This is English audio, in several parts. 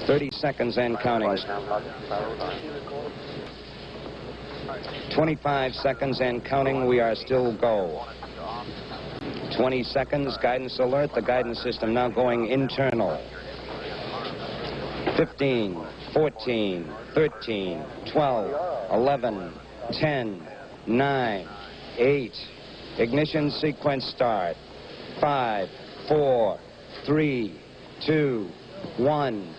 30 seconds and counting. 25 seconds and counting. We are still go. 20 seconds. Guidance alert. The guidance system now going internal. 15, 14, 13, 12, 11, 10, 9, 8. Ignition sequence start. 5, 4, 3, 2, 1.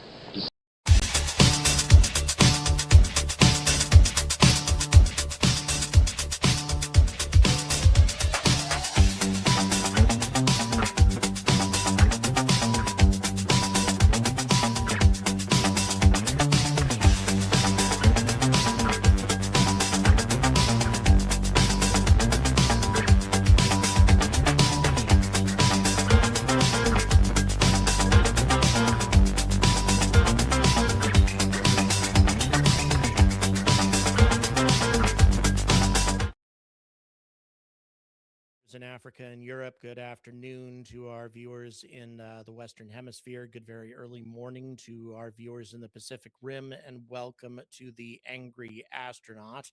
In Africa and Europe, good afternoon to our viewers in the Western Hemisphere. Good very early morning to our viewers in the Pacific Rim, and welcome to the Angry Astronaut.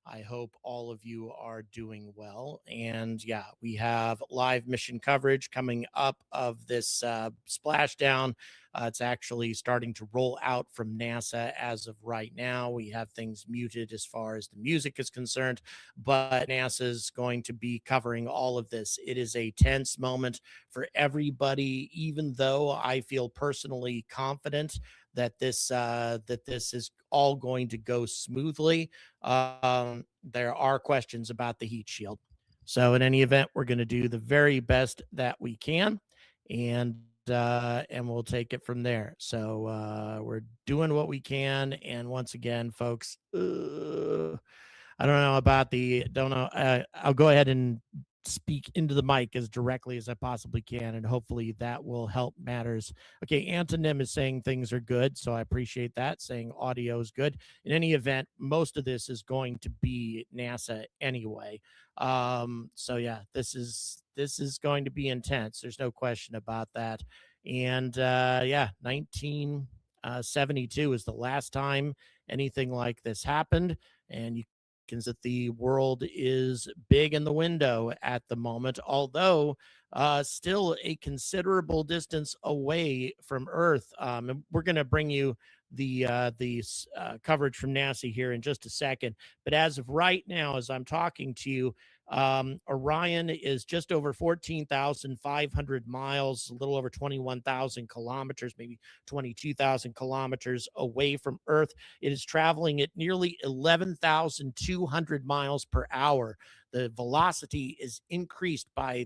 I hope all of you are doing well. And yeah, we have live mission coverage coming up of this splashdown. It's actually starting to roll out from NASA as of right now. We have things muted as far as the music is concerned, but NASA is going to be covering all of this. It is a tense moment for everybody, even though I feel personally confident that this is all going to go smoothly. There are questions about the heat shield. So in any event, we're going to do the very best that we can, and we'll take it from there. So we're doing what we can. And once again, folks, I don't know about I'll go ahead and speak into the mic as directly as I possibly can, and hopefully that will help matters. Okay, Antonym is saying things are good, so I appreciate that, saying audio is good. In any event, most of this is going to be NASA anyway. So yeah, this is going to be intense. There's no question about that. And yeah, 1972 is the last time anything like this happened, and you that the world is big in the window at the moment, although still a considerable distance away from Earth. And we're going to bring you the coverage from NASA here in just a second. But as of right now, as I'm talking to you, Orion is just over 14,500 miles, a little over 21,000 kilometers, maybe 22,000 kilometers away from Earth. It is traveling at nearly 11,200 miles per hour. The velocity is increased by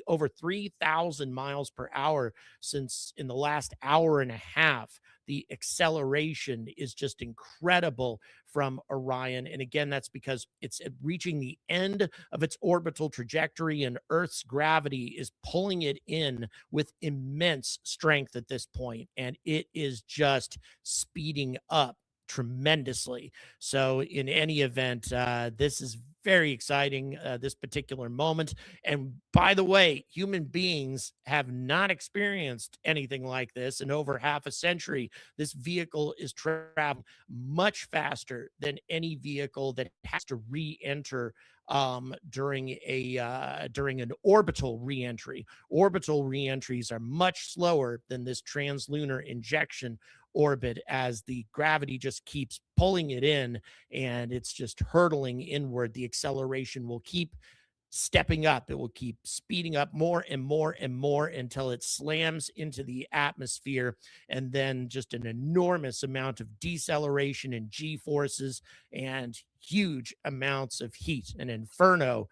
over 3,000 miles per hour since in the last hour and a half. The acceleration is just incredible from Orion. And again, that's because it's reaching the end of its orbital trajectory, and Earth's gravity is pulling it in with immense strength at this point. And it is just speeding up tremendously. So in any event, this is very exciting, this particular moment. And by the way, human beings have not experienced anything like this in over half a century. This vehicle is traveling much faster than any vehicle that has to re-enter during an orbital reentry. Orbital reentries are much slower than this translunar injection orbit, as the gravity just keeps pulling it in and it's just hurtling inward. The acceleration will keep stepping up. It will keep speeding up more and more and more until it slams into the atmosphere, and then just an enormous amount of deceleration and G forces and huge amounts of heat, an inferno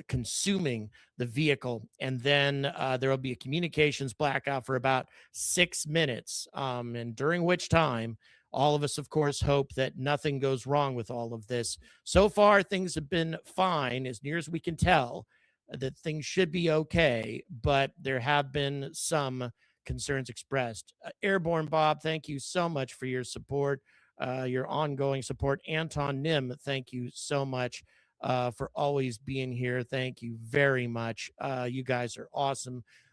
consuming the vehicle. And then there will be a communications blackout for about 6 minutes, and during which time all of us, of course, hope that nothing goes wrong with all of this. So far, things have been fine, as near as we can tell, that things should be okay, but there have been some concerns expressed. Airborne Bob, thank you so much for your support, your ongoing support. Anton Nim, thank you so much for always being here. Thank you very much. You guys are awesome.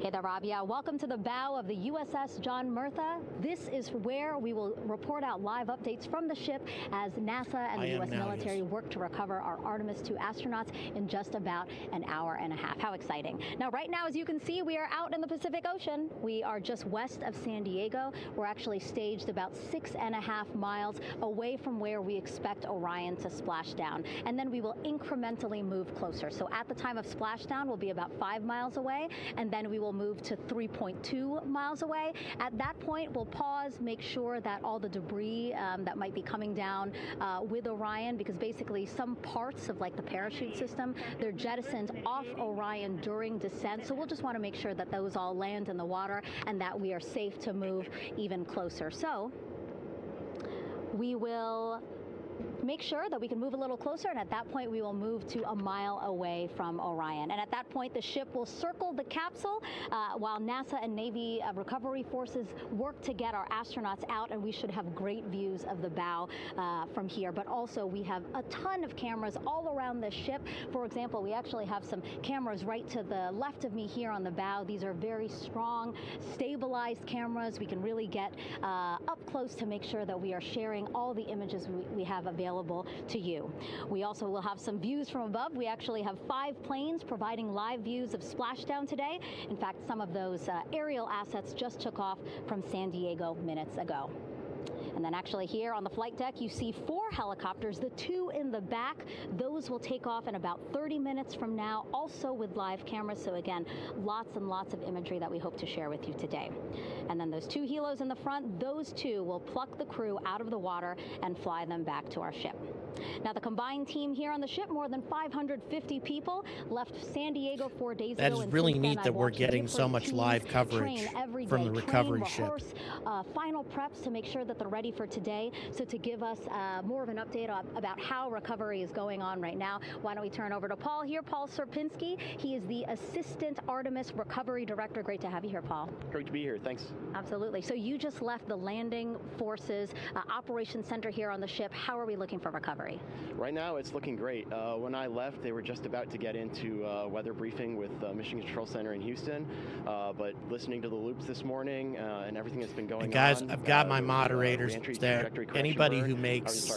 Hey there, Rob. Yeah, welcome to the bow of the USS John Murtha. This is where we will report out live updates from the ship as NASA and the U.S. military work to recover our Artemis 2 astronauts in just about an hour and a half. How exciting. Now, right now, as you can see, we are out in the Pacific Ocean. We are just west of San Diego. We're actually staged about 6.5 miles away from where we expect Orion to splash down. And then we will incrementally move closer. So at the time of splashdown, we'll be about 5 miles away, and then we will move to 3.2 miles away. At that point, we'll pause, make sure that all the debris that might be coming down with Orion, because basically some parts of like the parachute system, they're jettisoned off Orion during descent. So we'll just want to make sure that those all land in the water and that we are safe to move even closer. So we will make sure that we can move a little closer, and at that point we will move to 1 mile away from Orion. And at that point the ship will circle the capsule while NASA and Navy recovery forces work to get our astronauts out, and we should have great views of the bow from here. But also we have a ton of cameras all around the ship. For example, we actually have some cameras right to the left of me here on the bow. These are very strong, stabilized cameras. We can really get up close to make sure that we are sharing all the images we have available to you. We also will have some views from above. We actually have 5 planes providing live views of splashdown today. In fact, some of those aerial assets just took off from San Diego minutes ago. And then actually here on the flight deck, you see 4 helicopters, the 2 in the back. Those will take off in about 30 minutes from now, also with live cameras. So again, lots and lots of imagery that we hope to share with you today. And then those 2 helos in the front, those 2 will pluck the crew out of the water and fly them back to our ship. Now, the combined team here on the ship, more than 550 people, left San Diego 4 days ago. That is really neat that we're getting so much live coverage from the recovery ship. Final preps to make sure that they're ready for today. So to give us more of an update about how recovery is going on right now, why don't we turn over to Paul here, Paul Serpinski. He is the Assistant Artemis Recovery Director. Great to have you here, Paul. Great to be here. Thanks. Absolutely. So you just left the landing forces operations center here on the ship. How are we looking for recovery? Right now, it's looking great. When I left, they were just about to get into weather briefing with Mission Control Center in Houston. But listening to the loops this morning and everything that's been going on. Guys, I've got my moderators there. Anybody who makes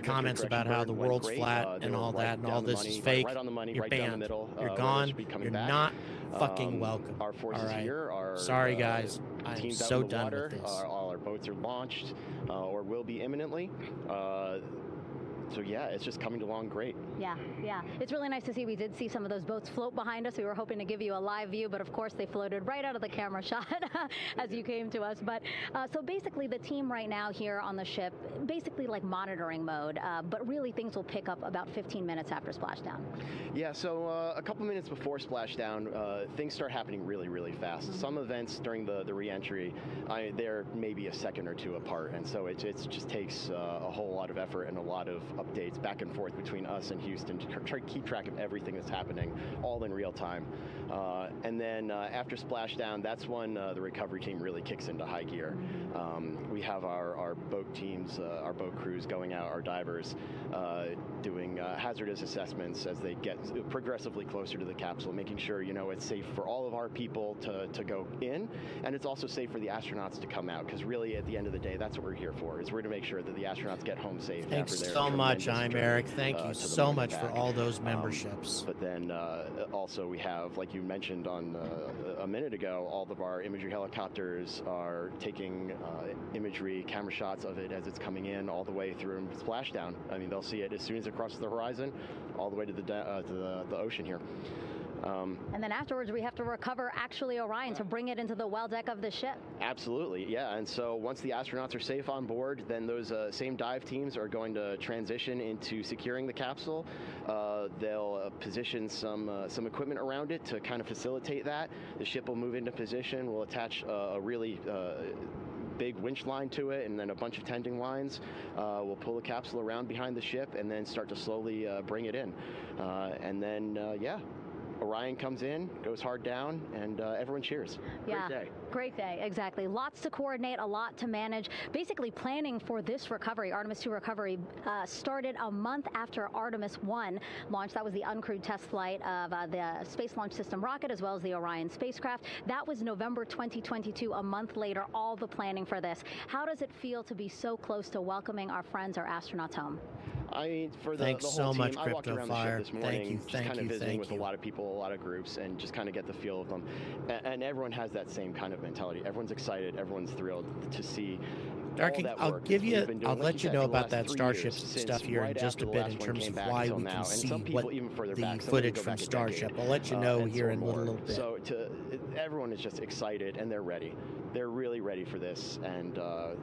comments about how the world's flat and all that and all this is fake, you're banned. You're gone. You're not fucking welcome. Our forces here are sorry, guys. I'm so done with this. All our boats are launched or will be imminently. So yeah, it's just coming along great. Yeah. It's really nice to see. We did see some of those boats float behind us. We were hoping to give you a live view, but of course they floated right out of the camera shot as you came to us. But so basically the team right now here on the ship, basically like monitoring mode, but really things will pick up about 15 minutes after splashdown. Yeah, so a couple minutes before splashdown, things start happening really, really fast. Mm-hmm. Some events during the re-entry, they're maybe a second or 2 apart, and so it just takes a whole lot of effort and a lot of updates back and forth between us and Houston to try to keep track of everything that's happening, all in real time. And then after splashdown, that's when the recovery team really kicks into high gear. We have our boat teams, our boat crews going out, our divers doing hazardous assessments as they get progressively closer to the capsule, making sure it's safe for all of our people to go in, and it's also safe for the astronauts to come out, because really at the end of the day, that's what we're here for, is we're to make sure that the astronauts get home safe. Thanks so much, I'm Eric. Thank you so much for all those memberships. But then also we have, like you mentioned on a minute ago, all of our imagery helicopters are taking imagery, camera shots of it as it's coming in all the way through splashdown. I mean, they'll see it as soon as it crosses the horizon, all the way to the ocean here. And then afterwards, we have to recover actually Orion to bring it into the well deck of the ship. Absolutely, yeah. And so once the astronauts are safe on board, then those same dive teams are going to transition into securing the capsule. They'll position some equipment around it to kind of facilitate that. The ship will move into position. We'll attach a really big winch line to it, and then a bunch of tending lines. We'll pull the capsule around behind the ship and then start to slowly bring it in. And then, yeah. Orion comes in, goes hard down, and everyone cheers. Yeah, great day. Great day, exactly. Lots to coordinate, a lot to manage. Basically planning for this recovery, Artemis 2 recovery, started a month after Artemis 1 launched. That was the uncrewed test flight of the Space Launch System rocket as well as the Orion spacecraft. That was November 2022, a month later, all the planning for this. How does it feel to be so close to welcoming our friends, our astronauts home? I mean, for the Thanks whole so team, much, I walked around the CryptoFire. ship this morning, just kind of visiting with a you. lot of people, a lot of groups, and just kind of get the feel of them. And everyone has that same kind of mentality. Everyone's excited. Everyone's thrilled to see. Darky, I'll let you know about that Starship stuff here in just a bit in terms of why we can see what the footage from Starship. I'll let you know here in a little bit. So everyone is just excited and they're ready. They're really ready for this, and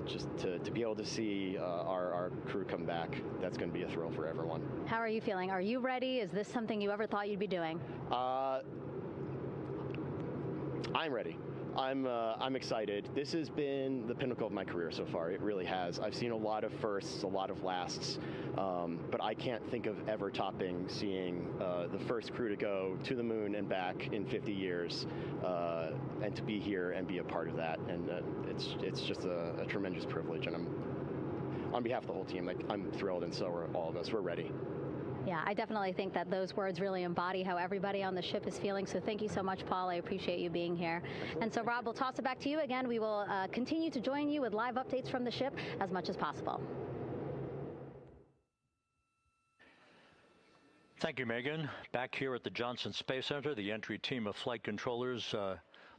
just to be able to see our crew come back, that's going to be a thrill for everyone. How are you feeling? Are you ready? Is this something you ever thought you'd be doing? I'm ready. I'm excited. This has been the pinnacle of my career so far. It really has. I've seen a lot of firsts, a lot of lasts, but I can't think of ever topping seeing the first crew to go to the moon and back in 50 years, and to be here and be a part of that. And it's just a tremendous privilege. And on behalf of the whole team, I'm thrilled, and so are all of us. We're ready. Yeah, I definitely think that those words really embody how everybody on the ship is feeling. So thank you so much, Paul. I appreciate you being here. And so, Rob, we'll toss it back to you again. We will continue to join you with live updates from the ship as much as possible. Thank you, Megan. Back here at the Johnson Space Center, the entry team of flight controllers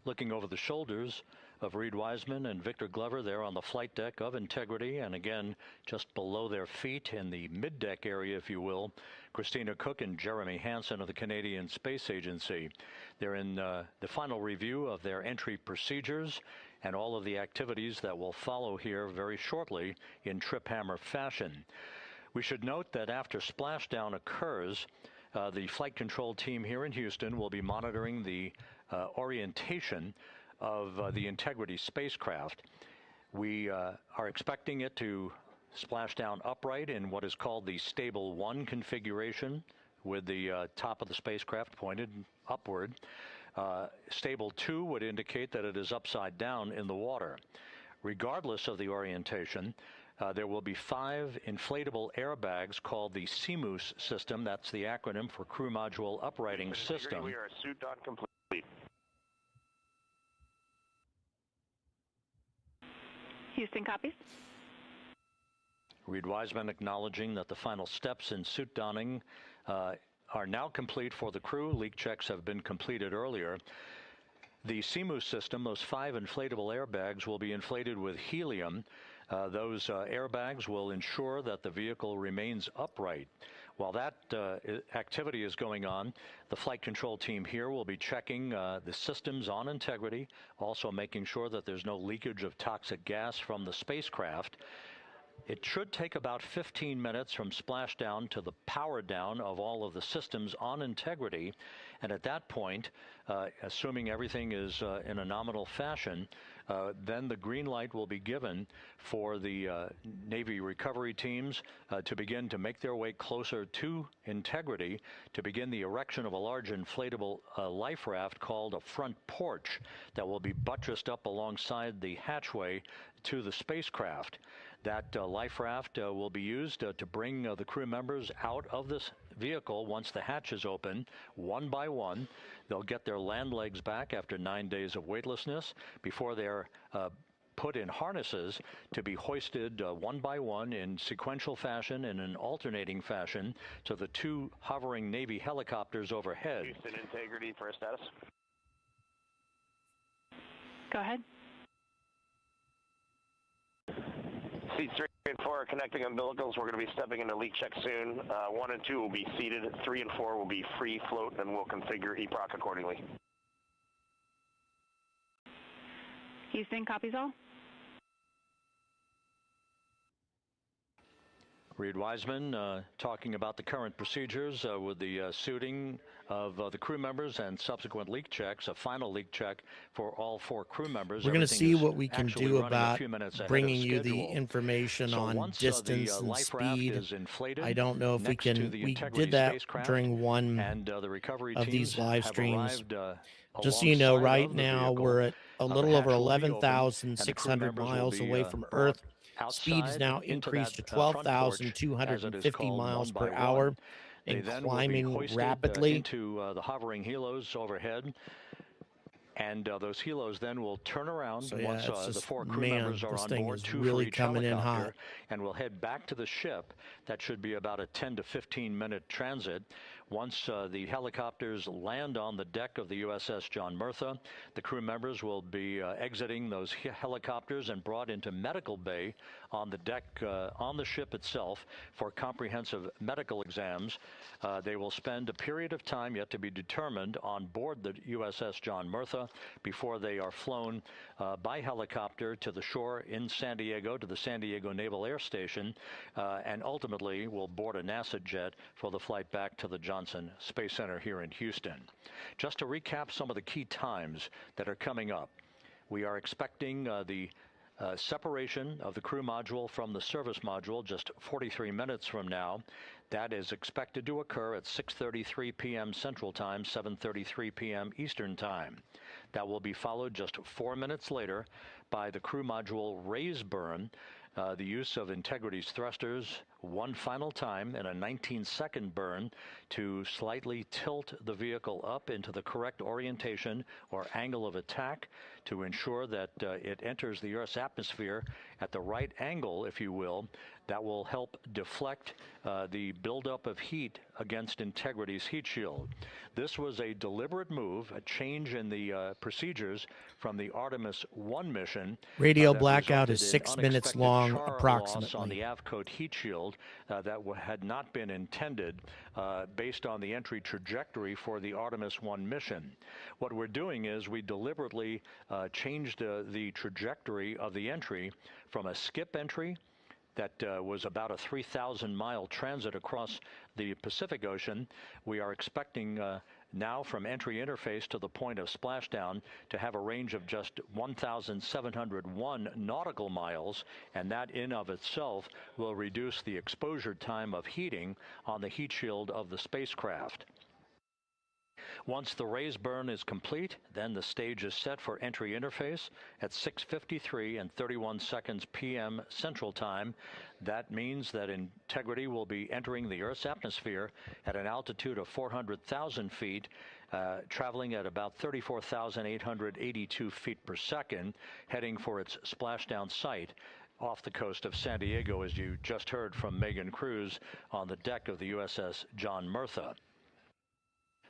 looking over the shoulders of Reed Wiseman and Victor Glover there on the flight deck of Integrity, and again just below their feet in the mid-deck area, if you will, Christina Cook and Jeremy Hansen of the Canadian Space Agency. They're in the final review of their entry procedures and all of the activities that will follow here very shortly in trip hammer fashion. We should note that after splashdown occurs, the flight control team here in Houston will be monitoring the orientation of the Integrity spacecraft. We are expecting it to splash down upright in what is called the Stable 1 configuration, with the top of the spacecraft pointed upward. Stable 2 would indicate that it is upside down in the water. Regardless of the orientation, there will be 5 inflatable airbags called the CMOOS system. That's the acronym for Crew Module Uprighting System. We are suit on complete. Houston copies. Reed Wiseman acknowledging that the final steps in suit donning are now complete for the crew. Leak checks have been completed earlier. The CMOOS system, those 5 inflatable airbags, will be inflated with helium. Those airbags will ensure that the vehicle remains upright. While that activity is going on, the flight control team here will be checking the systems on Integrity, also making sure that there's no leakage of toxic gas from the spacecraft. It should take about 15 minutes from splashdown to the power down of all of the systems on Integrity. And at that point, assuming everything is in a nominal fashion, then the green light will be given for the Navy recovery teams to begin to make their way closer to Integrity, to begin the erection of a large inflatable life raft called a front porch that will be buttressed up alongside the hatchway to the spacecraft. That life raft will be used to bring the crew members out of this vehicle once the hatch is open, one by one. They'll get their land legs back after 9 days of weightlessness before they're put in harnesses to be hoisted one by one in sequential fashion and in alternating fashion to the 2 hovering Navy helicopters overhead. Houston Integrity for status. Go ahead. Seats 3 and 4 are connecting umbilicals. We're going to be stepping into leak check soon. 1 and 2 will be seated. 3 and 4 will be free float, and we'll configure EPROC accordingly. Houston copies all. Reed Wiseman talking about the current procedures with the suiting of the crew members and subsequent leak checks, a final leak check for all 4 crew members. We're going to see what we can do about bringing you the information on distance and speed. I don't know if we can. We did that during one of these live streams. Just so you know, right now we're at a little over 11,600 miles away from Earth. Speed is now increased to 12,250 miles per hour and climbing rapidly. Into the hovering helos overhead. And those helos then will turn around once the 4 crew members are on board, 2 really for each coming in helicopter, hot. and we'll head back to the ship. That should be about a 10 to 15-minute transit. Once the helicopters land on the deck of the USS John Murtha, the crew members will be exiting those helicopters and brought into medical bay on the deck on the ship itself for comprehensive medical exams. They will spend a period of time yet to be determined on board the USS John Murtha before they are flown by helicopter to the shore in San Diego, to the San Diego Naval Air Station, and ultimately will board a NASA jet for the flight back to the Johnson Space Center here in Houston. Just to recap some of the key times that are coming up. We are expecting the separation of the crew module from the service module just 43 minutes from now. That is expected to occur at 6:33 p.m. Central Time, 7:33 p.m. Eastern Time. That will be followed just 4 minutes later by the crew module raise burn, the use of Integrity's thrusters one final time in a 19-second burn to slightly tilt the vehicle up into the correct orientation or angle of attack to ensure that it enters the Earth's atmosphere at the right angle, if you will. That will help deflect the buildup of heat against Integrity's heat shield. This was a deliberate move, a change in the procedures from the Artemis 1 mission. Radio blackout is 6 minutes long, approximately. On the aft-coat heat shield that had not been intended based on the entry trajectory for the Artemis 1 mission. What we're doing is we deliberately changed the trajectory of the entry from a skip entry that was about a 3,000-mile transit across the Pacific Ocean. We are expecting now from entry interface to the point of splashdown to have a range of just 1,701 nautical miles, and that in of itself will reduce the exposure time of heating on the heat shield of the spacecraft. Once the raise burn is complete, then the stage is set for entry interface at 6:53 and 31 seconds p.m. Central Time. That means that Integrity will be entering the Earth's atmosphere at an altitude of 400,000 feet, traveling at about 34,882 feet per second, heading for its splashdown site off the coast of San Diego, as you just heard from Megan Cruz on the deck of the USS John Murtha.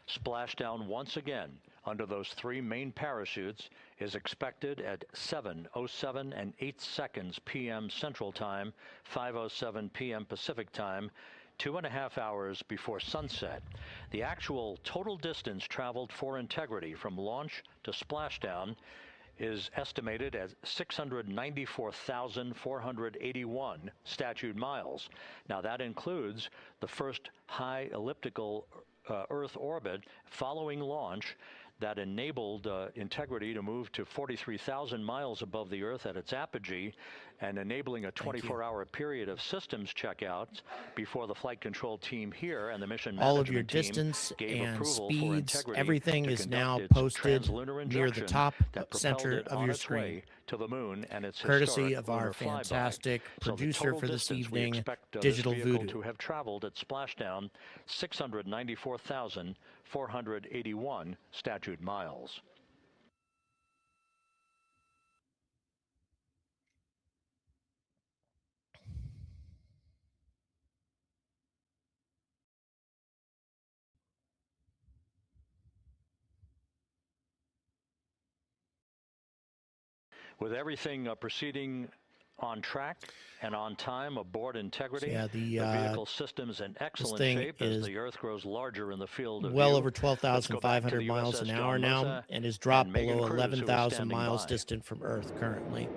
Splashdown once again under those 3 main parachutes is expected at 7:07 and 8 seconds p.m. Central Time, 5:07 p.m. Pacific Time, 2.5 hours before sunset. The actual total distance traveled for Integrity from launch to splashdown is estimated at 694,481 statute miles. Now that includes the first high elliptical Earth orbit following launch that enabled Integrity to move to 43,000 miles above the Earth at its apogee, and enabling a 24-hour period of systems checkouts before the flight control team here and the mission all of your management team distance gave and approval speeds, for everything to is now conduct its posted translunar near the injection top that center propelled it of on your its screen. way to the moon and its Courtesy historic of our lunar flyby. fantastic So the producer total for this distance we evening, expect, Digital this vehicle Voodoo. to have traveled at splashdown 694,481 statute miles. With everything proceeding on track and on time aboard Integrity, So the vehicle system's in excellent shape as the Earth grows larger in the field of well view. over 12,500 miles an hour now, and is dropped below 11,000 miles distant from Earth currently.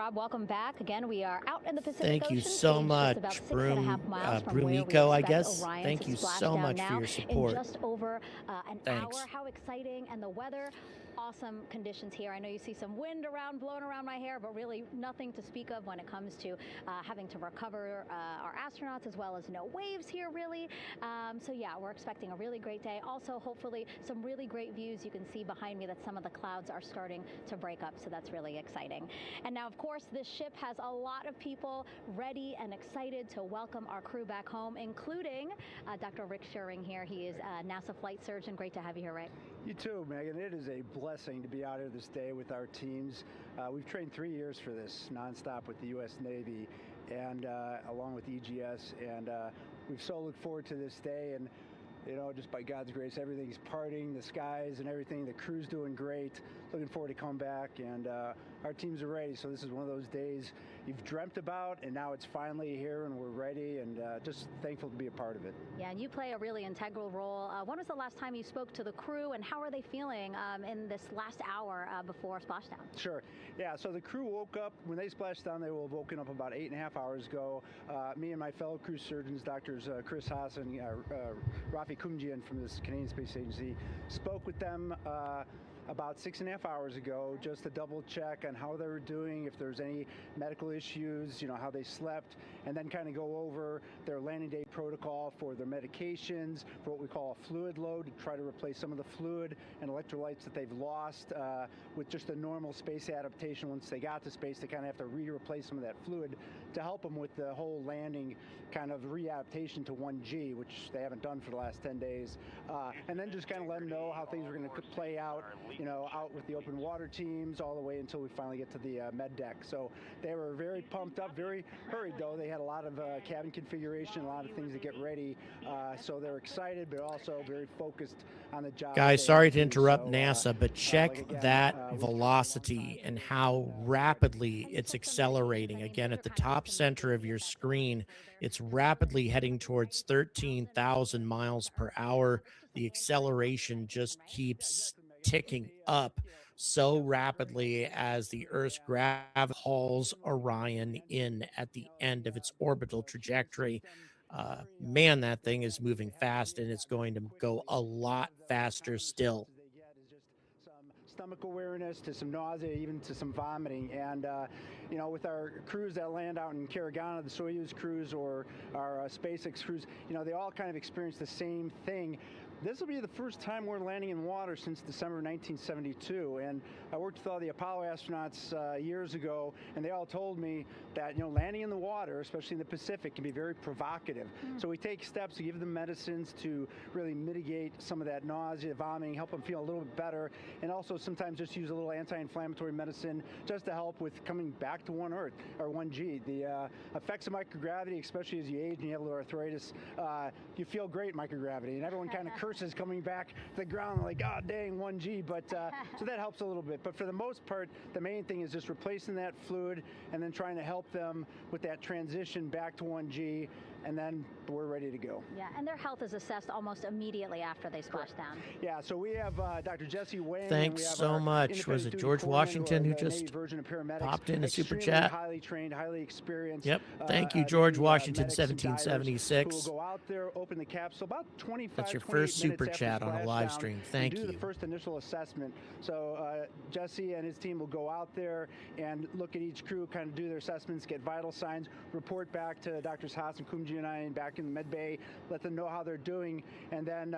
Rob. Welcome back. Again, we are out in the Pacific Thank Ocean. you so much, About 6.5 miles from where we Brumico, I expect guess. Orion Thank to you splash so down much for now your support. in just over an Thanks. hour. How exciting. And the weather, awesome conditions here. I know you see some wind blowing around my hair, but really nothing to speak of when it comes to having to recover our astronauts, as well as no waves here, really. So yeah, we're expecting a really great day. Also, hopefully, some really great views. You can see behind me that some of the clouds are starting to break up, so that's really exciting. And now, of course, this ship has a lot of people ready and excited to welcome our crew back home, including Dr. Rick Schuring here. He is a NASA flight surgeon. Great to have you here, Rick. You too, Megan. It is a blessing to be out here this day with our teams. We've trained 3 years for this nonstop with the U.S. Navy and along with EGS, and we've so looked forward to this day. And you know, just by God's grace, everything's parting, the skies and everything. The crew's doing great. Looking forward to come back, and our teams are ready. So this is one of those days you've dreamt about, and now it's finally here, and we're ready, and just thankful to be a part of it. Yeah, and you play a really integral role. When was the last time you spoke to the crew, and how are they feeling in this last hour before splashdown? Sure. Yeah, so the crew woke up. When they splashed down, they were woken up about 8.5 hours ago. Me and my fellow crew surgeons, Doctors Chris Haas and Rafi Kumjian from the Canadian Space Agency, spoke with them about 6.5 hours ago, just to double check on how they were doing, if there's any medical issues, you know, how they slept, and then kind of go over their landing day protocol for their medications, for what we call a fluid load, to try to replace some of the fluid and electrolytes that they've lost with just a normal space adaptation. Once they got to space, they kind of have to replace some of that fluid to help them with the whole landing kind of readaptation to 1G, which they haven't done for the last 10 days. And then just kind of let them know how things are going to play out, you know, out with the open water teams all the way until we finally get to the med deck. So they were very pumped up, very hurried though. They had a lot of cabin configuration, a lot of things to get ready. So they're excited, but also very focused on the job. Guys, sorry to interrupt NASA, but check that velocity and how rapidly it's accelerating. Again, at the top center of your screen, it's rapidly heading towards 13,000 miles per hour. The acceleration just keeps ticking up so rapidly as the Earth's gravity hauls Orion in at the end of its orbital trajectory. Man, that thing is moving fast, and it's going to go a lot faster still. Stomach awareness to some nausea, even to some vomiting. And you know, with our crews that land out in Karagana, the Soyuz crews or our SpaceX crews, you know, they all kind of experience the same thing. This will be the first time we're landing in water since December 1972, and I worked with all the Apollo astronauts years ago, and they all told me that, you know, landing in the water, especially in the Pacific, can be very provocative. So we take steps to give them medicines to really mitigate some of that nausea, vomiting, help them feel a little bit better, and also sometimes just use a little anti-inflammatory medicine just to help with coming back to 1 Earth or 1G. The effects of microgravity, especially as you age and you have a little arthritis, you feel great in microgravity, and everyone kind of curses coming back to the ground like, oh dang, 1G, but so that helps a little bit. But for the most part, the main thing is just replacing that fluid and then trying to help them with that transition back to 1G, and then we're ready to go. Yeah, and their health is assessed almost immediately after they splash down. Yeah, so we have Dr. Jesse Wang. Thanks so much. Was it George Washington who just popped in a super chat? Highly trained, highly experienced. Yep. Thank you, George Washington, 1776. We'll go out there, open the capsule about 25. That's your first super chat on a live stream. Thank you. Do the first initial assessment. So Jesse and his team will go out there and look at each crew, kind of do their assessments, get vital signs, report back to Drs. Haas and Kumji and I back in the med bay, let them know how they're doing, and then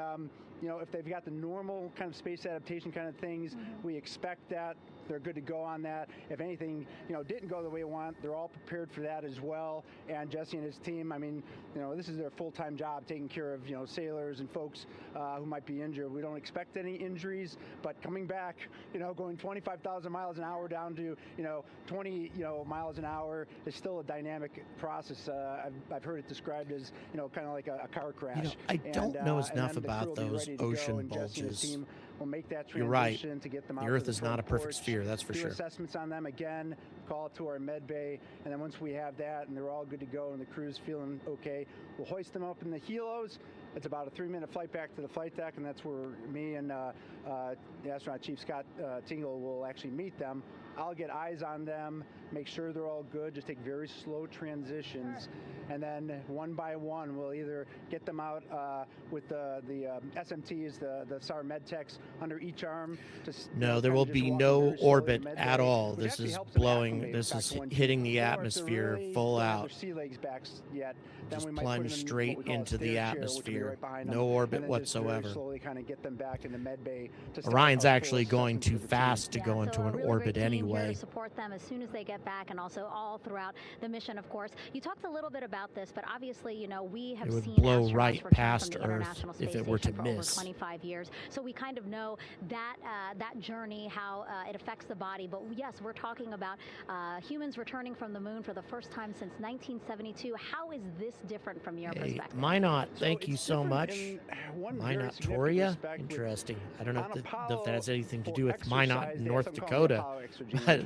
you know, if they've got the normal kind of space adaptation kind of things, we expect that they're good to go on that. If anything, you know, didn't go the way we want, they're all prepared for that as well. And Jesse and his team, I mean, you know, this is their full-time job, taking care of, you know, sailors and folks who might be injured. We don't expect any injuries, but coming back, you know, going 25,000 miles an hour down to, you know, 20, you know, miles an hour is still a dynamic process. I've heard it described as, you know, kind of like a car crash. You know, I don't know enough about those ocean bulges. We'll make that You're right. to get them The out Earth to is not a perfect sphere, that's for sure. Assessments on them again, call it to our med bay, and then once we have that and they're all good to go and the crew's feeling okay, we'll hoist them up in the helos. It's about a 3-minute flight back to the flight deck, and that's where me and the astronaut chief Scott Tingle will actually meet them. I'll get eyes on them, make sure they're all good, just take very slow transitions, and then one by one we'll either get them out with the SMTs, the SAR med techs under each arm. No, there will be no orbit at all. This is blowing, this is hitting the atmosphere full out. Just plunge straight into the atmosphere. No orbit whatsoever. Orion's actually going too fast to go into an orbit anyway. To support them as soon as they get back, and also all throughout the mission, of course. You talked a little bit about this, but obviously, you know, we have seen blow astronauts right return past from the Earth International Space if it were to Station for miss. over 25 years. So we kind of know that that journey, how it affects the body. But yes, we're talking about humans returning from the moon for the first time since 1972. How is this different from your perspective? Minot, thank you so much. Minot Toria? Interesting. I don't know if that has anything to do with Minot, North Dakota.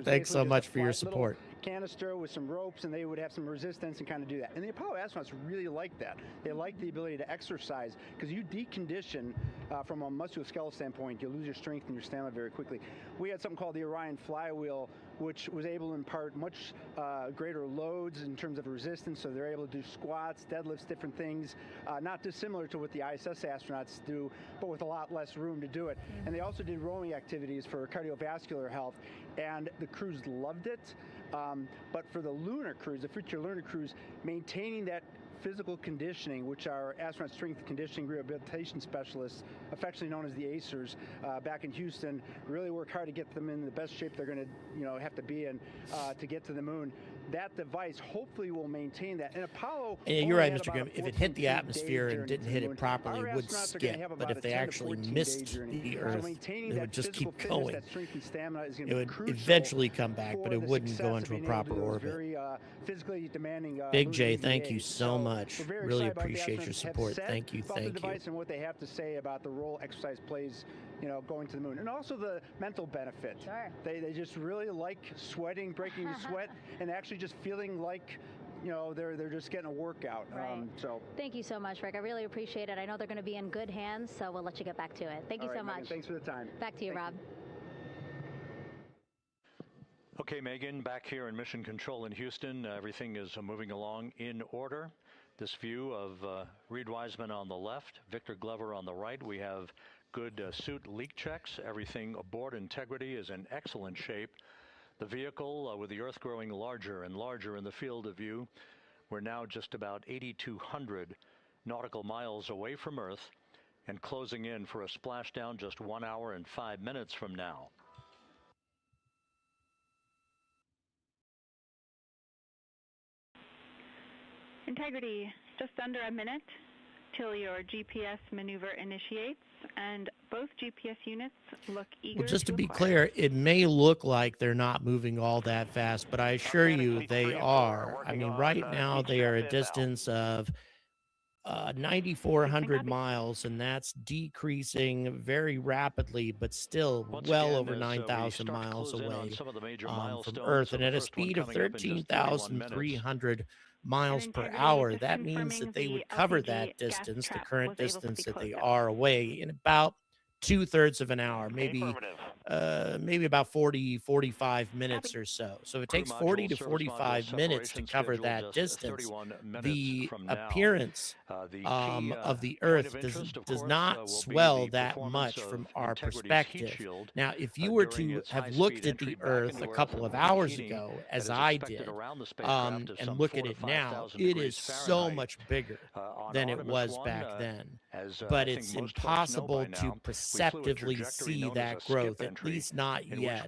Thanks so much for your support. Canister with some ropes, and they would have some resistance and kind of do that. And the Apollo astronauts really like that. They like the ability to exercise, because you decondition from a musculoskeletal standpoint, you lose your strength and your stamina very quickly. We had something called the Orion flywheel, which was able to impart much greater loads in terms of resistance, so they're able to do squats, deadlifts, different things, not dissimilar to what the ISS astronauts do, but with a lot less room to do it. And they also did rowing activities for cardiovascular health, and the crews loved it. But for the lunar crews, the future lunar crews, maintaining that physical conditioning, which our astronaut strength conditioning rehabilitation specialists, affectionately known as the ACERs, back in Houston, really work hard to get them in the best shape they're going to, have to be in to get to the moon. That device hopefully will maintain that. And Apollo. Yeah, you're right, Mr. Grimm. If it hit the atmosphere and didn't hit it properly, it would skip. But if they actually missed the Earth, it would just keep going. It would eventually come back, but it wouldn't go into a proper orbit. Big J, thank you so much. Really appreciate your support. Thank you, thank you. And what they have to say about the role exercise plays, going to the moon, and also the mental benefit. Sure. They just really like sweating, breaking the sweat, and actually just feeling like they're just getting a workout. Right. So thank you so much, Rick. I really appreciate it. I know they're going to be in good hands, so we'll let you get back to it. Thank you so much. Megan, thanks for the time. Back to you, Rob. Okay, Megan, back here in Mission Control in Houston, everything is moving along in order. This view of Reed Wiseman on the left, Victor Glover on the right. We have good suit leak checks. Everything aboard integrity is in excellent shape. The vehicle, with the Earth growing larger and larger in the field of view, we're now just about 8,200 nautical miles away from Earth and closing in for a splashdown just 1 hour and 5 minutes from now. Integrity, just under a minute till your GPS maneuver initiates, and both GPS units look eager. Well, just to be clear, it may look like they're not moving all that fast, but I assure you they are. I mean, right now they are a distance of 9,400 miles, and that's decreasing very rapidly, but still well over 9,000 miles away from Earth, and at a speed of 13,300 miles per hour. That means that they would cover that distance, the current distance that they are away, in about 2/3 of an hour, maybe about 45 minutes or so. So it takes 40 to 45 minutes to cover that distance. The appearance of the Earth does not swell that much from our perspective. Now, if you were to have looked at the Earth a couple of hours ago, as I did, and look at it now, it is so much bigger than it was back then. But it's impossible to perceptively see that growth, at least not yet.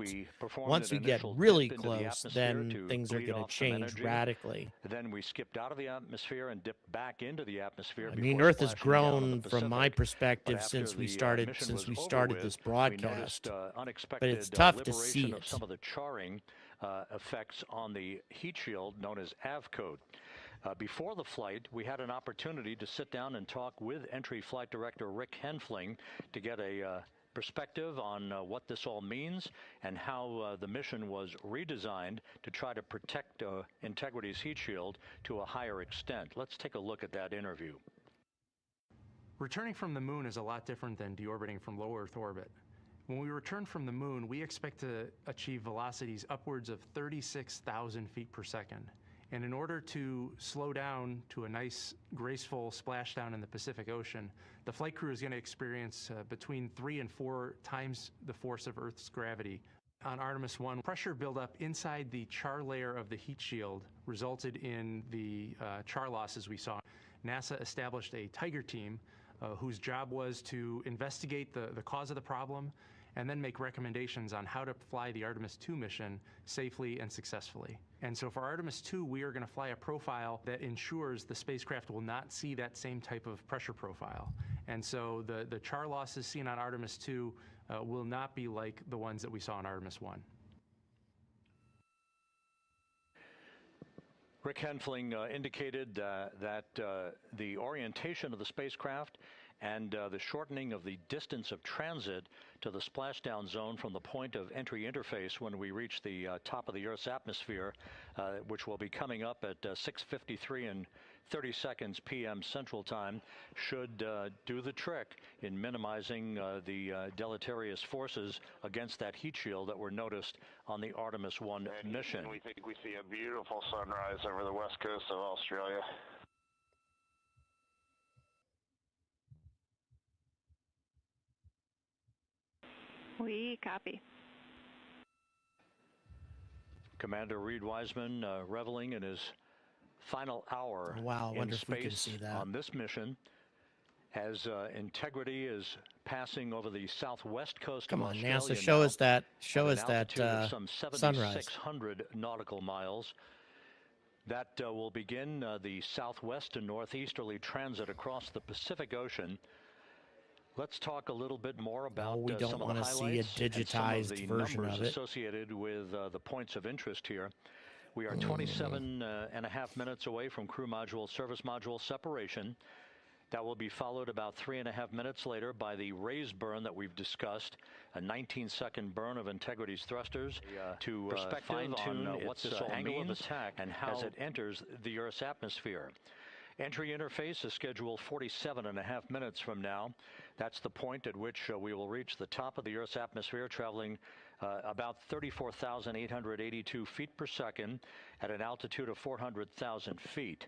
Once we get really close, then things are going to change radically. Then we skipped out of the atmosphere and dipped back into the atmosphere. I mean, Earth has grown from my perspective since we started this broadcast, but it's tough to see it. Some of the charring effects on the heat shield known as AVCode. Before the flight, we had an opportunity to sit down and talk with Entry Flight Director Rick Henfling to get a perspective on what this all means and how the mission was redesigned to try to protect Integrity's heat shield to a higher extent. Let's take a look at that interview. Returning from the moon is a lot different than deorbiting from low Earth orbit. When we return from the moon, we expect to achieve velocities upwards of 36,000 feet per second. And in order to slow down to a nice, graceful splashdown in the Pacific Ocean, the flight crew is going to experience between 3 and 4 times the force of Earth's gravity. On Artemis 1, pressure buildup inside the char layer of the heat shield resulted in the char losses we saw. NASA established a Tiger team whose job was to investigate the cause of the problem and then make recommendations on how to fly the Artemis 2 mission safely and successfully. And so for Artemis 2, we are going to fly a profile that ensures the spacecraft will not see that same type of pressure profile. And so the char losses seen on Artemis 2 will not be like the ones that we saw on Artemis 1. Rick Henfling indicated that the orientation of the spacecraft and the shortening of the distance of transit to the splashdown zone from the point of entry interface when we reach the top of the Earth's atmosphere, which will be coming up at 6:53 and 30 seconds p.m. Central Time, should do the trick in minimizing the deleterious forces against that heat shield that were noticed on the Artemis 1 mission. We think we see a beautiful sunrise over the west coast of Australia. We copy. Commander Reed Wiseman reveling in his final hour Wow, I wonder in if we can space see that on this mission as Integrity is passing over the southwest coast Come of on, Australia. NASA, show us that Some sunrise. 7,600 nautical miles. That will begin the southwest and northeasterly transit across the Pacific Ocean. Let's talk a little bit more about we don't some of want the to see a highlights and some of digitized the version numbers of it. associated with the points of interest here. We are 27.5 minutes away from crew module, service module separation. That will be followed about 3.5 minutes later by the raise burn that we've discussed, a 19-second burn of Integrity's thrusters to fine-tune what this all means and how as it enters the Earth's atmosphere. Entry interface is scheduled 47.5 minutes from now. That's the point at which we will reach the top of the Earth's atmosphere, traveling about 34,882 feet per second at an altitude of 400,000 feet.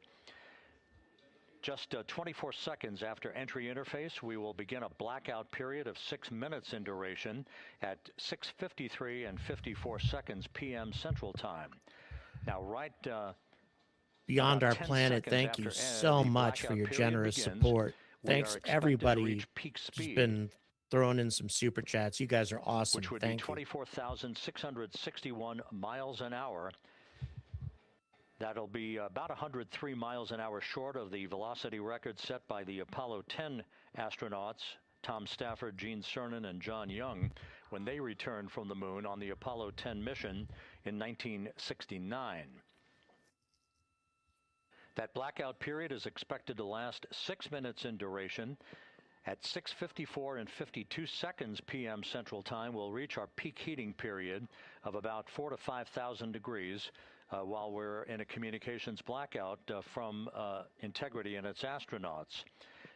Just 24 seconds after entry interface, we will begin a blackout period of 6 minutes in duration at 6:53 and 54 seconds p.m. Central Time. Now, Beyond Our Planet, thank you so much for your generous support. Thanks everybody who's been throwing in some super chats. You guys are awesome. Which would be 24,661 miles an hour. That'll be about 103 miles an hour short of the velocity record set by the Apollo 10 astronauts, Tom Stafford, Gene Cernan, and John Young, when they returned from the moon on the Apollo 10 mission in 1969. That blackout period is expected to last 6 minutes in duration. At 6:54 and 52 seconds p.m. Central Time, we'll reach our peak heating period of about 4,000 to 5,000 degrees while we're in a communications blackout from Integrity and its astronauts.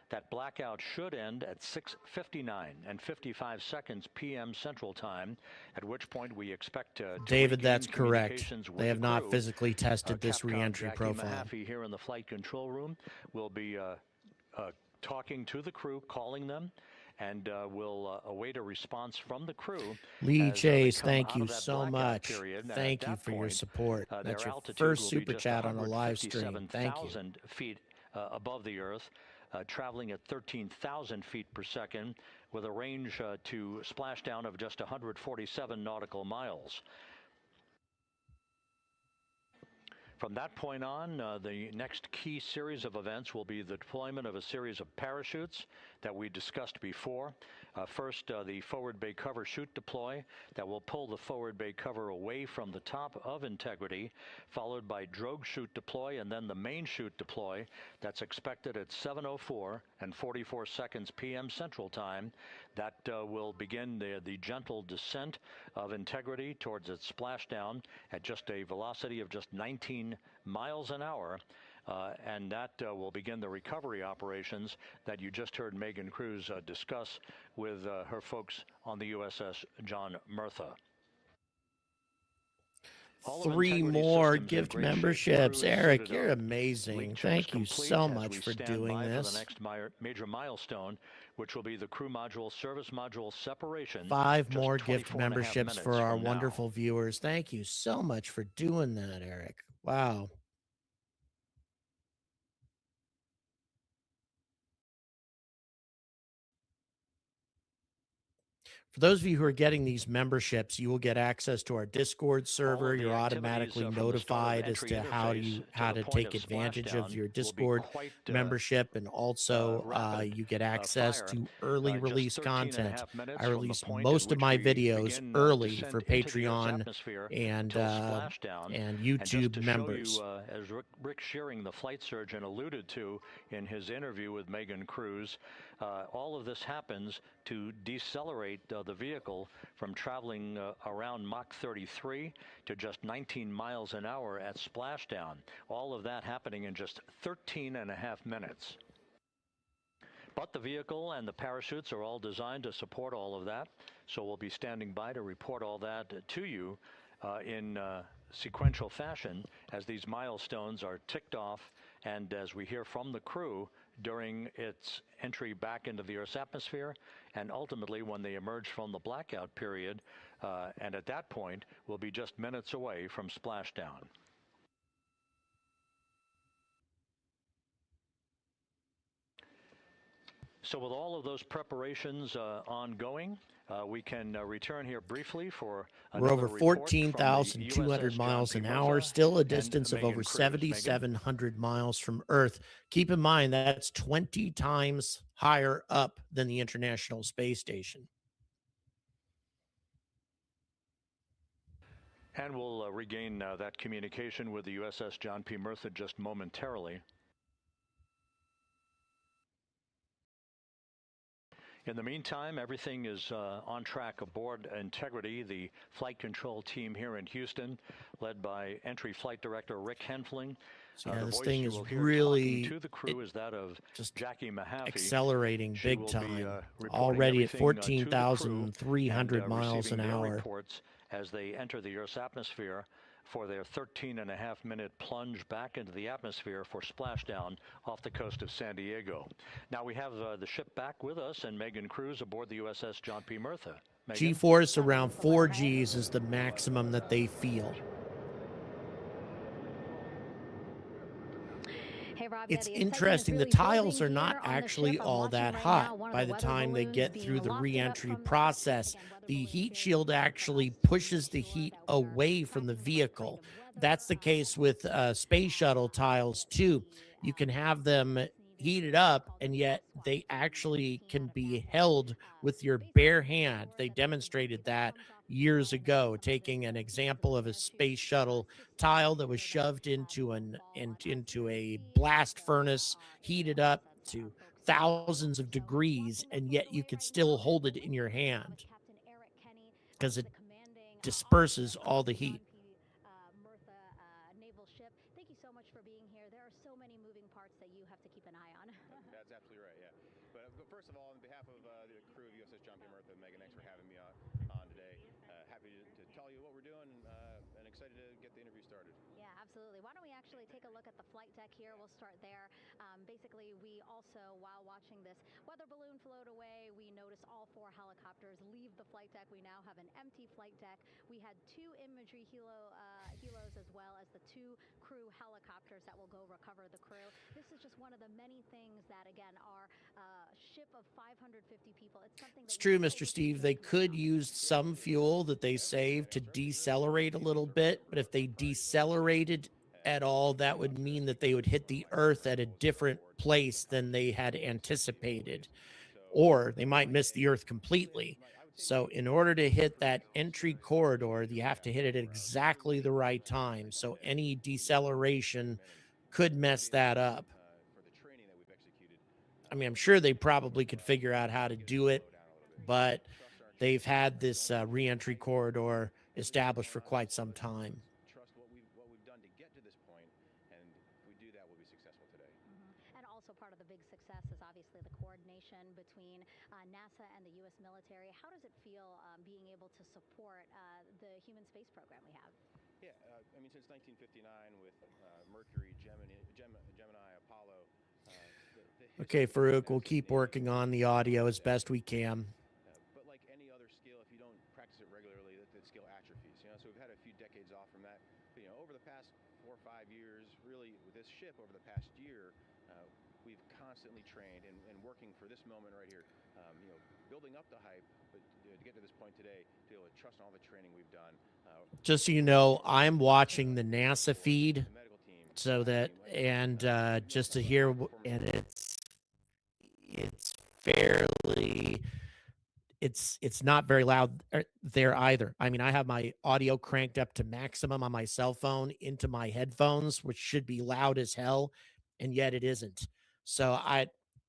That blackout should end at 6:59 and 55 seconds p.m. Central Time, at which point we expect to David, that's correct. They have not physically tested this reentry profile. Mahaffey here in the flight control room will be talking to the crew, calling them, and we'll await a response from the crew. Lee Chase, thank you so much. Thank you for your support. That's your first super chat on a live stream. Thank you. 157,000 feet above the Earth, traveling at 13,000 feet per second, with a range to splashdown of just 147 nautical miles. From that point on, the next key series of events will be the deployment of a series of parachutes that we discussed before. First, the forward bay cover chute deploy that will pull the forward bay cover away from the top of integrity, followed by drogue chute deploy, and then the main chute deploy that's expected at 7:04 and 44 seconds p.m. Central Time. That will begin the gentle descent of integrity towards its splashdown at just a velocity of just 19 miles an hour. And that will begin the recovery operations that you just heard Megan Cruz discuss with her folks on the USS John Murtha. 3 more gift memberships. Eric, you're amazing. Thank you so much for doing this. For the next major milestone, which will be the crew module service module separation. 5 more gift memberships for our wonderful viewers. Thank you so much for doing that, Eric. Wow. For those of you who are getting these memberships, you will get access to our Discord server. You're automatically notified as to how to take advantage of your Discord membership, and also you get access to early release content. I release most of my videos early for Patreon and YouTube members. As Rick Shearing, the flight surgeon, alluded to in his interview with Megan Cruz, all of this happens to decelerate the vehicle from traveling around Mach 33 to just 19 miles an hour at splashdown. All of that happening in just 13.5 minutes. But the vehicle and the parachutes are all designed to support all of that, so we'll be standing by to report all that to you in sequential fashion as these milestones are ticked off and as we hear from the crew during its entry back into the Earth's atmosphere, and ultimately when they emerge from the blackout period, and at that point we'll be just minutes away from splashdown. So with all of those preparations ongoing, we can return here briefly for we're over 14,200 miles an hour, still a distance of over 7,700 miles from Earth. Keep in mind that's 20 times higher up than the International Space Station. And we'll regain that communication with the USS John P. Murtha just momentarily. In the meantime, everything is on track aboard Integrity. The flight control team here in Houston, led by Entry Flight Director Rick Henfling. So yeah, this thing is really to the crew is that of just Jackie Mahaffey. Accelerating big time. Already at 14,300 miles an hour. Reports as they enter the Earth's atmosphere for their 13.5-minute plunge back into the atmosphere for splashdown off the coast of San Diego. Now we have the ship back with us and Megan Cruz aboard the USS John P. Murtha. G-force around 4 Gs is the maximum that they feel. Hey, Rob, it's interesting. The tiles are not actually all that hot by the time they get through the re-entry process. The heat shield actually pushes the heat away from the vehicle. That's the case with space shuttle tiles too. You can have them heated up and yet they actually can be held with your bare hand. They demonstrated that years ago, taking an example of a space shuttle tile that was shoved into a blast furnace, heated up to thousands of degrees, and yet you could still hold it in your hand because it disperses all the heat. Thank you so much for being here. There are so many moving parts that you have to keep an eye on. That's absolutely right, yeah. But first of all, on behalf of the crew of USS John P. Murtha, Megan, thanks for having me on today. Happy to tell you what we're doing and excited to get the interview started. Yeah, absolutely. Why don't we actually take a look at the flight deck here? We'll start there. Basically, we also, while watching this weather balloon float away, we noticed all 4 helicopters leave the flight deck. We now have an empty flight deck. We had 2 imagery helos as well as the 2 crew helicopters that will go recover the crew. This is just one of the many things that, again, are ship of 550 people. It's something it's true, Mr. Steve. They could use some fuel that they saved to decelerate a little bit, but if they decelerated at all, that would mean that they would hit the Earth at a different place than they had anticipated, or they might miss the Earth completely. So in order to hit that entry corridor, you have to hit it at exactly the right time. So any deceleration could mess that up. I mean, I'm sure they probably could figure out how to do it, but they've had this re-entry corridor established for quite some time. Trust what we've done to get to this point, and if we do that, we'll be successful today. And also part of the big success is obviously the coordination between NASA and the U.S. military. How does it feel being able to support the human space program we have? Yeah, I mean, since 1959 with Mercury, Gemini, Apollo. Okay, Farouk, we'll keep working on the audio as best we can. But like any other skill, if you don't practice it regularly, that skill atrophies. You know, so we've had a few decades off from that. But, you know, over the past 4 or 5 years, really with this ship over the past year, we've constantly trained and working for this moment right here. You know, building up the hype, but to get to this point today, to be able to trust all the training we've done. Just so you know, I'm watching the NASA feed, so that, and just to hear, and it's fairly, it's not very loud there either. I mean, I have my audio cranked up to maximum on my cell phone into my headphones, which should be loud as hell, and yet it isn't. So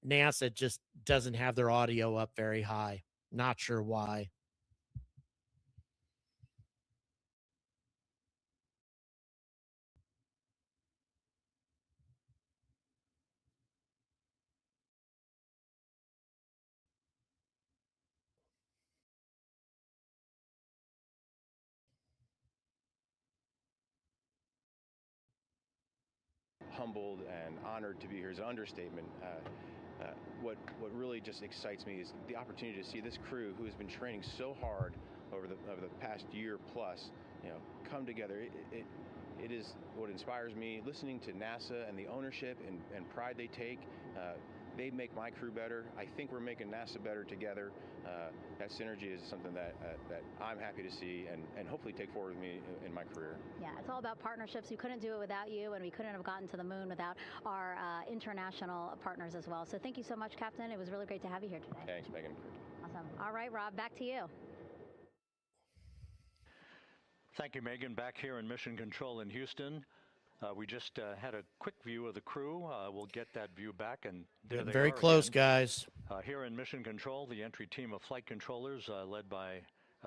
NASA just doesn't have their audio up very high. Not sure why. Humbled and honored to be here is an understatement. What really just excites me is the opportunity to see this crew who has been training so hard over the past year plus, you know, come together. It is what inspires me. Listening to NASA and the ownership and pride they take. They make my crew better. I think we're making NASA better together. That synergy is something that I'm happy to see and hopefully take forward with me in my career. Yeah, it's all about partnerships. We couldn't do it without you, and we couldn't have gotten to the moon without our international partners as well. So thank you so much, Captain. It was really great to have you here today. Thanks, Megan. Awesome. All right, Rob, back to you. Thank you, Megan. Back here in Mission Control in Houston. We just had a quick view of the crew. We'll get that view back, and there they very are close, again. guys. Here in Mission Control, the entry team of flight controllers led by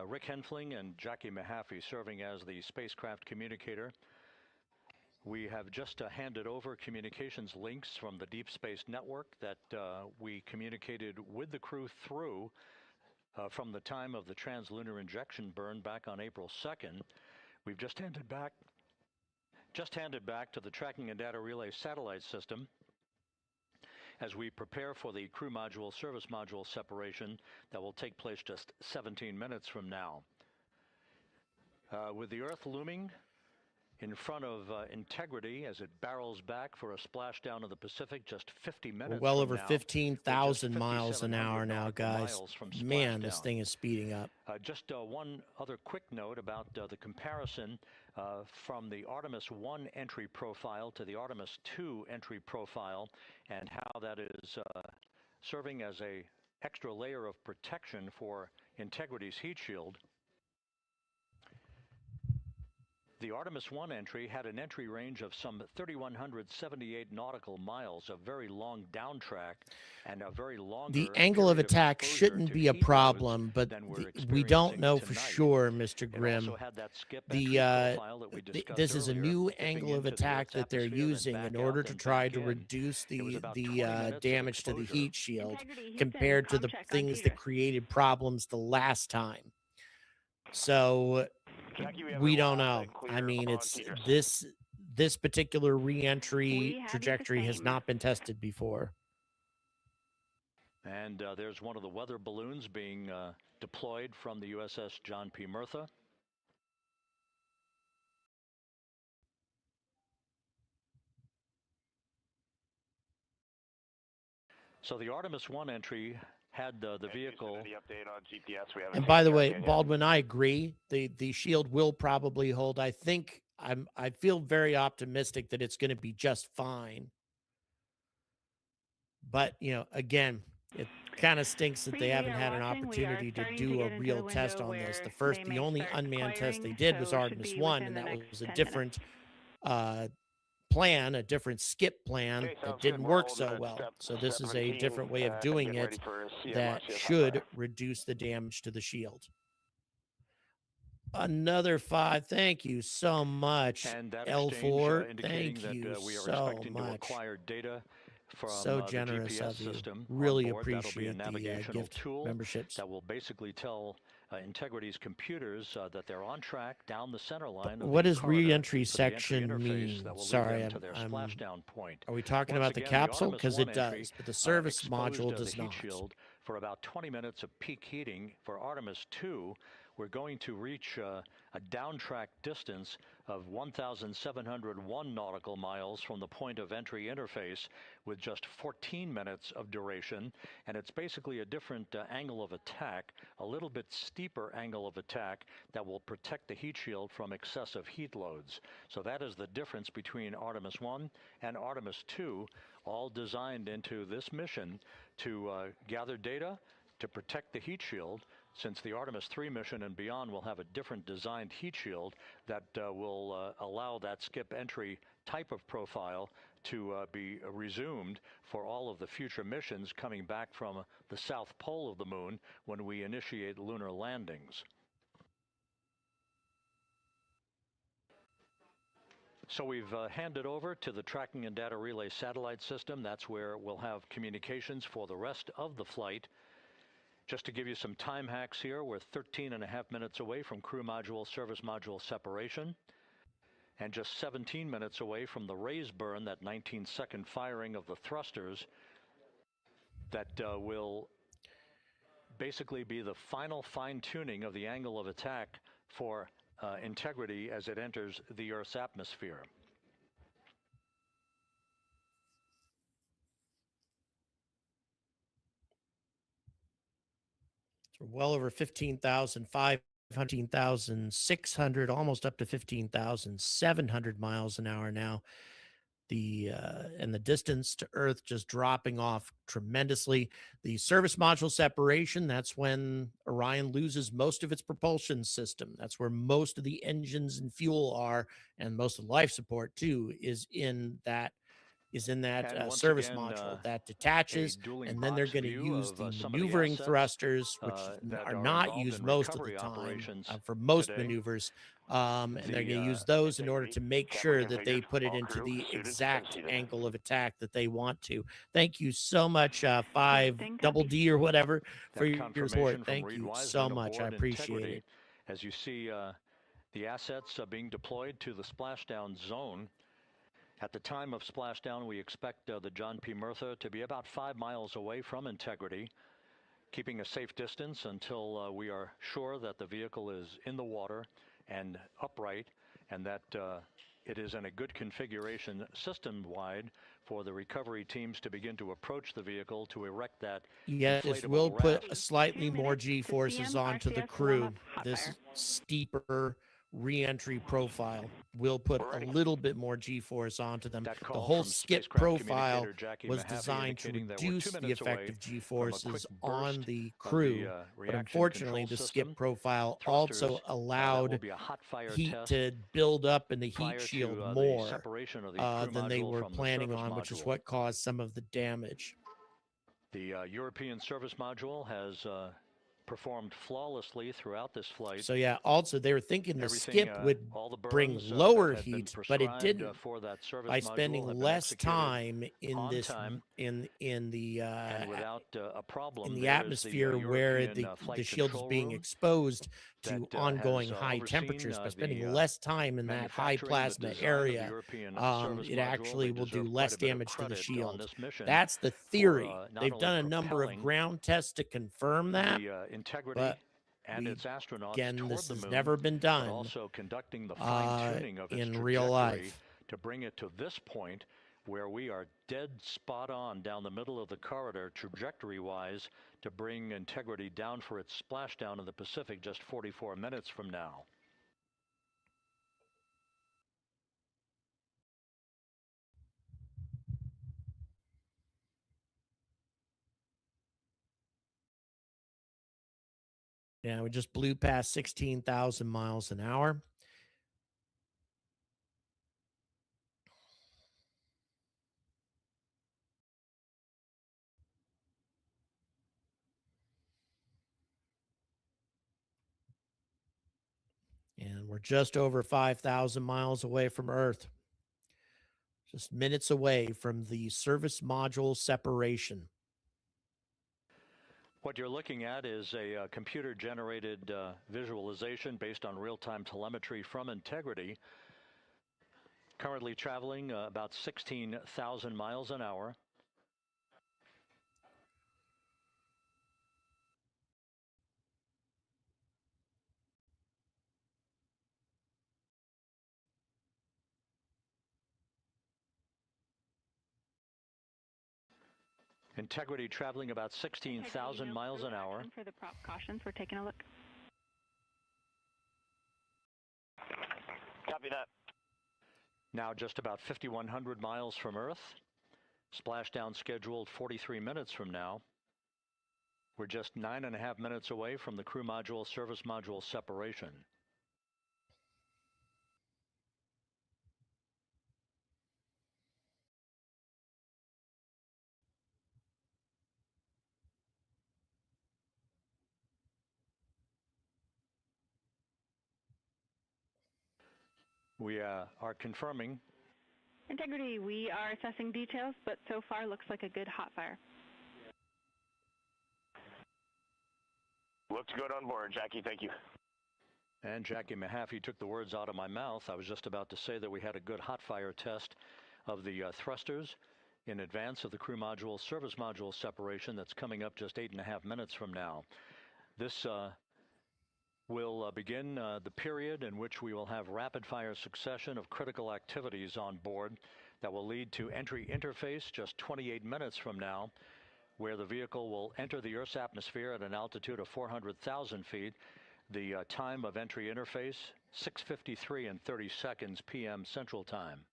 Rick Henfling and Jackie Mahaffey serving as the spacecraft communicator. We have just handed over communications links from the Deep Space Network that we communicated with the crew through from the time of the translunar injection burn back on April 2nd. We've just handed back to the Tracking and Data Relay satellite system as we prepare for the crew module service module separation that will take place just 17 minutes from now. With the Earth looming in front of Integrity as it barrels back for a splashdown of the Pacific just 50 minutes We're well from over now. 15,000 miles an hour now, guys. Man, this thing is speeding up. Just one other quick note about the comparison from the Artemis 1 entry profile to the Artemis 2 entry profile, and how that is serving as an extra layer of protection for Integrity's heat shield. The Artemis 1 entry had an entry range of some 3,178 nautical miles, a very long downtrack, and a very long. The angle of attack shouldn't be a problem, but we don't know for sure, Mr. Grimm. This is a new angle of attack that they're using in order to try to reduce the damage to the heat shield compared to the things that created problems the last time. So we don't know. I mean, it's this particular re-entry trajectory has not been tested before. And there's one of the weather balloons being deployed from the USS John P. Murtha. So the Artemis 1 entry had the vehicle. And by the way, Baldwin, I agree. The shield will probably hold. I think I feel very optimistic that it's going to be just fine. But, you know, again, it kind of stinks that they haven't had an opportunity to do a real test on this. The only unmanned test they did was Artemis 1, and that was a different plan, a different skip plan that didn't work so well. So this is a different way of doing it that should reduce the damage to the shield. Another 5. Thank you so much. And that L4, indicating thank you that we are so expecting to much. acquire data from So generous the GPS of you. system. Really on board. appreciate That'll be a navigational gift tool memberships. that will basically tell Integrity's computers that they're on track down the center line. What does re-entry section mean? Sorry, splashdown point. Are we talking about the capsule? Because it does, but the service module does not. Shield for about 20 minutes of peak heating. For Artemis 2, we're going to reach a downtrack distance of 1,701 nautical miles from the point of entry interface with just 14 minutes of duration. And it's basically a different angle of attack, a little bit steeper angle of attack that will protect the heat shield from excessive heat loads. So that is the difference between Artemis 1 and Artemis 2, all designed into this mission to gather data, to protect the heat shield, since the Artemis 3 mission and beyond will have a different designed heat shield that will allow that skip entry type of profile to be resumed for all of the future missions coming back from the south pole of the moon when we initiate lunar landings. So we've handed over to the tracking and data relay satellite system. That's where we'll have communications for the rest of the flight. Just to give you some time hacks here, we're 13.5 minutes away from crew module, service module separation, and just 17 minutes away from the raise burn, that 19-second firing of the thrusters that will basically be the final fine-tuning of the angle of attack for Integrity as it enters the Earth's atmosphere. Well over 15,500, 15,600, almost up to 15,700 miles an hour now. And the distance to Earth just dropping off tremendously. The service module separation, that's when Orion loses most of its propulsion system. That's where most of the engines and fuel are, and most of the life support too is in that service module that detaches, and then they're going to use the maneuvering thrusters, which are not used most of the time for most maneuvers, and they're going to use those in order to make sure that they put it into the exact angle of attack that they want to. Thank you so much, 5DD or whatever, for your support. Thank you so much. I appreciate it. As you see the assets being deployed to the splashdown zone. At the time of splashdown, we expect the John P. Murtha to be about 5 miles away from Integrity, keeping a safe distance until we are sure that the vehicle is in the water and upright, and that it is in a good configuration system-wide for the recovery teams to begin to approach the vehicle to erect that. Yeah, this will put a slightly more G-forces onto the crew. This steeper re-entry profile will put a little bit more G-force onto them. The whole skip profile was designed to reduce the effective G-forces on the crew, but unfortunately the skip profile also allowed heat to build up in the heat shield more than they were planning on, which is what caused some of the damage. The European service module has performed flawlessly throughout this flight. So yeah, also they were thinking the skip would bring lower heat, but it didn't. By spending less time in this in the atmosphere where the shield is being exposed to ongoing high temperatures, by spending less time in that high plasma area, it actually will do less damage to the shield. That's the theory. They've done a number of ground tests to confirm that. Integrity and its astronauts again, this has never been done also conducting the fine-tuning of its in real life to bring it to this point where we are dead spot on down the middle of the corridor trajectory-wise to bring Integrity down for its splashdown in the Pacific just 44 minutes from now. Yeah, we just blew past 16,000 miles an hour. And we're just over 5,000 miles away from Earth. Just minutes away from the service module separation. What you're looking at is a computer-generated visualization based on real-time telemetry from Integrity. Currently traveling about 16,000 miles an hour. Integrity traveling about 16,000 miles an hour. For the prop cautions, we're taking a look. Copy that. Now just about 5,100 miles from Earth. Splashdown scheduled 43 minutes from now. We're just 9.5 minutes away from the crew module service module separation. We are confirming. Integrity, we are assessing details, but so far looks like a good hot fire. Looks good on board, Jackie. Thank you. And Jackie Mahaffey took the words out of my mouth. I was just about to say that we had a good hot fire test of the thrusters in advance of the crew module service module separation that's coming up just 8.5 minutes from now. This will begin the period in which we will have rapid fire succession of critical activities on board that will lead to entry interface just 28 minutes from now, where the vehicle will enter the Earth's atmosphere at an altitude of 400,000 feet. The time of entry interface, 6:53 and 30 seconds p.m. Central Time.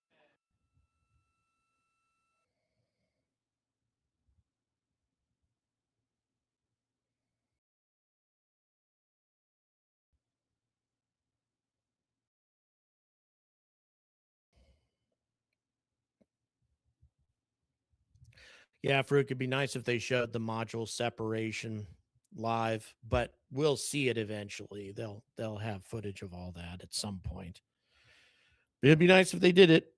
Yeah, Farouk, it'd be nice if they showed the module separation live, but we'll see it eventually. They'll have footage of all that at some point. But it'd be nice if they did it.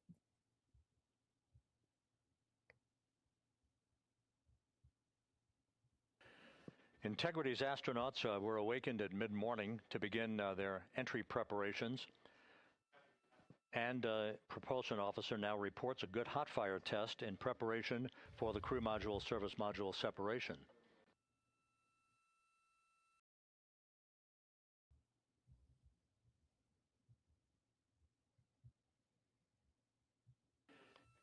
Integrity's astronauts were awakened at mid-morning to begin their entry preparations. And propulsion officer now reports a good hot fire test in preparation for the crew module service module separation.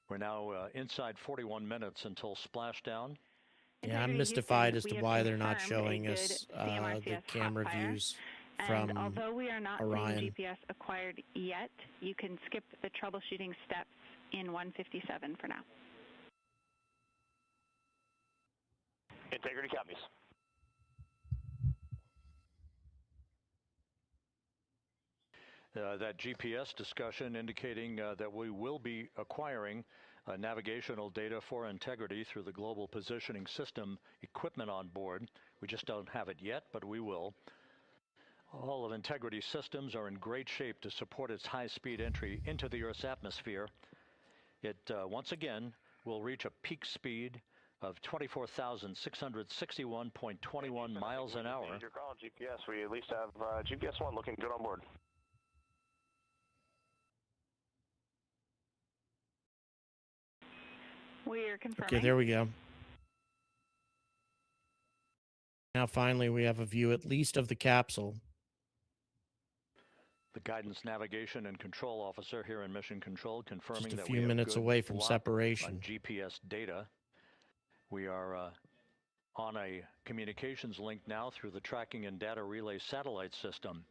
We're now inside 41 minutes until splashdown. Yeah, I'm mystified as to why they're not showing us the camera views from and although we are not Orion. seeing GPS acquired yet, you can skip the troubleshooting steps in 157 for now. Integrity copies. That GPS discussion indicating that we will be acquiring navigational data for Integrity through the Global Positioning System equipment on board. We just don't have it yet, but we will. All of Integrity's systems are in great shape to support its high-speed entry into the Earth's atmosphere. It, once again, will reach a peak speed of 24,661.21 miles an hour. Your call, GPS. We at least have GPS 1 looking good on board. We're confirming. Okay, there we go. Now, finally, we have a view at least of the capsule. The guidance, navigation, and control officer here in Mission Control confirming just a that few we have minutes good away from flop separation. on GPS data. We are on a communications link now through the tracking and data relay satellite system.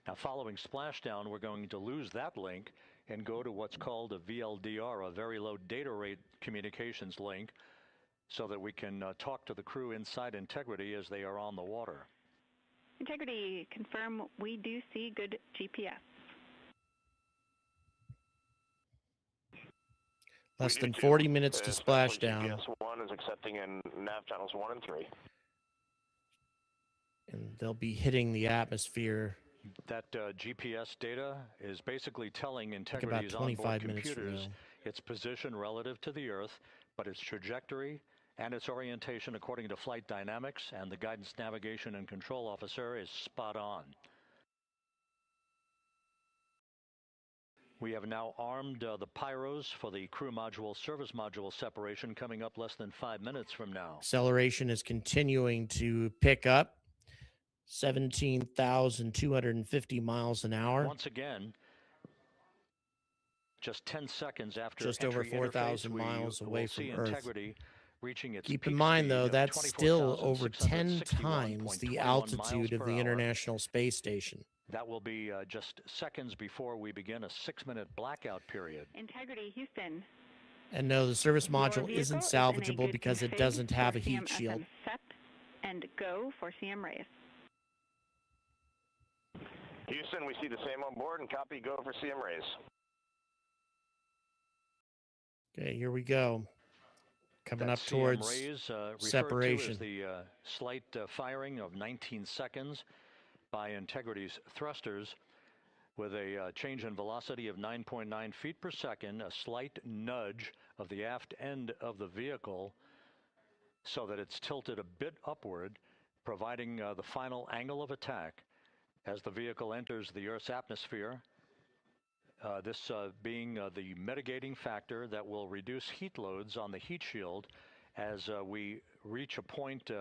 Now, following splashdown, we're going to lose that link and go to what's called a VLDR, a very low data rate communications link, so that we can talk to the crew inside Integrity as they are on the water. Integrity, confirm we do see good GPS. Less than 40 minutes to splashdown. GPS 1 is accepting in nav channels 1 and 3. And they'll be hitting the atmosphere. That GPS data is basically telling Integrity's onboard computers its position relative to the Earth, but its trajectory and its orientation according to flight dynamics and the guidance navigation and control officer is spot on. We have now armed the pyros for the crew module service module separation coming up less than 5 minutes from now. Acceleration is continuing to pick up. 17,250 miles an hour. Once again, just 10 seconds after just over 4,000 miles away from Earth. Integrity reaching its Keep in mind, though, that's still over 10 times the altitude of the International Space Station. That will be just seconds before we begin a 6-minute blackout period. Integrity, Houston. And no, the service module isn't salvageable because it doesn't have a heat shield. Set and go for CM raise. Houston, we see the same on board and copy, go for CM raise. Okay, here we go. Coming up towards raise, separation. The slight firing of 19 seconds by Integrity's thrusters with a change in velocity of 9.9 feet per second, a slight nudge of the aft end of the vehicle so that it's tilted a bit upward, providing the final angle of attack as the vehicle enters the Earth's atmosphere, this being the mitigating factor that will reduce heat loads on the heat shield as we reach a point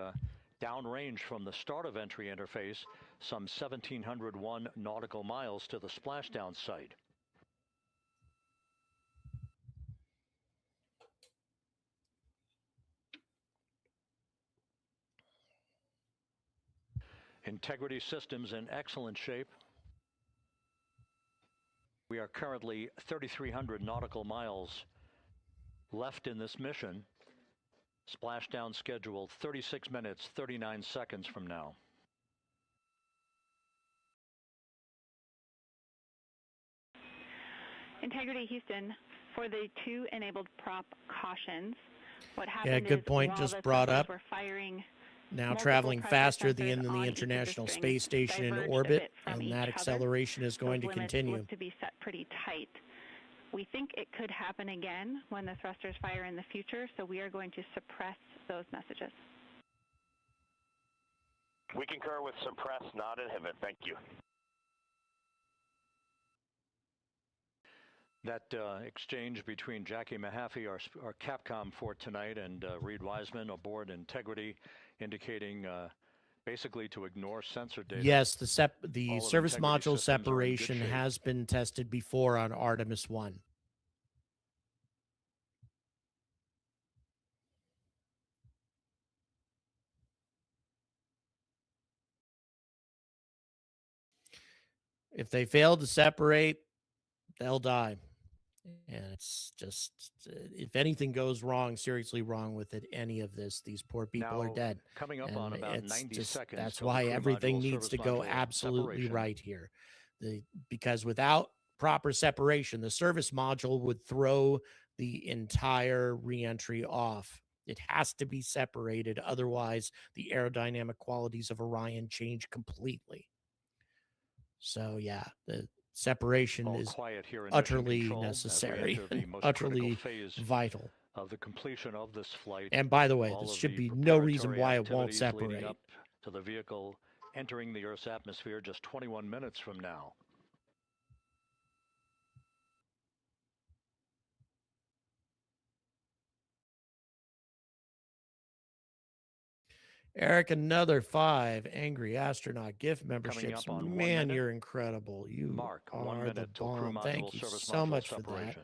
downrange from the start of entry interface, some 1,701 nautical miles to the splashdown site. Integrity systems in excellent shape. We are currently 3,300 nautical miles left in this mission. Splashdown scheduled 36 minutes, 39 seconds from now. Integrity, Houston, for the 2 enabled prop cautions, what happened yeah, good is point just brought up. We're firing now traveling faster than the International Space Station in orbit, and that acceleration is going to continue. Look to be set pretty tight. We think it could happen again when the thrusters fire in the future, so we are going to suppress those messages. We concur with suppress, not inhibit. Thank you. That exchange between Jackie Mahaffey, our Capcom for tonight, and Reed Wiseman aboard Integrity, indicating basically to ignore sensor data. Yes, the service module separation has been tested before on Artemis 1. If they fail to separate, they'll die. And it's just, if anything goes wrong, seriously wrong with it, any of this, these poor people are dead. Coming up on about 90 seconds. That's why everything needs to go absolutely right here. Because without proper separation, the service module would throw the entire reentry off. It has to be separated. Otherwise, the aerodynamic qualities of Orion change completely. So, yeah, the separation is utterly necessary, utterly vital. Of the completion of this flight. And by the way, there should be no reason why it won't separate. Up to the vehicle entering the Earth's atmosphere just 21 minutes from now. Eric, another 5 Angry Astronaut gift memberships. Man, you're incredible. You are the bomb. Thank you so much for that.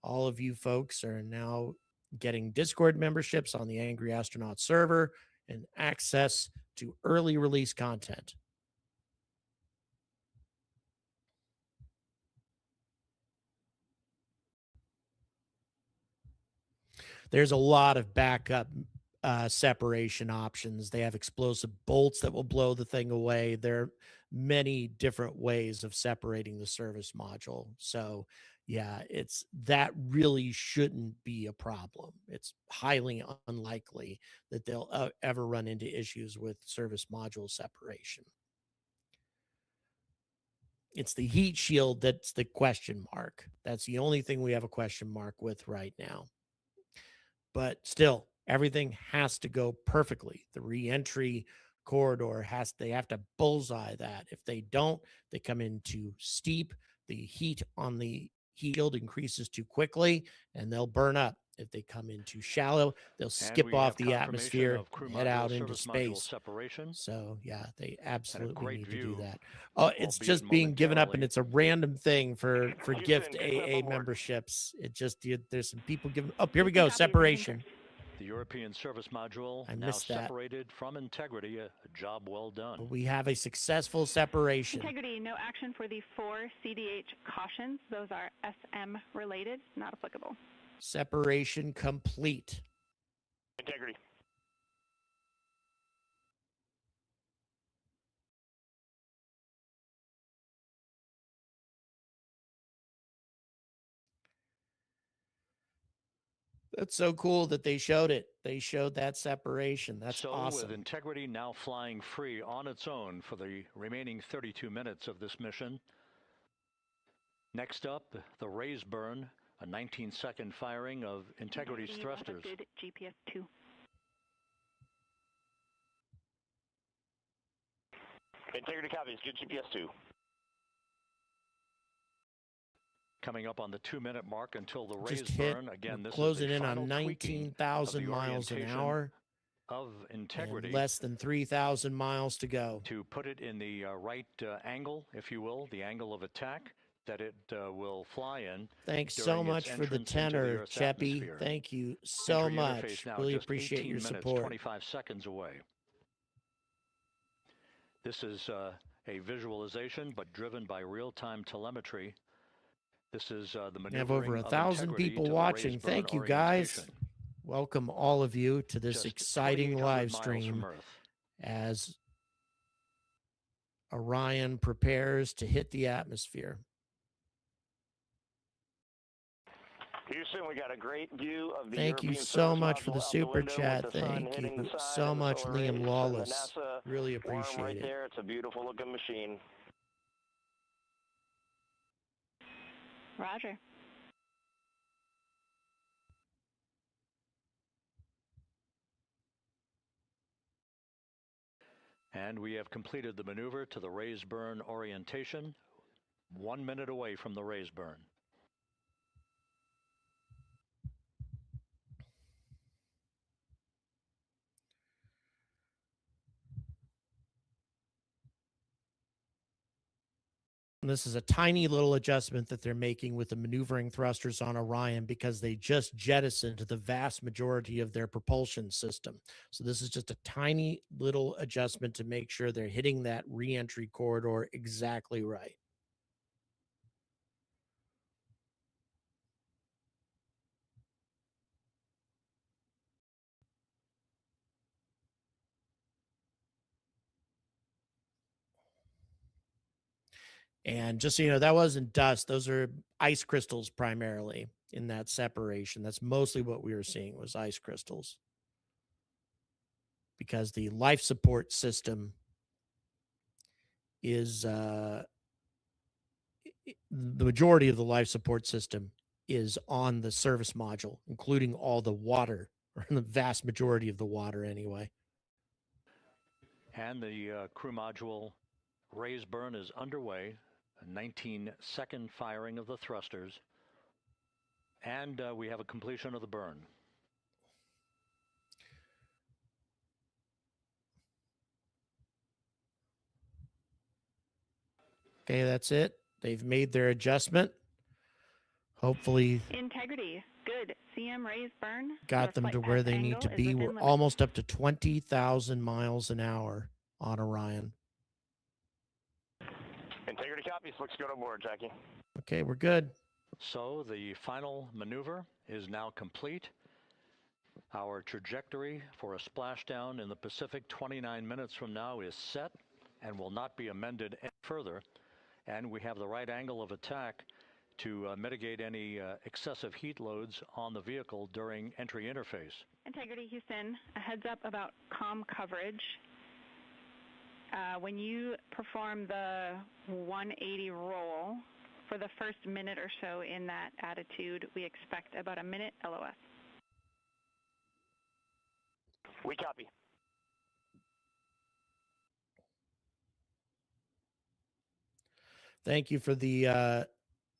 All of you folks are now getting Discord memberships on the Angry Astronaut server and access to early release content. There's a lot of backup separation options. They have explosive bolts that will blow the thing away. There are many different ways of separating the service module. So yeah, that really shouldn't be a problem. It's highly unlikely that they'll ever run into issues with service module separation. It's the heat shield that's the question mark. That's the only thing we have a question mark with right now. But still, everything has to go perfectly. The reentry corridor they have to bullseye that. If they don't, they come in too steep. The heat on the heat shield increases too quickly, and they'll burn up. If they come in too shallow, they'll skip off the atmosphere and head out into space. So yeah, they absolutely need to do that. Oh, it's just being given up, and it's a random thing for gift AA memberships. It just there's some people giving. Oh, here we go. Separation. The European service module I now missed that. separated from Integrity. A job well done. But we have a successful separation. Integrity, no action for the 4 CDH cautions. Those are SM related, not applicable. Separation complete. Integrity. That's so cool that they showed it. They showed that separation. That's awesome. With Integrity now flying free on its own for the remaining 32 minutes of this mission. Next up, the raise burn, a 19-second firing of Integrity's thrusters. Good GPS 2. Integrity copies. Good GPS 2. Coming up on the 2-minute mark until the raise Just hit. burn. Again, this closing is in on 19,000 miles an hour. Of Integrity. And less than 3,000 miles to go. To put it in the right angle, if you will, the angle of attack that it will fly in. Thanks so much for the tenor, Cheppy. Thank you so much. Really appreciate your support. 25 seconds away. This is a visualization, but driven by real-time telemetry. This is the maneuvering. We have over 1,000 people watching. Thank you, guys. Welcome all of you to this exciting live stream as Orion prepares to hit the atmosphere. Houston, we got a great view of the Thank you European so much for module the out super window chat. with the sun Thank hitting you the side so of the much, solar Liam rays and the Lawless. NASA Really arm appreciate right it. there. It's a beautiful looking machine. Roger. And we have completed the maneuver to the raise burn orientation. 1 minute away from the raise burn. This is a tiny little adjustment that they're making with the maneuvering thrusters on Orion because they just jettisoned the vast majority of their propulsion system. So this is just a tiny little adjustment to make sure they're hitting that reentry corridor exactly right. And just so you know, that wasn't dust. Those are ice crystals primarily in that separation. That's mostly what we were seeing was ice crystals. Because the life support system is, the majority of the life support system is on the service module, including all the water, or the vast majority of the water anyway. And the crew module raise burn is underway. A 19-second firing of the thrusters. And we have a completion of the burn. Okay, that's it. They've made their adjustment. Hopefully, Integrity, good. CM raise burn. Got them to where they need to be. We're almost up to 20,000 miles an hour on Orion. Integrity copies. Looks good on board, Jackie. Okay, we're good. So the final maneuver is now complete. Our trajectory for a splashdown in the Pacific 29 minutes from now is set and will not be amended any further. And we have the right angle of attack to mitigate any excessive heat loads on the vehicle during entry interface. Integrity Houston, a heads up about comm coverage. When you perform the 180 roll, for the first minute or so in that attitude, we expect about a minute LOS. We copy. Thank you for the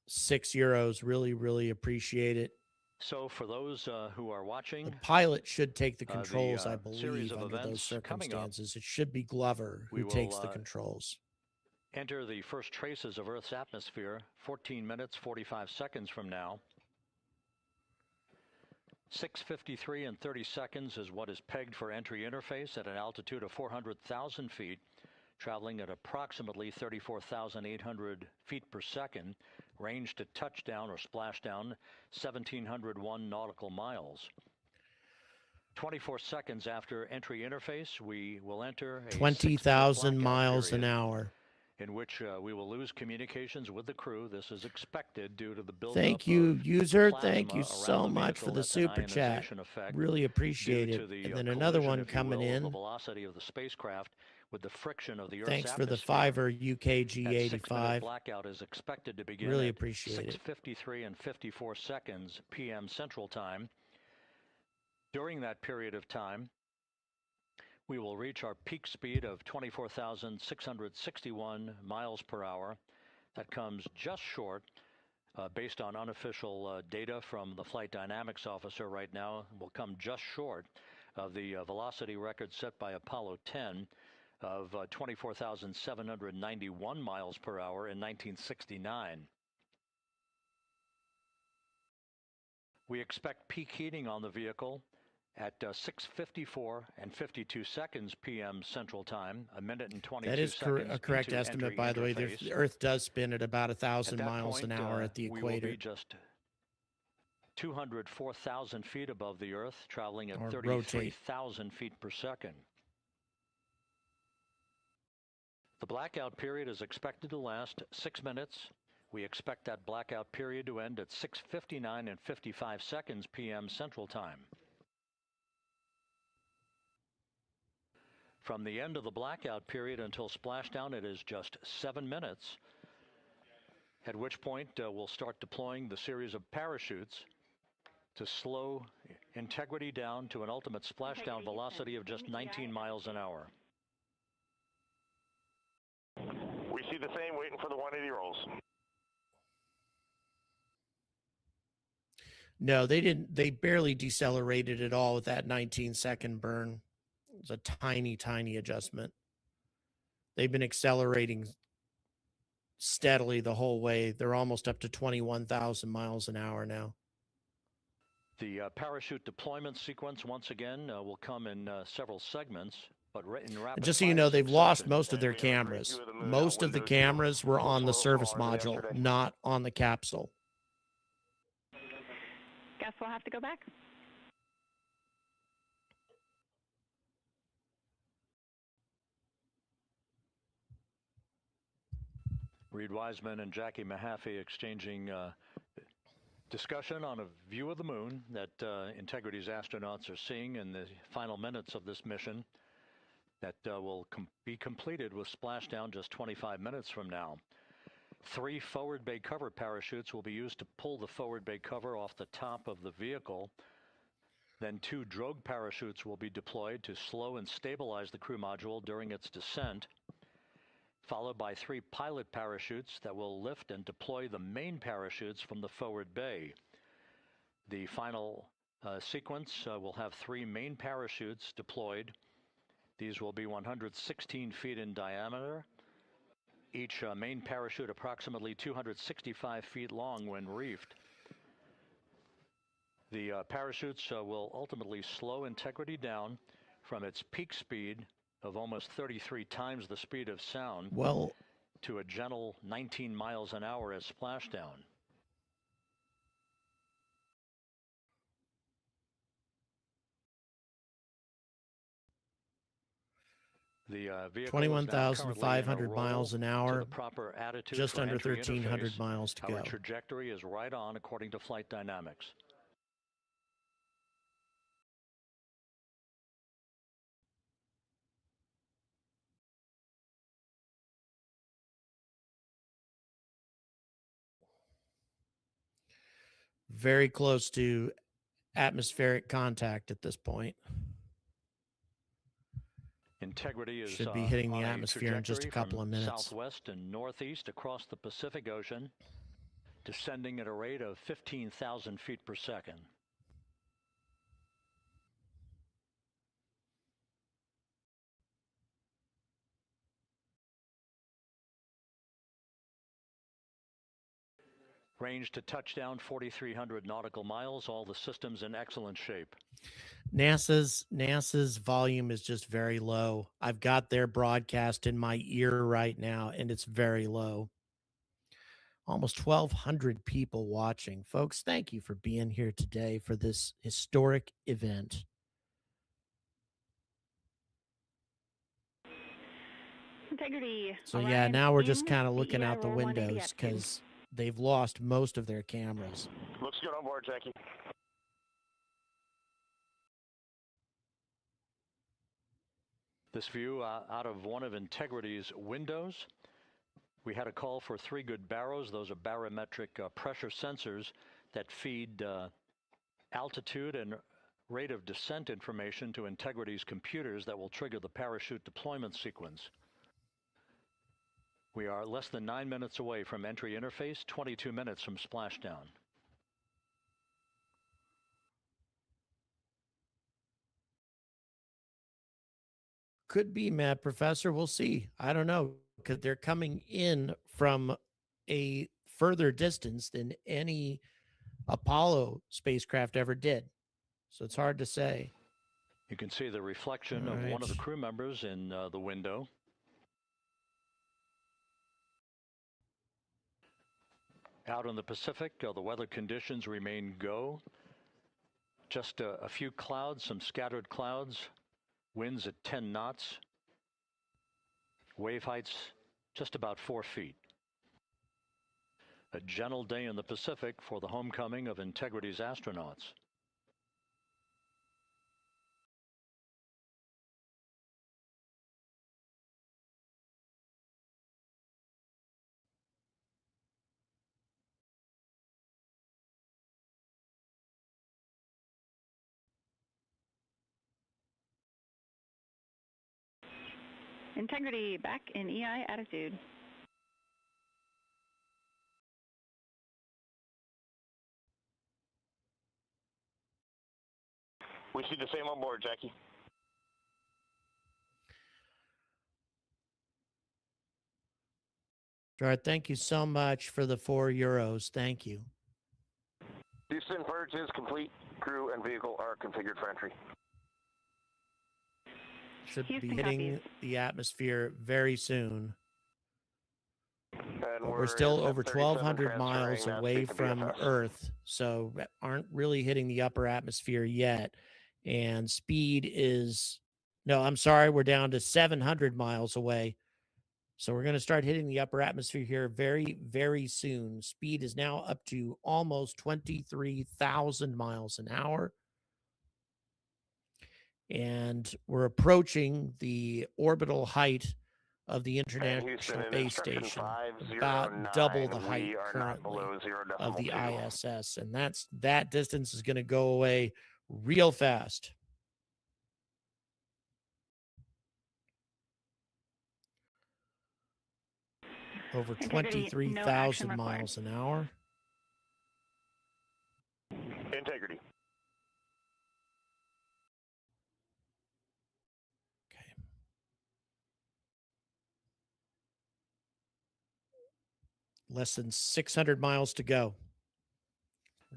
€6. Really, really appreciate it. So for those who are watching, the pilot should take the controls, I series believe, of under those events circumstances. It should be Glover who takes the controls. Enter the first traces of Earth's atmosphere 14 minutes, 45 seconds from now. 6:53 and 30 seconds is what is pegged for entry interface at an altitude of 400,000 feet, traveling at approximately 34,800 feet per second, range to touchdown or splashdown 1,701 nautical miles. 24 seconds after entry interface, we will enter a 20,000 miles an hour, in which we will lose communications with the crew. This is expected due to the buildup. Thank you, user. Thank you so much for the super chat. Really appreciate it. And then another one coming in. The velocity of the spacecraft with the friction of the Earth's Thanks for the atmosphere. $5 UKG85. Blackout is expected to begin really at appreciate 6:53 and 54 seconds p.m. Central Time. During that period of time, we will reach our peak speed of 24,661 miles per hour. That comes just short, based on unofficial data from the flight dynamics officer right now, will come just short of the velocity record set by Apollo 10 of 24,791 miles per hour in 1969. We expect peak heating on the vehicle at 6:54 and 52 seconds p.m. Central Time, a minute and 22 That is seconds. a correct estimate, by the way. The Earth does spin at about 1,000 miles an hour at the we equator. will be just 204,000 feet above the Earth, traveling at Or 33,000 feet per second. The blackout period is expected to last 6 minutes. We expect that blackout period to end at 6:59 and 55 seconds p.m. Central Time. From the end of the blackout period until splashdown, it is just 7 minutes, at which point we'll start deploying the series of parachutes to slow integrity down to an ultimate splashdown velocity of just 19 miles an hour. We see the same, waiting for the 180 rolls. No, they didn't. They barely decelerated at all with that 19-second burn. It was a tiny, tiny adjustment. They've been accelerating steadily the whole way. They're almost up to 21,000 miles an hour now. The parachute deployment sequence, once again, will come in several segments. But in rapid Just so you know, they've lost most of their cameras. Most of the cameras were on the service module, not on the capsule. Guess we'll have to go back. Reed Wiseman and Jackie Mahaffey exchanging discussion on a view of the moon that Integrity's astronauts are seeing in the final minutes of this mission that will be completed with splashdown just 25 minutes from now. 3 forward bay cover parachutes will be used to pull the forward bay cover off the top of the vehicle. Then 2 drogue parachutes will be deployed to slow and stabilize the crew module during its descent, followed by 3 pilot parachutes that will lift and deploy the main parachutes from the forward bay. The final sequence will have 3 main parachutes deployed. These will be 116 feet in diameter, each main parachute approximately 265 feet long when reefed. The parachutes will ultimately slow Integrity down from its peak speed of almost 33 times the speed of sound to a gentle 19 miles an hour as splashdown. The vehicle 21,500 miles an hour, the proper attitude just for under entry 1,300 interface. miles to go. Our trajectory is right on according to flight dynamics. Very close to atmospheric contact at this point. Integrity is should be hitting the on atmosphere in just a couple of minutes. Southwest and northeast across the Pacific Ocean, descending at a rate of 15,000 feet per second. Range to touchdown 4,300 nautical miles. All the systems in excellent shape. NASA's volume is just very low. I've got their broadcast in my ear right now, and it's very low. Almost 1,200 people watching. Folks, thank you for being here today for this historic event. Integrity. So yeah, now we're just kind of looking out the windows because they've lost most of their cameras. Looks good on board, Jackie. This view out of one of Integrity's windows. We had a call for 3 good baros. Those are barometric pressure sensors that feed altitude and rate of descent information to Integrity's computers that will trigger the parachute deployment sequence. We are less than 9 minutes away from entry interface, 22 minutes from splashdown. Could be, Matt Professor. We'll see. I don't know, because they're coming in from a further distance than any Apollo spacecraft ever did. So it's hard to say. You can see the reflection of one of the crew members in the window. Out in the Pacific, the weather conditions remain go. Just a few clouds, some scattered clouds. Winds at 10 knots. Wave heights just about 4 feet. A gentle day in the Pacific for the homecoming of Integrity's astronauts. Integrity back in EI attitude. We see the same on board, Jackie. Gerard, thank you so much for the €4. Thank you. Houston, purge is complete. Crew and vehicle are configured for entry. Should be hitting the atmosphere very soon. And we're still over 1,200 miles away from Earth, so aren't really hitting the upper atmosphere yet. And speed is, no, I'm sorry, we're down to 700 miles away. So we're going to start hitting the upper atmosphere here very, very soon. Speed is now up to almost 23,000 miles an hour. And we're approaching the orbital height of the International Space Station, about double the height currently of the ISS. And that distance is going to go away real fast. Over 23,000 miles an hour. Integrity. Okay. Less than 600 miles to go.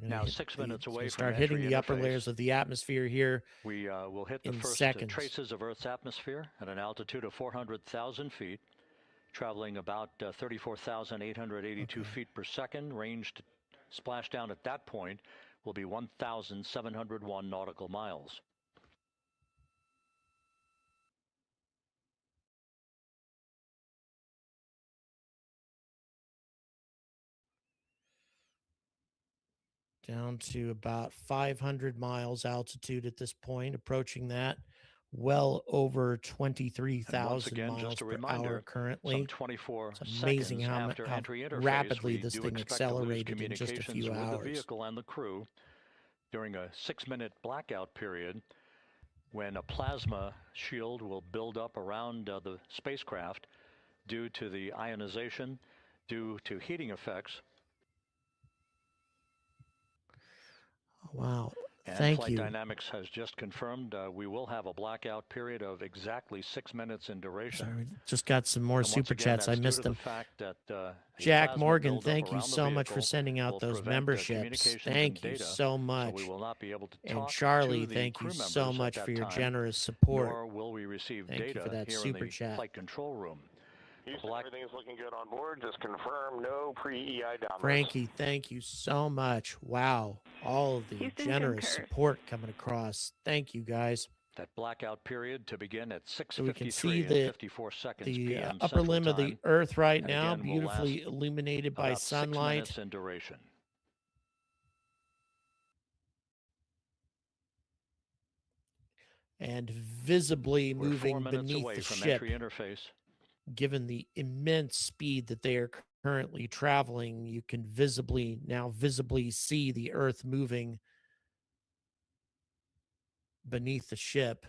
Now 6 minutes away from start hitting the upper layers of the atmosphere here. We will hit the first traces of Earth's atmosphere at an altitude of 400,000 feet, traveling about 34,882 feet per second. Range to splashdown at that point will be 1,701 nautical miles. down to about 500 miles altitude at this point, approaching that, well over 23,000 miles per hour currently. Some 24 it's amazing seconds after how entry interface, rapidly we this do thing expect to lose accelerated in just a communications few with hours. the vehicle and the crew during a 6-minute blackout period, when a plasma shield will build up around the spacecraft due to the ionization, due to heating effects. Wow. And Thank Flight you. Dynamics has just confirmed we will have a blackout period of exactly 6 minutes in duration. Sorry, just got some more super chats. I missed them. That, Jack Morgan, thank you so much for sending out those memberships. Thank you so much. So we will not be able to and talk Charlie, to thank you the so much for your time, generous support. Nor will we receive thank data you for that here super in the chat. flight control room. Houston, everything is looking good on board. Just confirm no pre-EI downloads. Frankie, thank you so much. Wow. All of the Houston generous support coming across. Thank you, guys. That blackout period to begin at 6:53 so we can see and 54 seconds the p.m. upper limb Central of the Time, Earth right and now, again, will beautifully last illuminated by about 6 sunlight. minutes in duration. And visibly We're moving 4 minutes beneath away the from ship, entry interface. given the immense speed that they are currently traveling. You can visibly see the Earth moving beneath the ship.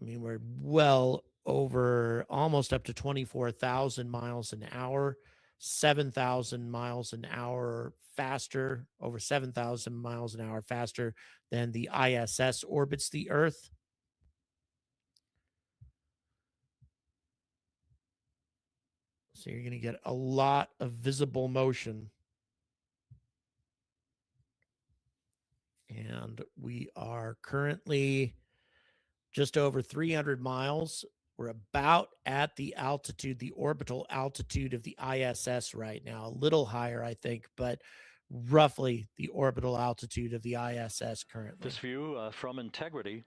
I mean, we're well over, almost up to 24,000 miles an hour, 7,000 miles an hour faster, over 7,000 miles an hour faster than the ISS orbits the Earth. So you're going to get a lot of visible motion. And we are currently just over 300 miles. We're about at the altitude, the orbital altitude of the ISS right now, a little higher, I think, but roughly the orbital altitude of the ISS currently. This view from Integrity.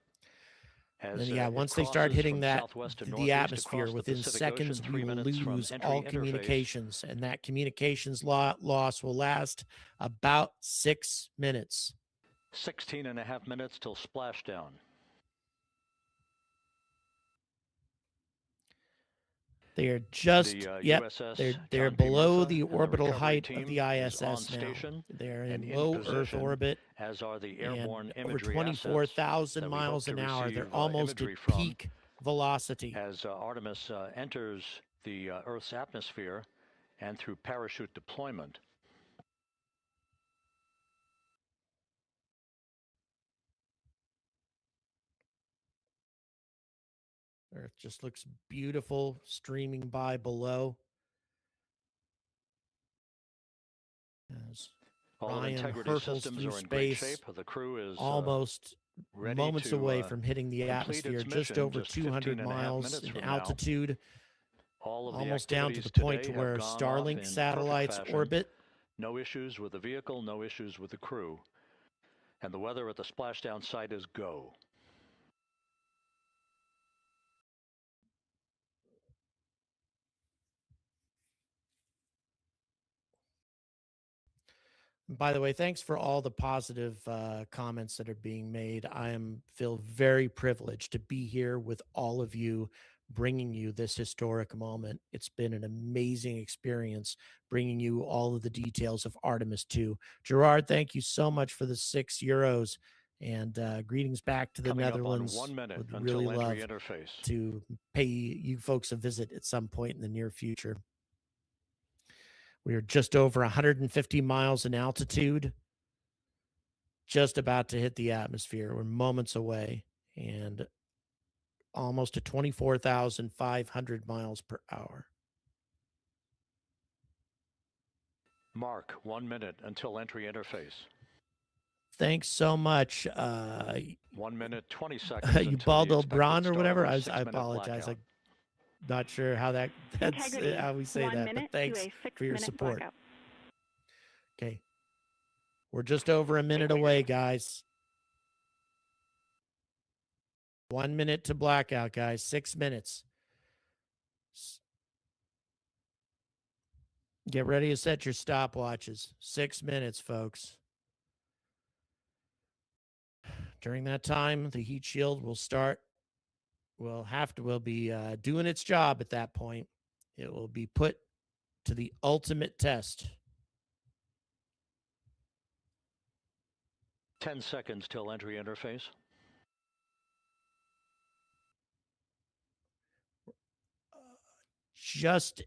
And yeah, once they start hitting the atmosphere, within seconds, we will lose all communications, and that communications loss will last about 6 minutes. 16.5 minutes till splashdown. They are just, they're below the orbital height of the ISS now. They're in low Earth orbit, as are the airborne over 24,000 miles an hour. They're almost at peak velocity. As Artemis enters the Earth's atmosphere and through parachute deployment. Earth just looks beautiful streaming by below. As Ryan hurtles through space, the crew is almost moments away from hitting the atmosphere, just over 200 miles in altitude, almost down to the point to where Starlink satellites orbit. No issues with the vehicle, no issues with the crew. And the weather at the splashdown site is go. By the way, thanks for all the positive comments that are being made. I feel very privileged to be here with all of you, bringing you this historic moment. It's been an amazing experience bringing you all of the details of Artemis 2. Gerard, thank you so much for the €6. And greetings back to the Netherlands. 1 minute Would until really love entry interface. to pay you folks a visit at some point in the near future. We are just over 150 miles in altitude, just about to hit the atmosphere. We're moments away, and almost at 24,500 miles per hour. Mark, 1 minute until entry interface. Thanks so much. 1 minute, 20 seconds. Ubaldo Braun or whatever. I apologize. I'm not sure how that's how we say that, but thanks for your support. Blackout. Okay. We're just over a minute away, guys. 1 minute to blackout, guys. 6 minutes. Get ready to set your stopwatches. 6 minutes, folks. During that time, the heat shield will be doing its job at that point. It will be put to the ultimate test. 10 seconds till entry interface. Just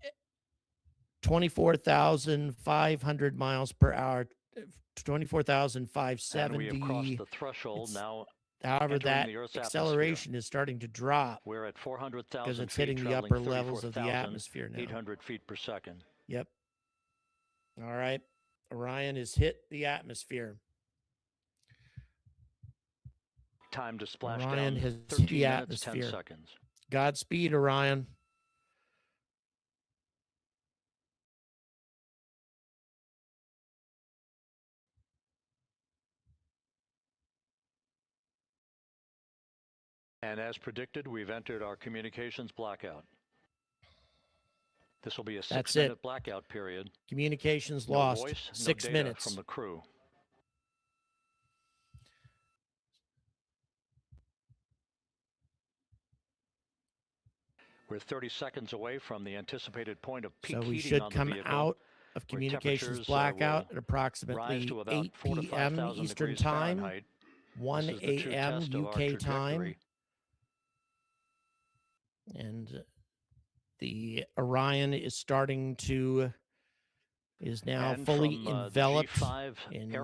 24,500 miles per hour, 24,570. And we have crossed the threshold now. However, that acceleration is starting to drop. We're at 400,000 because it's hitting the upper levels of the atmosphere now. 800 feet per second. Yep. All right. Orion has hit the atmosphere. Time to splash Orion down. has 13 hit the minutes, atmosphere. 10 seconds. Godspeed, Orion. And as predicted, we've entered our communications blackout. This will be a 6-minute blackout period. Communications No lost. voice, 6 no data minutes from the crew. We're 30 seconds away from the anticipated point of peak So we heating should on the come vehicle, out of communications blackout at approximately 8 p.m. Eastern Time, 1 a.m. UK time. And the Orion is now fully enveloped in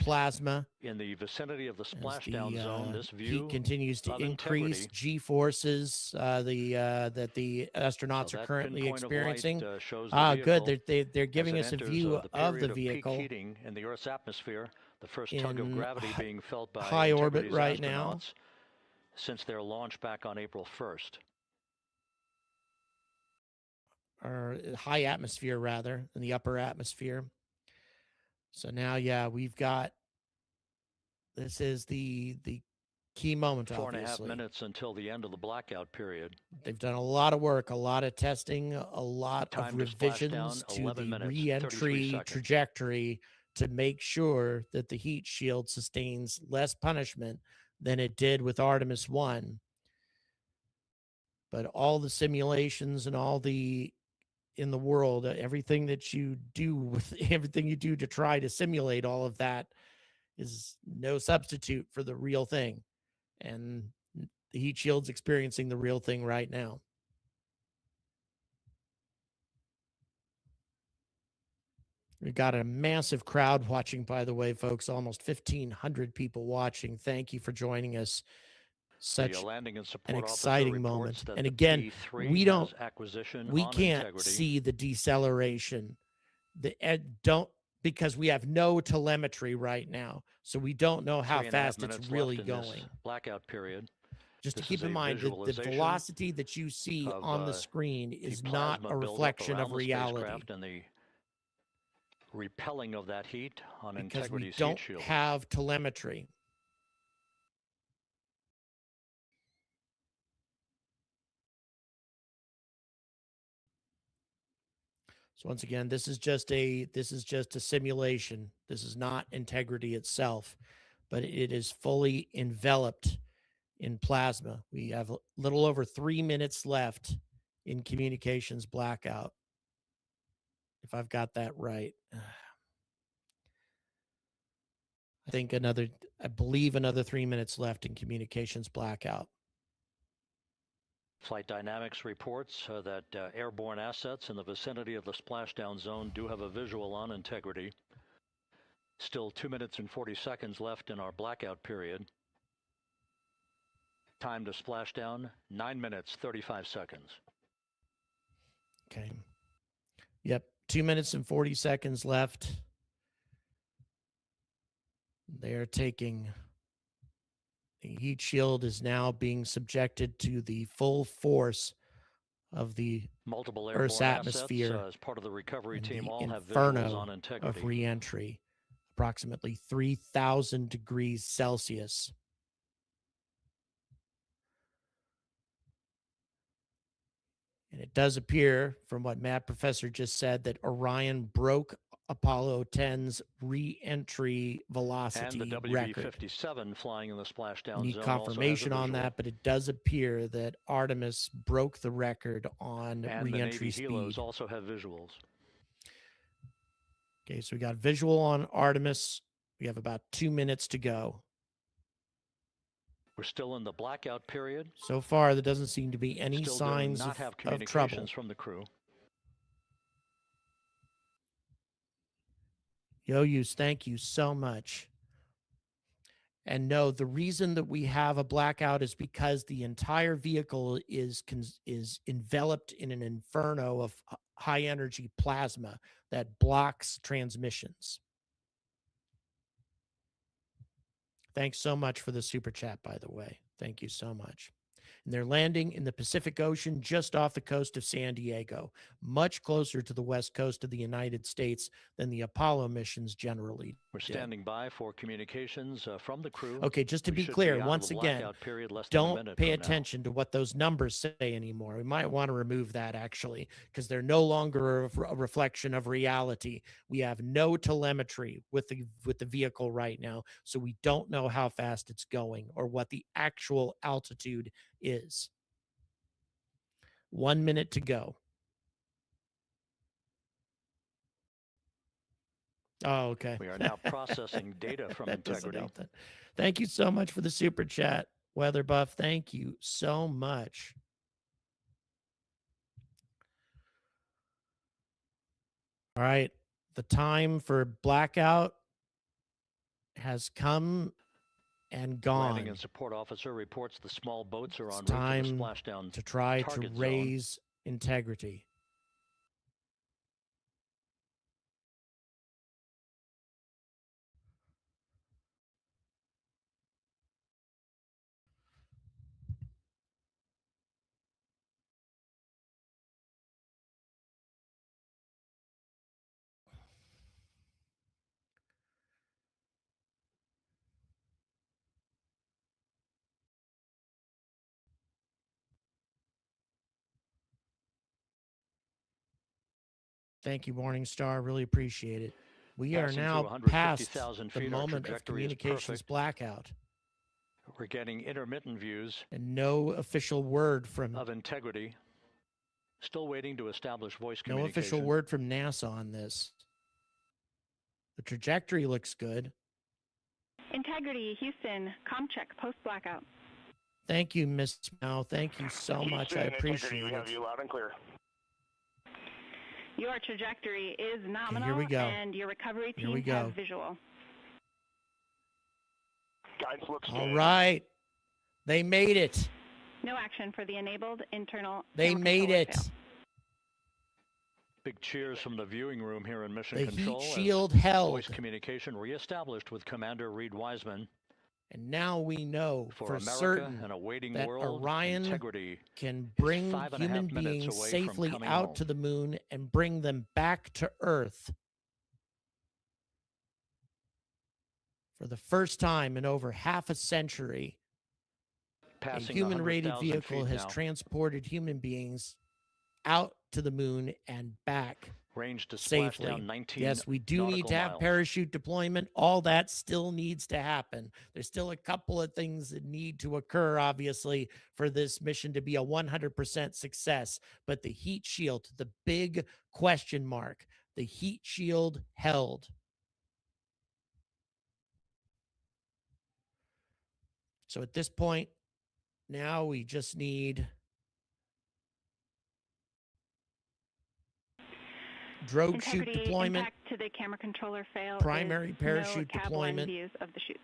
plasma. In the vicinity of the splashdown zone, this view heat continues to increase. G-forces that the astronauts are currently experiencing. Good. They're giving us a view of the vehicle. Peak heating in the Earth's atmosphere, the first tug of gravity being felt by high orbit right astronauts now since their launch back on April 1st. Or high atmosphere rather, in the upper atmosphere. So now, we've got, this is the key moment, 4.5 minutes until the end of the blackout period. They've done a lot of work, a lot of testing, a lot of revisions to the re-entry trajectory to make sure that the heat shield sustains less punishment than it did with Artemis 1. But all the simulations and all the in the world, everything that you do with everything you do to try to simulate all of that is no substitute for the real thing. And the heat shield's experiencing the real thing right now. We've got a massive crowd watching, by the way, folks, almost 1,500 people watching. Thank you for joining us. Such an exciting moment. And again, we can't see the deceleration. Because we have no telemetry right now. So we don't know how fast it's really going. Blackout period. Just to keep in mind that the velocity that you see on the screen is not a reflection of reality. And the repelling of that heat on because we Integrity's don't heat shield. have telemetry. So once again, this is just a simulation. This is not Integrity itself, but it is fully enveloped in plasma. We have a little over 3 minutes left in communications blackout, if I've got that right. I believe another 3 minutes left in communications blackout. Flight Dynamics reports that airborne assets in the vicinity of the splashdown zone do have a visual on Integrity. Still 2 minutes and 40 seconds left in our blackout period. Time to splashdown, 9 minutes, 35 seconds. Okay. Yep, 2 minutes and 40 seconds left. They're taking... The heat shield is now being subjected to the full force of the Earth's atmosphere. As part of the recovery team, all have inferno visuals on Integrity. Of re-entry, approximately 3,000 degrees Celsius. And It does appear, from what Matt Professor just said, that Orion broke Apollo 10's re-entry velocity and the record. WB-57 flying in the splashdown Need zone confirmation also has a on visual. that, but it does appear that Artemis broke the record on And re-entry the Navy helos speed. also have visuals. Okay, so we got visual on Artemis. We have about 2 minutes to go. We're still in the blackout period. So far, there doesn't seem to be any Still signs do not have of trouble. communications from the crew. Yo-Use, thank you so much. And no, the reason that we have a blackout is because the entire vehicle is enveloped in an inferno of high energy plasma that blocks transmissions. Thanks so much for the super chat, by the way. Thank you so much. And they're landing in the Pacific Ocean just off the coast of San Diego, much closer to the west coast of the United States than the Apollo missions generally We're did. standing by for communications from the crew. Okay, just to be clear, once again, don't pay attention to what those numbers say anymore. We might want to remove that, actually, because they're no longer a reflection of reality. We have no telemetry with the vehicle right now, so we don't know how fast it's going or what the actual altitude is. 1 minute to go. Oh, okay. We are now processing data from Integrity. Thank you so much for the super chat, Weather Buff. Thank you so much. All right. The time for blackout has come and gone. Landing and support officer reports the small boats are It's en route to the time splashdown to try to target raise zone. Integrity. Thank you, Morningstar. Really appreciate it. We are Passing now through past 150,000 the feet, our moment of trajectory is communications perfect. blackout. We're getting intermittent views And no official word from of Integrity. Still waiting to establish voice no communication. official word from NASA on this. The trajectory looks good. Integrity, Houston, comm check, post-blackout. Thank you, Miss Mao. Thank you so much. I appreciate We have it. you loud and clear. Your trajectory is nominal, here we go. and your recovery Here we team has go. visual. Guidance looks All good. right. They made it. No action for the enabled internal. They camera made controller it. fail. Big cheers from the viewing room here in Mission The Control. heat as shield held. Voice communication reestablished with Commander Reed Wiseman. And now we know for America, certain and a waiting that world, Orion Integrity can bring 5.5 human minutes beings away from safely coming out home. to the moon and bring them back to Earth. For the first time in over half a century, Passing a human-rated 100,000 vehicle feet has now. transported human beings out to the moon and back Range to safely. splashdown 19 Yes, we do need nautical to have miles. parachute deployment. All that still needs to happen. There's still a couple of things that need to occur, obviously, for this mission to be a 100% success. But the heat shield, the big question mark, the heat shield held. So at this point, now we just need drogue chute Integrity, deployment, impact to the camera controller fail. primary is parachute no cab line deployment. views of the chutes.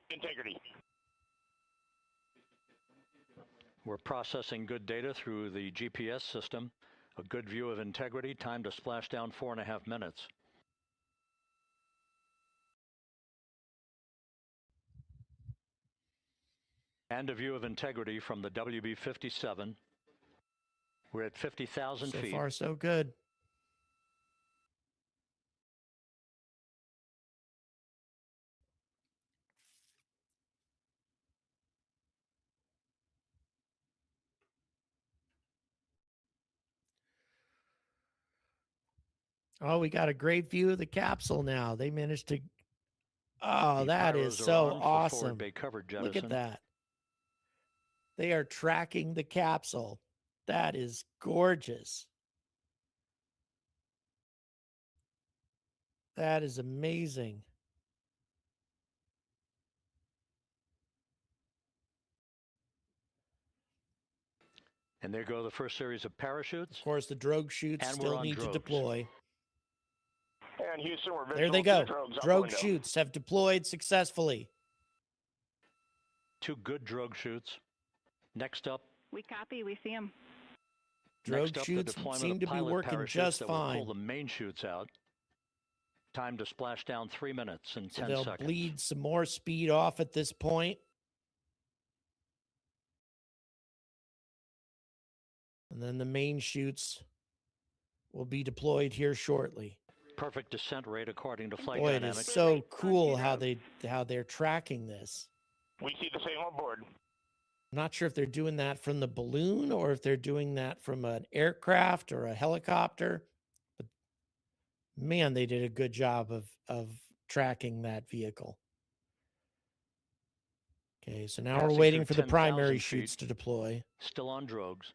Integrity. We're processing good data through the GPS system. A good view of Integrity. Time to splashdown 4.5 minutes. And a view of Integrity from the WB-57. We're at 50,000 feet. So far, so good. Oh, we got a great view of the capsule now. They managed to. Oh, The that is pyros are so on for awesome. forward bay cover jettison. Look at that. They are tracking the capsule. That is gorgeous. That is amazing. And there go the first series of parachutes. Of course, the drogue chutes And still need to deploy. And Houston, we're There they visual go. to the drogues out the Drogue window. chutes have deployed successfully. 2 good drogue chutes. Next up. We copy. We see them. Drogue chutes seem to be working just that fine. Will pull the main chutes out. Time to splash down 3 minutes and 10 they'll seconds. Bleed some more speed off at this point. And then the main chutes will be deployed here shortly. Perfect descent rate according to flight Boy, dynamics. it is so cool how they're tracking this. We see the same on board. I'm not sure if they're doing that from the balloon or if they're doing that from an aircraft or a helicopter. But man, they did a good job of tracking that vehicle. Okay, so now we're waiting for the primary chutes to deploy. Still on drogues.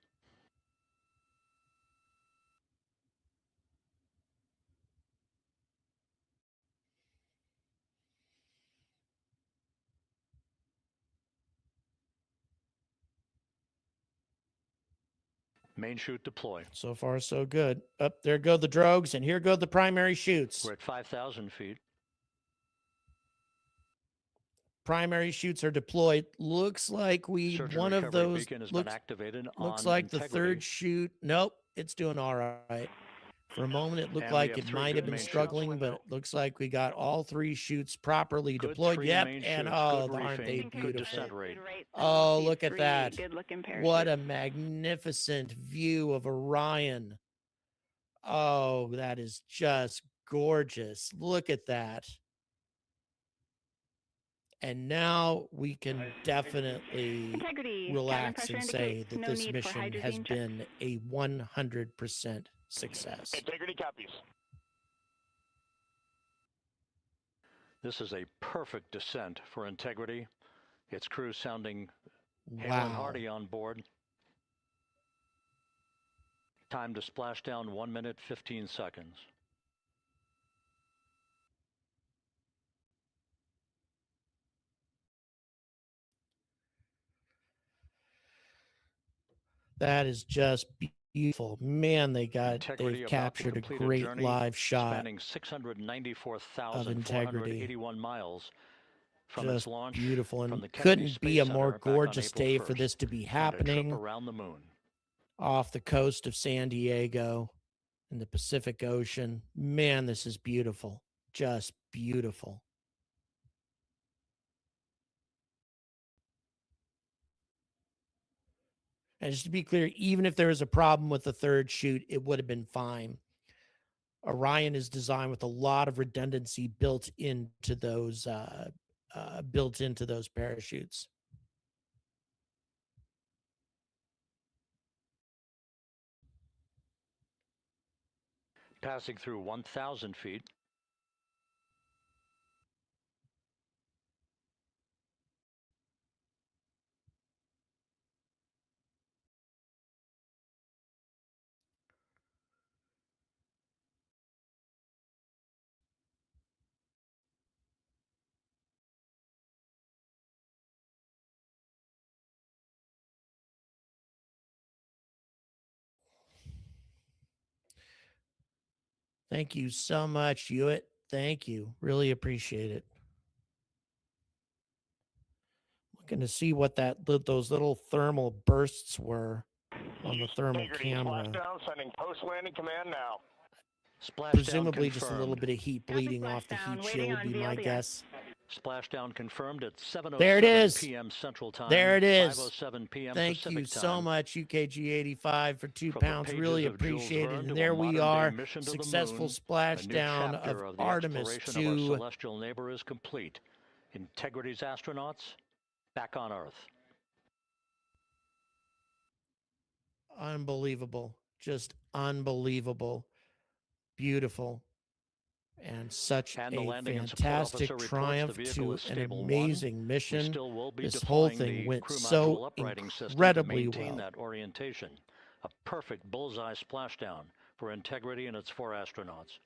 Main chute deploy. So far, so good. Up there go the drogues, and here go the primary chutes. We're at 5,000 feet. Primary chutes are deployed. Looks like one of those looks activated. Looks like the third chute. Nope, it's doing all right. For a moment, it looked like it might have been struggling, but it looks like we got all 3 chutes properly deployed. Yep, and oh, aren't they beautiful? Oh, look at that. What a magnificent view of Orion. Oh, that is just gorgeous. Look at that. And now we can definitely relax and say that this mission has been a 100% success. Integrity copies. This is a perfect descent for Integrity. Its crew sounding hale and hearty on board. Time to splash down 1 minute, 15 seconds. That is just beautiful. Man, they've captured a great live shot spanning 694,481 miles from its launch. Beautiful, and from the couldn't be a more gorgeous day for this to be happening around the moon. Off the coast of San Diego in the Pacific Ocean. Man, this is beautiful. Just beautiful. And just to be clear, even if there was a problem with the third chute, it would have been fine. Orion is designed with a lot of redundancy built into those parachutes. Passing through 1,000 feet. Thank you so much, Hewitt. Thank you. Really appreciate it. Looking to see what those little thermal bursts were on the thermal camera. Splashdown, sending post-landing command now. Presumably just a little bit of heat bleeding off the heat shield would be my guess. Splashdown confirmed at 7:07 p.m. Central Time. There it is. 5:07 p.m. Thank Pacific you time. so much, UKG85, for 2 pounds. Really appreciate it. And there we are. Successful splashdown of Artemis to our celestial neighbor is complete. Integrity's astronauts back on Earth. Unbelievable. Just unbelievable. beautiful. And such And the a landing and support fantastic officer reports the triumph vehicle to is an stable amazing one. mission. We still will be This whole deploying thing the went crew so module uprighting system to incredibly maintain well. that orientation. A perfect bullseye splashdown for Integrity and its 4 astronauts.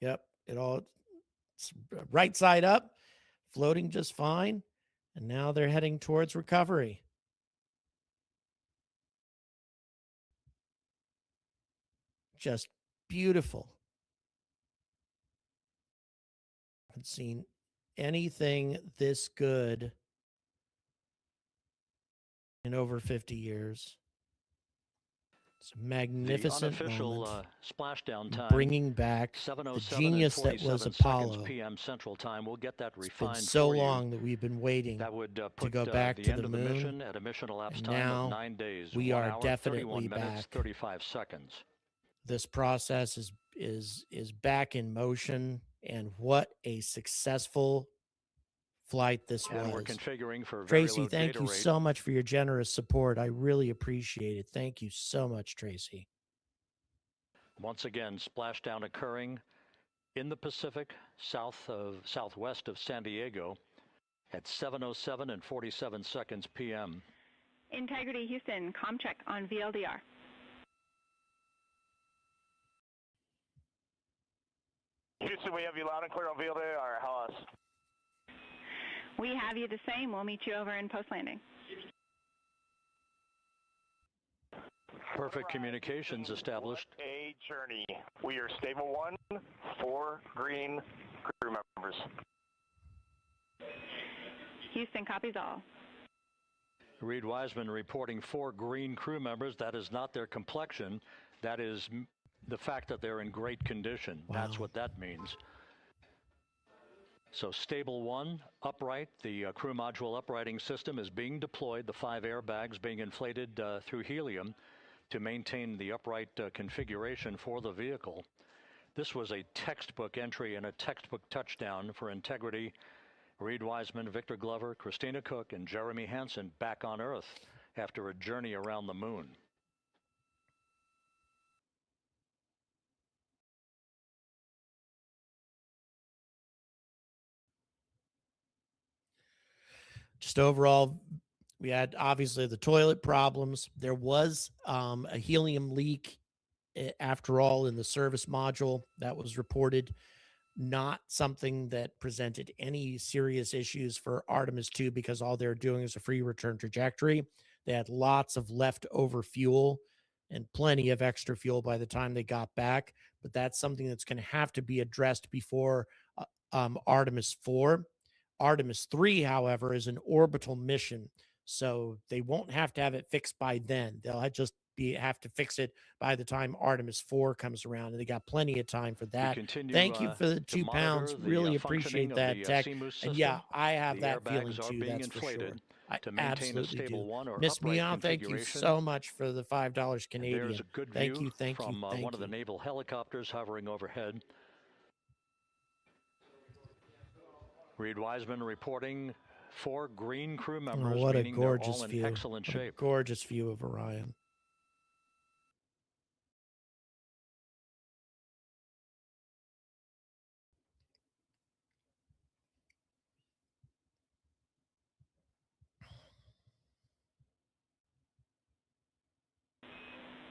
Yep, it's right side up, floating just fine, and now they're heading towards recovery. Just beautiful. I haven't seen anything this good in over 50 years. It's a magnificent The unofficial moment. splashdown time, Bringing back the 7:07 genius and that was 47 Apollo. seconds p.m. Central Time. We'll get that It's been refined so for you. long that we've been waiting That would to put go back the to end the of the moon. mission at a mission elapsed And time now of 9 days, we 1 are hour, definitely 31 minutes, back. 35 seconds. This process is back in motion, and what a successful flight this And we're was. configuring for very Tracy, low thank data you rate. so much for your generous support. I really appreciate it. Thank you so much, Tracy. Once again, splashdown occurring in the Pacific, southwest of San Diego at 7:07 and 47 seconds p.m. Integrity Houston, comm check on VLDR. Houston, we have you loud and clear on VLDR. How else? We have you the same. We'll meet you over in post-landing. Perfect communications established. What a journey. We are stable 1, 4 green crew members. Houston copies all. Reed Wiseman reporting 4 green crew members. That is not their complexion. That is the fact that they're in great condition. Wow. That's what that means. So stable 1, upright. The crew module uprighting system is being deployed. The 5 airbags being inflated through helium to maintain the upright configuration for the vehicle. This was a textbook entry and a textbook touchdown for Integrity. Reed Wiseman, Victor Glover, Christina Cook, and Jeremy Hansen back on Earth after a journey around the moon. Just overall, we had obviously the toilet problems. There was a helium leak after all in the service module that was reported. Not something that presented any serious issues for Artemis 2 because all they're doing is a free return trajectory. They had lots of leftover fuel and plenty of extra fuel by the time they got back, but that's something that's going to have to be addressed before Artemis 4. Artemis 3, however, is an orbital mission, so they won't have to have it fixed by then. They'll just have to fix it by the time Artemis 4 comes around, and they got plenty of time for that. Thank you for the 2 pounds. Really appreciate that, Tech. And yeah, I have that feeling too. That's for sure. I absolutely do. Miss Meow, thank you so much for the $5 Canadian. There's a good thank view you, thank from you, thank one of the you. naval helicopters hovering overhead. Reed Wiseman reporting 4 green crew members, what a meaning they're gorgeous all in view. excellent shape. Gorgeous view of Orion.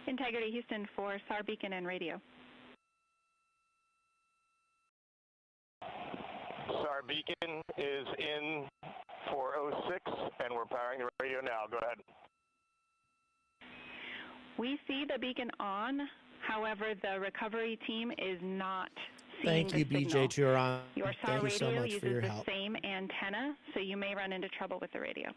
Integrity Houston for SAR beacon and radio. SAR beacon is in 406, and we're powering the radio now. Go ahead. We see the beacon on. However, the recovery team is not seeing Thank you, the BJ signal. Turon. Your SAR Thank you so radio much for your uses the help. same antenna, so you may run into trouble with the radio.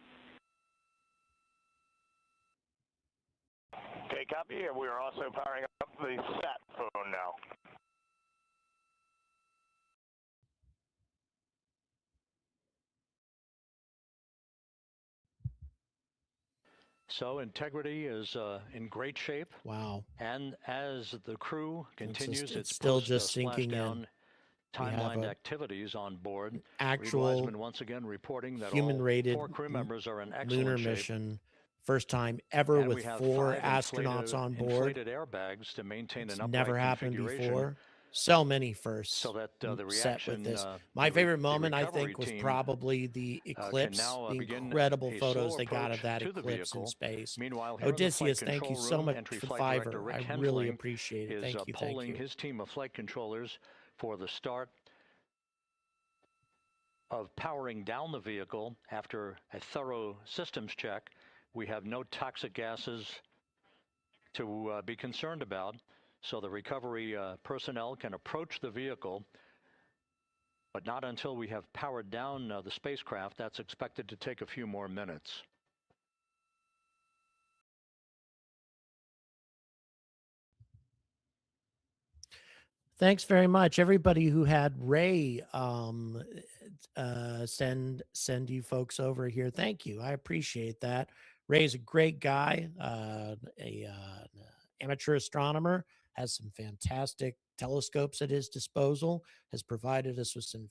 Okay, copy. And we are also powering up the sat phone now. So Integrity is in great shape. Wow. And as the crew continues it's its still just sinking splashdown in. timelined activities on board. Actual Wiseman once again reporting that human-rated all 4 crew members are in excellent lunar shape. mission. First time ever And with we have 4 5 astronauts on board. inflated airbags to maintain It's an upright never happened configuration. before. So many firsts So that the set reaction, with this. My favorite moment, I think, was team, probably the eclipse, now, the begin incredible a photos slow they got of that approach to the eclipse in vehicle. space. Meanwhile, here in the flight Odysseus, thank you control so room, much entry for the flight director Fiverr. Rick I really Hensling appreciate it. is Thank you, polling thank you. his team of flight controllers for the start of powering down the vehicle after a thorough systems check. We have no toxic gases to be concerned about, so the recovery personnel can approach the vehicle, but not until we have powered down the spacecraft. That's expected to take a few more minutes. Thanks very much, everybody who had Ray send you folks over here. Thank you. I appreciate that. Ray's a great guy, amateur astronomer, has some fantastic telescopes at his disposal, has provided us with some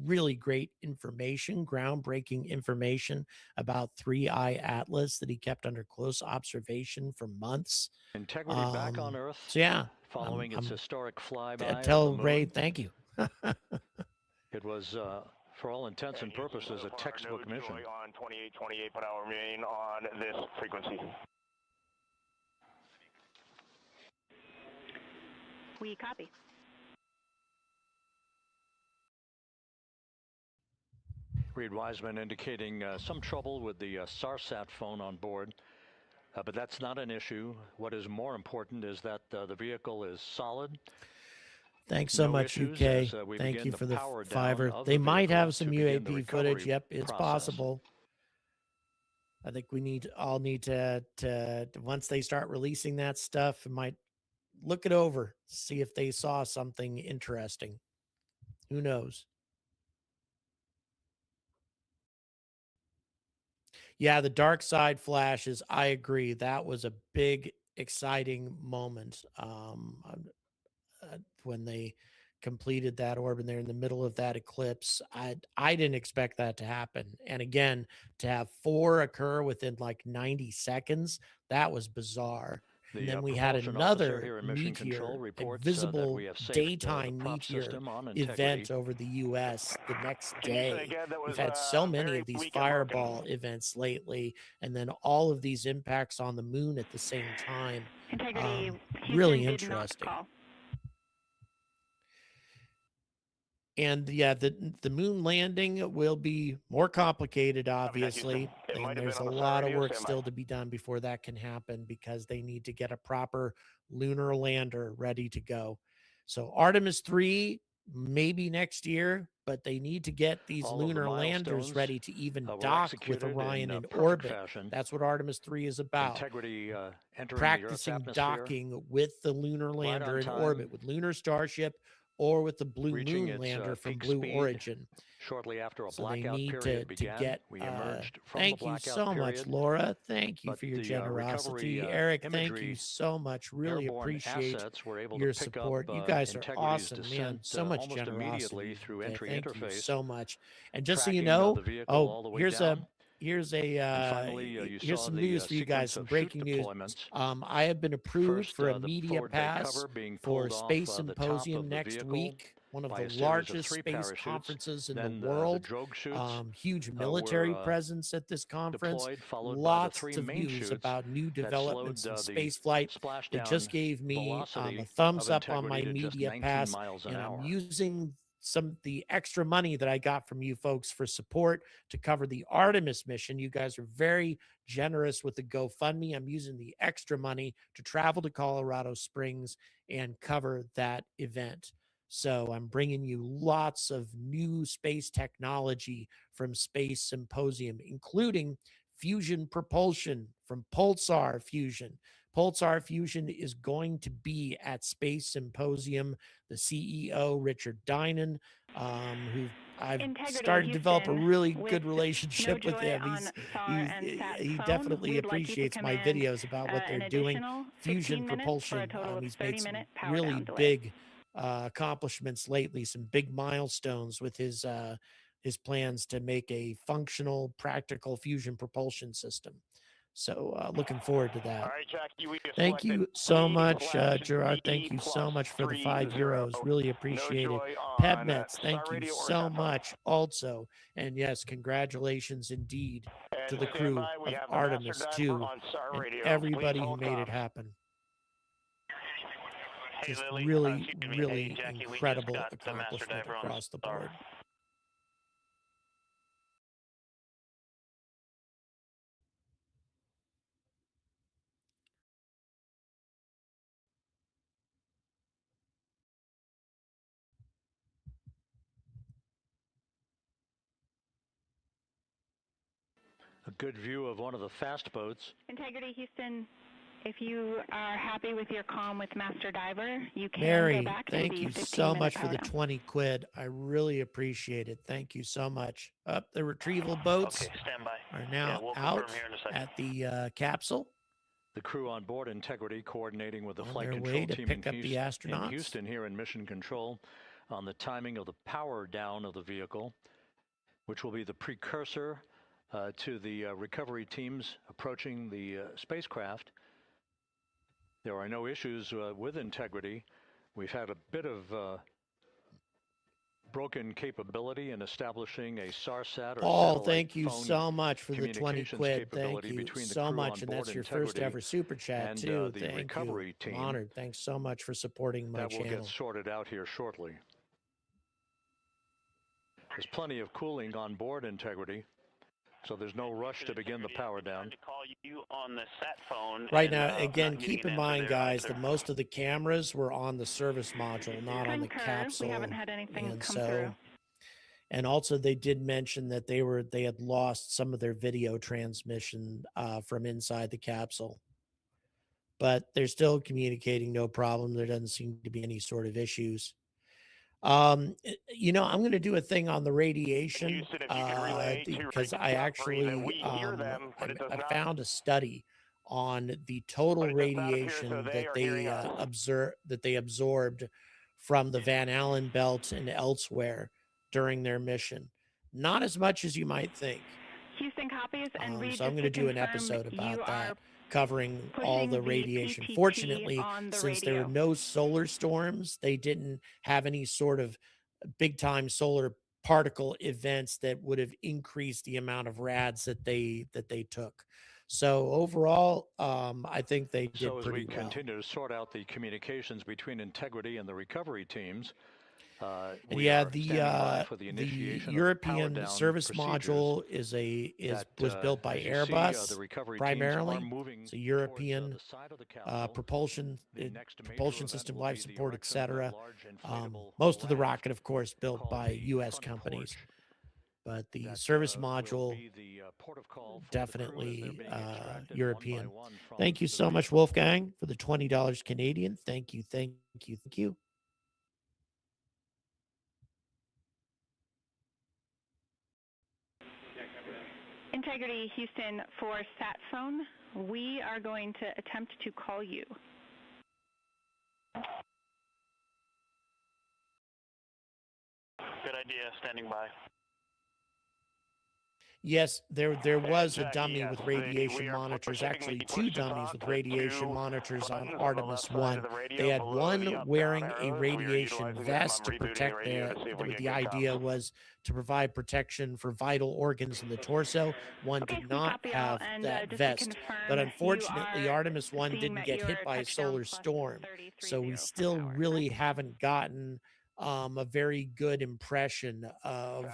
really great information, groundbreaking information about 3I Atlas that he kept under close observation for months. Integrity back on Earth. So yeah, following its historic flyby. Tell Ray, thank you. It was, for all intents and purposes, a textbook mission. On 28 but I'll remain on this frequency. We copy. Reed Wiseman indicating some trouble with the SARSAT phone on board, but that's not an issue. What is more important is that the vehicle is solid. Thanks so much, UK. Thank you for the Fiverr. They might have some UAP footage. Yep, it's possible. I think we all need to once they start releasing that stuff, might look it over, see if they saw something interesting. Who knows? Yeah, the dark side flashes. I agree. That was a big, exciting moment. When they completed that orbit there in the middle of that eclipse, I didn't expect that to happen. And again, to have 4 occur within like 90 seconds, that was bizarre. And then we had another meteor, a visible daytime meteor event over the U.S. the next day. We've had so many of these fireball events lately, and then all of these impacts on the moon at the same time. Really interesting. And yeah, the moon landing will be more complicated, obviously. And there's a lot of work still to be done before that can happen, because they need to get a proper lunar lander ready to go. So Artemis 3, maybe next year, but they need to get these lunar landers ready to even dock with Orion in orbit. That's what Artemis 3 is about. Practicing docking with the lunar lander in orbit, with Lunar Starship or with the Blue Moon lander from Blue Origin. Shortly after a So blackout they need period to began, get, we emerged from thank the you blackout so period, much, Laura. Thank you but for your the generosity. recovery, Eric, thank imagery, you so much. Really airborne appreciate assets were able your to pick support. up, You guys are Integrity's awesome, man. descent, So much almost generosity. immediately through entry Thank interface, you so much. And just so tracking, you know, the vehicle all the way here's down. here's Finally, here's some the news for you guys, some sequence of breaking chute news. deployments. I have been approved First, for a the media forward bay pass cover being for pulled off, Space the top Symposium of the next vehicle week, one of by a the series of largest 3 space parachutes. conferences in Then the world. the drogue chutes Huge military were, presence at this conference. deployed, followed Lots by the 3 of main news chutes about new that developments slowed, in the space flight. They splashdown just gave me velocity a thumbs of up on my Integrity to just media 19 pass, miles an and hour. I'm using the extra money that I got from you folks for support to cover the Artemis mission. You guys are very generous with the GoFundMe. I'm using the extra money to travel to Colorado Springs and cover that event. So I'm bringing you lots of new space technology from Space Symposium, including fusion propulsion from Pulsar Fusion. Pulsar Fusion is going to be at Space Symposium. The CEO, Richard Dinan, who I've started to develop a really good relationship with him. He definitely appreciates my videos about what they're doing. Fusion propulsion. He's made some really big accomplishments lately, some big milestones with his plans to make a functional, practical fusion propulsion system. So looking forward to that. All right, Jackie, we Thank you so much, Gerard. Thank you so much for the €5. Really appreciate it. PebMeds, thank you so much also. And yes, congratulations indeed to the crew of Artemis 2 and everybody who made it happen. Just really, really incredible accomplishment across the board. A good view of one of the fast boats. Integrity Houston, if you are happy with your comm with Master Diver, you can Mary, go back to thank the you 15 so much minute for the power 20 quid. I really appreciate it. Thank you so much. The retrieval boats stand by. are now out at the capsule. The crew on board Integrity coordinating with the on flight their control way to team pick up the astronauts. in Houston here in Mission Control on the timing of the power down of the vehicle, which will be the precursor to the recovery teams approaching the spacecraft. There are no issues with Integrity. We've had a bit of broken capability in establishing a SARSAT or Paul, satellite thank you phone so much for the 20 quid. Thank you between the so crew much. on And board that's your first Integrity ever super chat and, too. the Thank recovery you. team. I'm honored. Thanks so much for supporting my That will channel. get sorted out here shortly. There's plenty of cooling on board Integrity, so there's no rush to begin the power down. To call you on the sat phone Right now, again, keep in mind, guys, that most of the cameras were on the service module, not on the capsule. We haven't had anything and come through. And also, they did mention that they had lost some of their video transmission from inside the capsule, but they're still communicating no problem. There doesn't seem to be any sort of issues. I'm going to do a thing on the radiation because I actually I found a study on the total radiation that they absorbed from the Van Allen belt and elsewhere during their mission. Not as much as you might think. Houston copies and Reed, so I'm going to do an episode about that, covering all the radiation. Fortunately, since there were no solar storms, they didn't have any sort of big time solar particle events that would have increased the amount of rads that they took. So overall, I think they did pretty well. So as we continue to sort out the communications between Integrity and the recovery teams, and yeah, the European service module was built by Airbus primarily. It's a European propulsion system, life support, etc. Most of the rocket, of course, built by U.S. companies, but the service module definitely European. Thank you so much, Wolfgang, for the $20 Canadian. Thank you, thank you, thank you. Integrity Houston for sat phone. We are going to attempt to call you. Good idea, standing by. Yes, there was a dummy with radiation monitors, actually two dummies with radiation monitors on Artemis 1. They had one wearing a radiation vest to protect the idea was to provide protection for vital organs in the torso. One did not have that vest, but unfortunately Artemis 1 didn't get hit by a solar storm, so we still really haven't gotten a very good impression of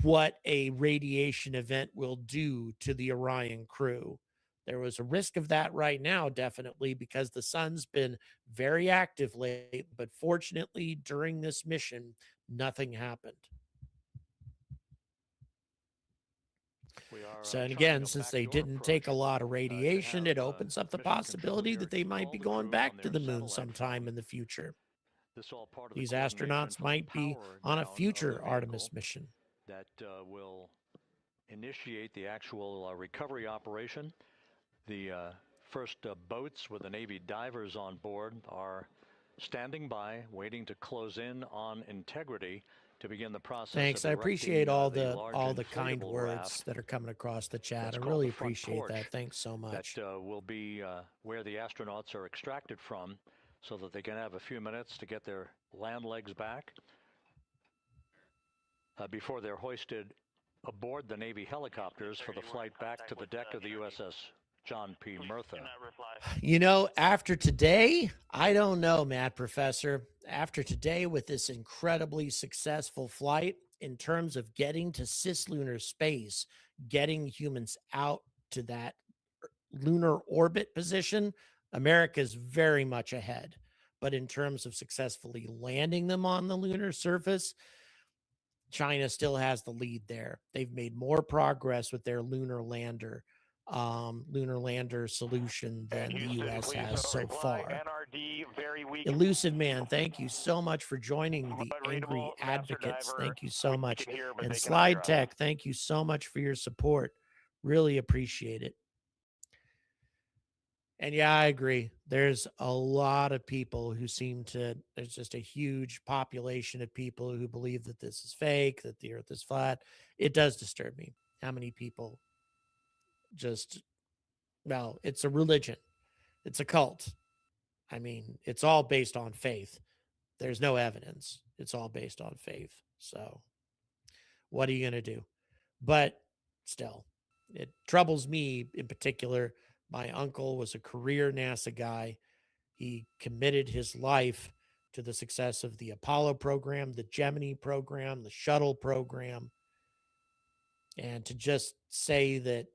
what a radiation event will do to the Orion crew. There was a risk of that right now, definitely, because the sun's been very active lately, but fortunately during this mission, nothing happened. So, and again, since they didn't take a lot of radiation, it opens up the possibility that they might be going back to the moon sometime in the future. These astronauts might be on a future Artemis mission. That will initiate the actual recovery operation. The first boats with the Navy divers on board are standing by, waiting to close in on integrity to begin the process. Thanks. Of I appreciate all the large kind inflatable words raft that are coming across the chat. that's I called really the front appreciate porch that. Thanks so much. That will be where the astronauts are extracted from, so that they can have a few minutes to get their land legs back before they're hoisted aboard the Navy helicopters for the flight back to the deck of the USS John P. Murtha. You know, after today, I don't know, Matt Professor. After today, with this incredibly successful flight, in terms of getting to cislunar space, getting humans out to that lunar orbit position, America's very much ahead. But in terms of successfully landing them on the lunar surface, China still has the lead there. They've made more progress with their lunar lander solution than the U.S. has so far. NRD, very weak. Elusive Man, thank you so much for joining the Angry Advocates. Thank you so much. And Slide Tech, thank you so much for your support. Really appreciate it. And yeah, I agree. There's a lot of people who there's just a huge population of people who believe that this is fake, that the earth is flat. It does disturb me how many people it's a religion. It's a cult. I mean, it's all based on faith. There's no evidence. It's all based on faith. So what are you going to do? But still, it troubles me in particular. My uncle was a career NASA guy. He committed his life to the success of the Apollo program, the Gemini program, the shuttle program. And to just say that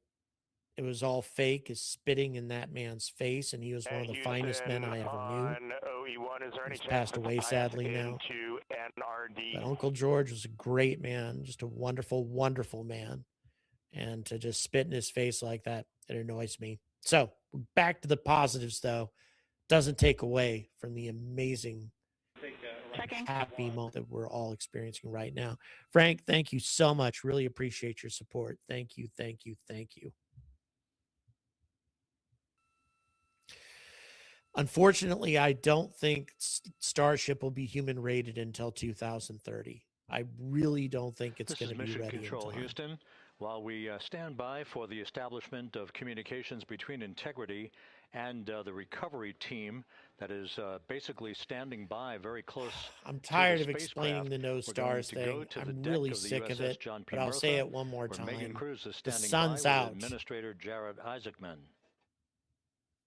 it was all fake is spitting in that man's face, and he was one of the finest men I ever knew. He's passed away sadly now. But Uncle George was a great man, just a wonderful, wonderful man. And to just spit in his face like that, it annoys me. So back to the positives, though. Doesn't take away from the amazing, happy moment that we're all experiencing right now. Frank, thank you so much. Really appreciate your support. Thank you, thank you, thank you. Unfortunately, I don't think Starship will be human rated until 2030. I really don't think it's going to be ready in time. Houston, while we stand by for the establishment of communications between Integrity and the recovery team that is basically standing by very close. I'm tired of explaining the no stars thing. I'm really sick of it, but I'll say it one more time. The sun's out. Administrator Jared Isaacman.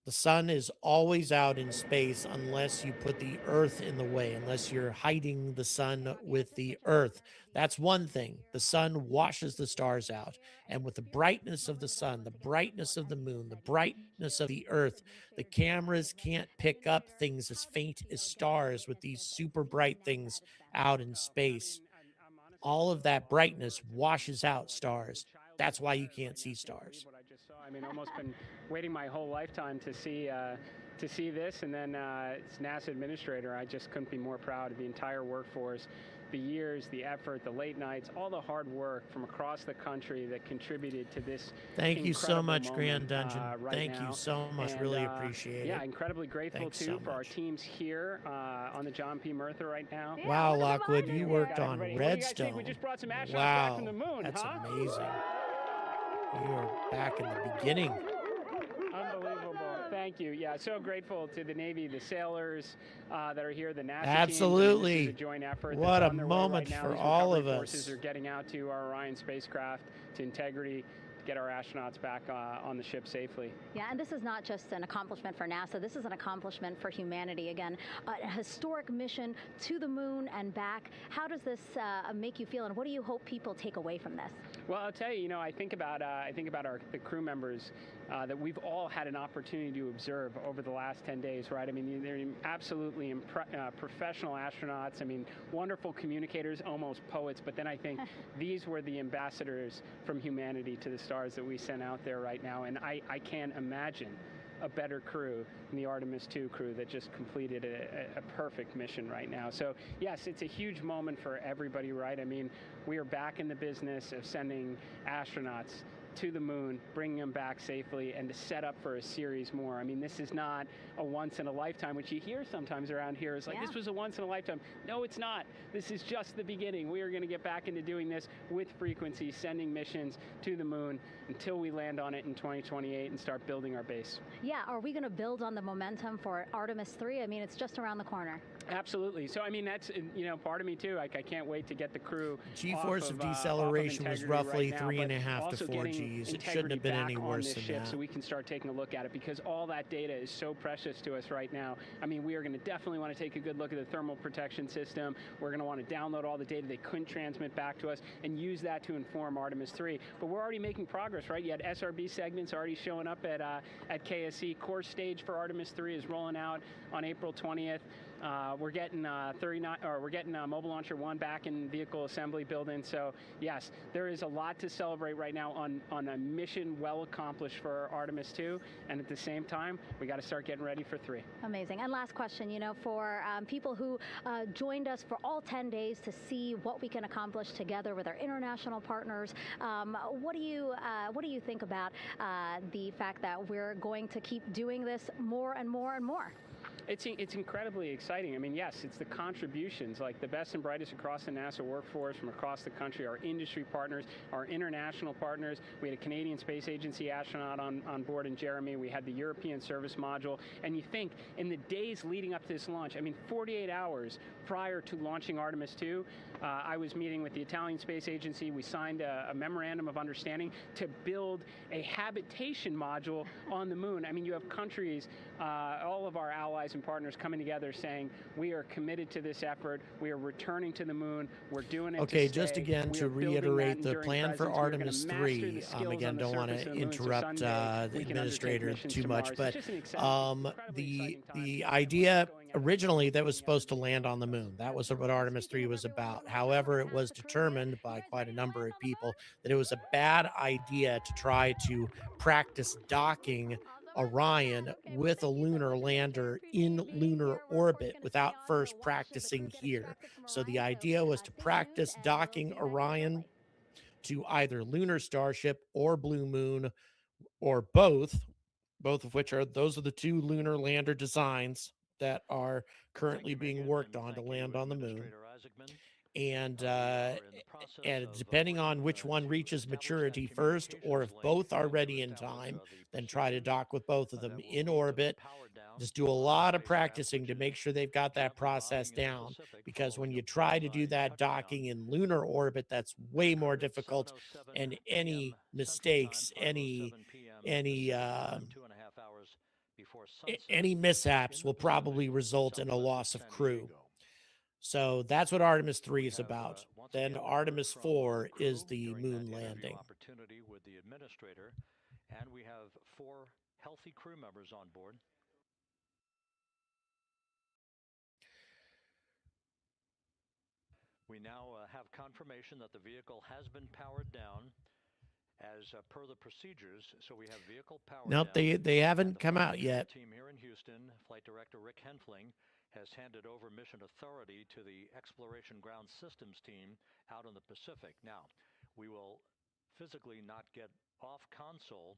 The sun is always out in space unless you put the Earth in the way, unless you're hiding the sun with the Earth. That's one thing. The sun washes the stars out. And with the brightness of the sun, the brightness of the moon, the brightness of the Earth, the cameras can't pick up things as faint as stars with these super bright things out in space. All of that brightness washes out stars. That's why you can't see stars. I mean, almost been waiting my whole lifetime to see this, and then it's NASA administrator. I just couldn't be more proud of the entire workforce, the years, the effort, the late nights, all the hard work from across the country that contributed to this. Thank you so much, Grand Dungeon. Thank you so much. And, really appreciate it. Yeah, incredibly grateful too for our teams here on the John P. Murtha right now. Yeah, wow, Lockwood, you worked on Redstone. We just brought some astronauts wow, back from the moon. That's amazing. You are back in the beginning. Unbelievable. Thank you. Yeah, so grateful to the Navy, the sailors that are here, the NASA Absolutely. team. This is a joint effort. What a moment for all of us. Forces are getting out to our Orion spacecraft, to Integrity, get our astronauts back on the ship safely. Yeah, and this is not just an accomplishment for NASA. This is an accomplishment for humanity. Again, a historic mission to the moon and back. How does this make you feel, and what do you hope people take away from this? Well, I'll tell you, I think about the crew members that we've all had an opportunity to observe over the last 10 days, right? I mean, they're absolutely professional astronauts. I mean, wonderful communicators, almost poets. But then I think these were the ambassadors from humanity to the stars that we sent out there right now. And I can't imagine a better crew than the Artemis 2 crew that just completed a perfect mission right now. So yes, it's a huge moment for everybody, right? I mean, we are back in the business of sending astronauts to the moon, bringing them back safely, and to set up for a series more. I mean, this is not a once in a lifetime, which you hear sometimes around here. It's like, this was a once in a lifetime. No, it's not. This is just the beginning. We are going to get back into doing this with frequency, sending missions to the moon until we land on it in 2028 and start building our base. Yeah, are we going to build on the momentum for Artemis 3? I mean, it's just around the corner. Absolutely. So, I mean, that's, part of me too. Like, I can't wait to get the crew. G-force of deceleration was roughly 3.5 to 4 Gs. It shouldn't have been any worse than that. So we can start taking a look at it, because all that data is so precious to us right now. I mean, we are going to definitely want to take a good look at the thermal protection system. We're going to want to download all the data they couldn't transmit back to us and use that to inform Artemis 3. But we're already making progress, right? You had SRB segments already showing up at KSC. Core stage for Artemis 3 is rolling out on April 20th. We're getting Mobile Launcher 1 back in vehicle assembly building. So yes, there is a lot to celebrate right now on a mission well accomplished for Artemis 2, and at the same time, we got to start getting ready for 3. Amazing. And last question, for people who joined us for all 10 days to see what we can accomplish together with our international partners, what do you think about the fact that we're going to keep doing this more and more and more? It's incredibly exciting. I mean, yes, it's the contributions, like the best and brightest across the NASA workforce from across the country, our industry partners, our international partners. We had a Canadian Space Agency astronaut on board in Jeremy. We had the European Service Module. And you think, in the days leading up to this launch, I mean, 48 hours prior to launching Artemis 2, I was meeting with the Italian Space Agency. We signed a memorandum of understanding to build a habitation module on the moon. I mean, you have countries, all of our allies and partners coming together saying, we are committed to this effort. We are returning to the moon. We're doing it. Okay, just again to reiterate the plan for Artemis 3. Again, don't want to interrupt the administrator too much, but the idea originally that was supposed to land on the moon. That was what Artemis 3 was about. However, it was determined by quite a number of people that it was a bad idea to try to practice docking Orion with a lunar lander in lunar orbit without first practicing here. So the idea was to practice docking Orion to either Lunar Starship or Blue Moon, or both of which those are the two lunar lander designs that are currently being worked on to land on the moon. And depending on which one reaches maturity first, or if both are ready in time, then try to dock with both of them in orbit. Just do a lot of practicing to make sure they've got that process down, because when you try to do that docking in lunar orbit, that's way more difficult, and any mistakes, any mishaps will probably result in a loss of crew. So that's what Artemis 3 is about. Then Artemis 4 is the moon landing. Opportunity with the administrator, and we have 4 healthy crew members on board. We now have confirmation that the vehicle has been powered down as per the procedures. So we have vehicle powered down. Nope, they haven't come out yet. Team here in Houston, Flight Director Rick Henfling has handed over mission authority to the Exploration Ground Systems team out in the Pacific. Now, we will physically not get off console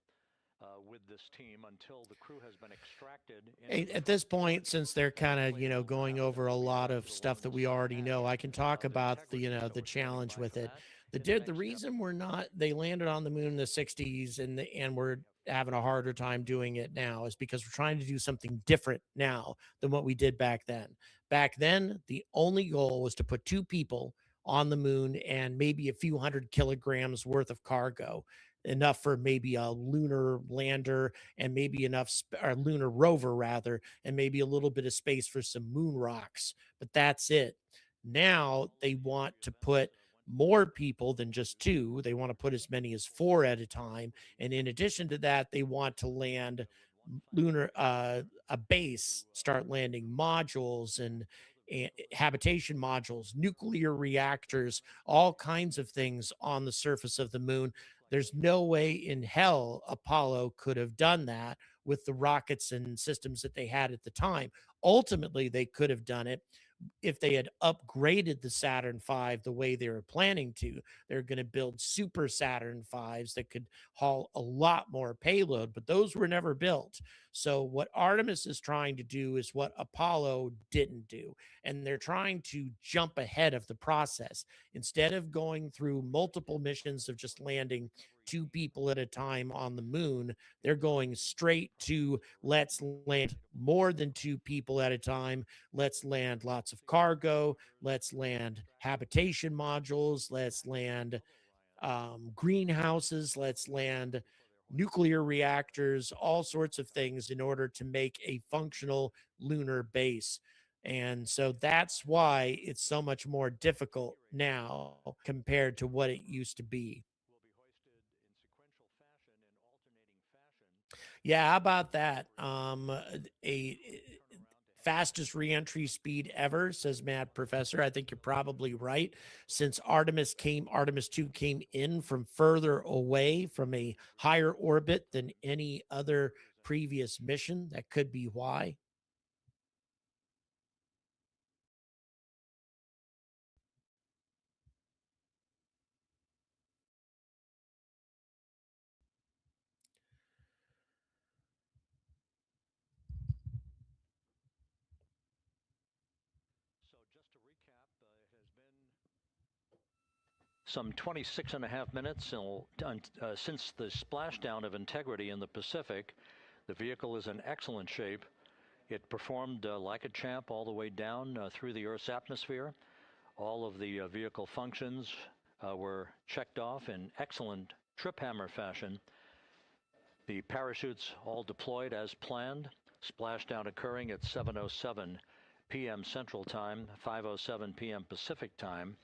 with this team until the crew has been extracted. At this point, since they're kind of, going over a lot of stuff that we already know, I can talk about the challenge with it. The reason they landed on the moon in the 60s and we're having a harder time doing it now is because we're trying to do something different now than what we did back then. Back then, the only goal was to put 2 people on the moon and maybe a few hundred kilograms worth of cargo, enough for maybe a lunar lander and maybe enough, or lunar rover rather, and maybe a little bit of space for some moon rocks, but that's it. Now they want to put more people than just 2. They want to put as many as 4 at a time. And in addition to that, they want to land lunar, a base, start landing modules and habitation modules, nuclear reactors, all kinds of things on the surface of the moon. There's no way in hell Apollo could have done that with the rockets and systems that they had at the time. Ultimately, they could have done it, if they had upgraded the Saturn V the way they were planning to. They're going to build super Saturn Vs that could haul a lot more payload, but those were never built. So what Artemis is trying to do is what Apollo didn't do, and they're trying to jump ahead of the process. Instead of going through multiple missions of just landing 2 people at a time on the moon, they're going straight to let's land more than 2 people at a time. Let's land lots of cargo. Let's land habitation modules. Let's land greenhouses. Let's land nuclear reactors, all sorts of things in order to make a functional lunar base. And so that's why it's so much more difficult now compared to what it used to be. Yeah, how about that? A fastest reentry speed ever, says Mad Professor. I think you're probably right. Since Artemis 2 came in from further away from a higher orbit than any other previous mission. That could be why. Some 26.5 minutes since the splashdown of Integrity in the Pacific. The vehicle is in excellent shape. It performed like a champ all the way down through the Earth's atmosphere. All of the vehicle functions were checked off in excellent trip hammer fashion. The parachutes all deployed as planned. Splashdown occurring at 7:07 p.m. Central Time, 5:07 p.m. Pacific Time.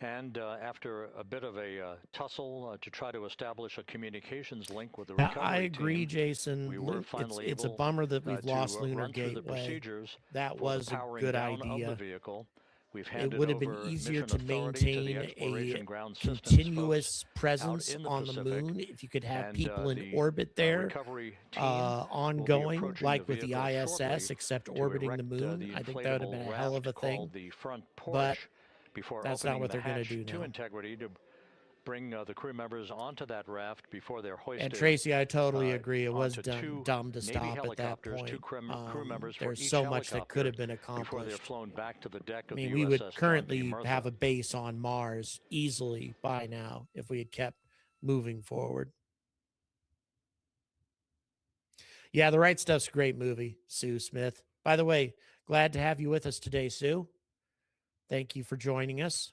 And after a bit of a tussle to try to establish a communications link with the recovery I agree, team, Jason. we were finally it's a able bummer that we've lost to Lunar run through the Gateway. procedures That for the was a powering good down idea. of the vehicle. We've It handed would have been over easier mission to authority to the maintain Exploration a Ground Systems continuous folks presence out in the on the Pacific, moon if you could have and people in the orbit there recovery team ongoing, approaching like the with the vehicle ISS, shortly except to orbiting the erect moon. the I think that would have been a inflatable hell of a raft thing. called the front porch But before that's opening not what the they're going to hatch do to now. Integrity to bring the crew members onto that raft before they're hoisted. And Tracy, I totally agree. It was onto dumb to Navy stop at that helicopters, point. two crew members for There's each so much that helicopter could have been before they're accomplished. flown back to the deck I of mean, the we would USS John currently Murtha. have a base on Mars easily by now if we had kept moving forward. Yeah, The Right Stuff's a great movie, Sue Smith. By the way, glad to have you with us today, Sue. Thank you for joining us.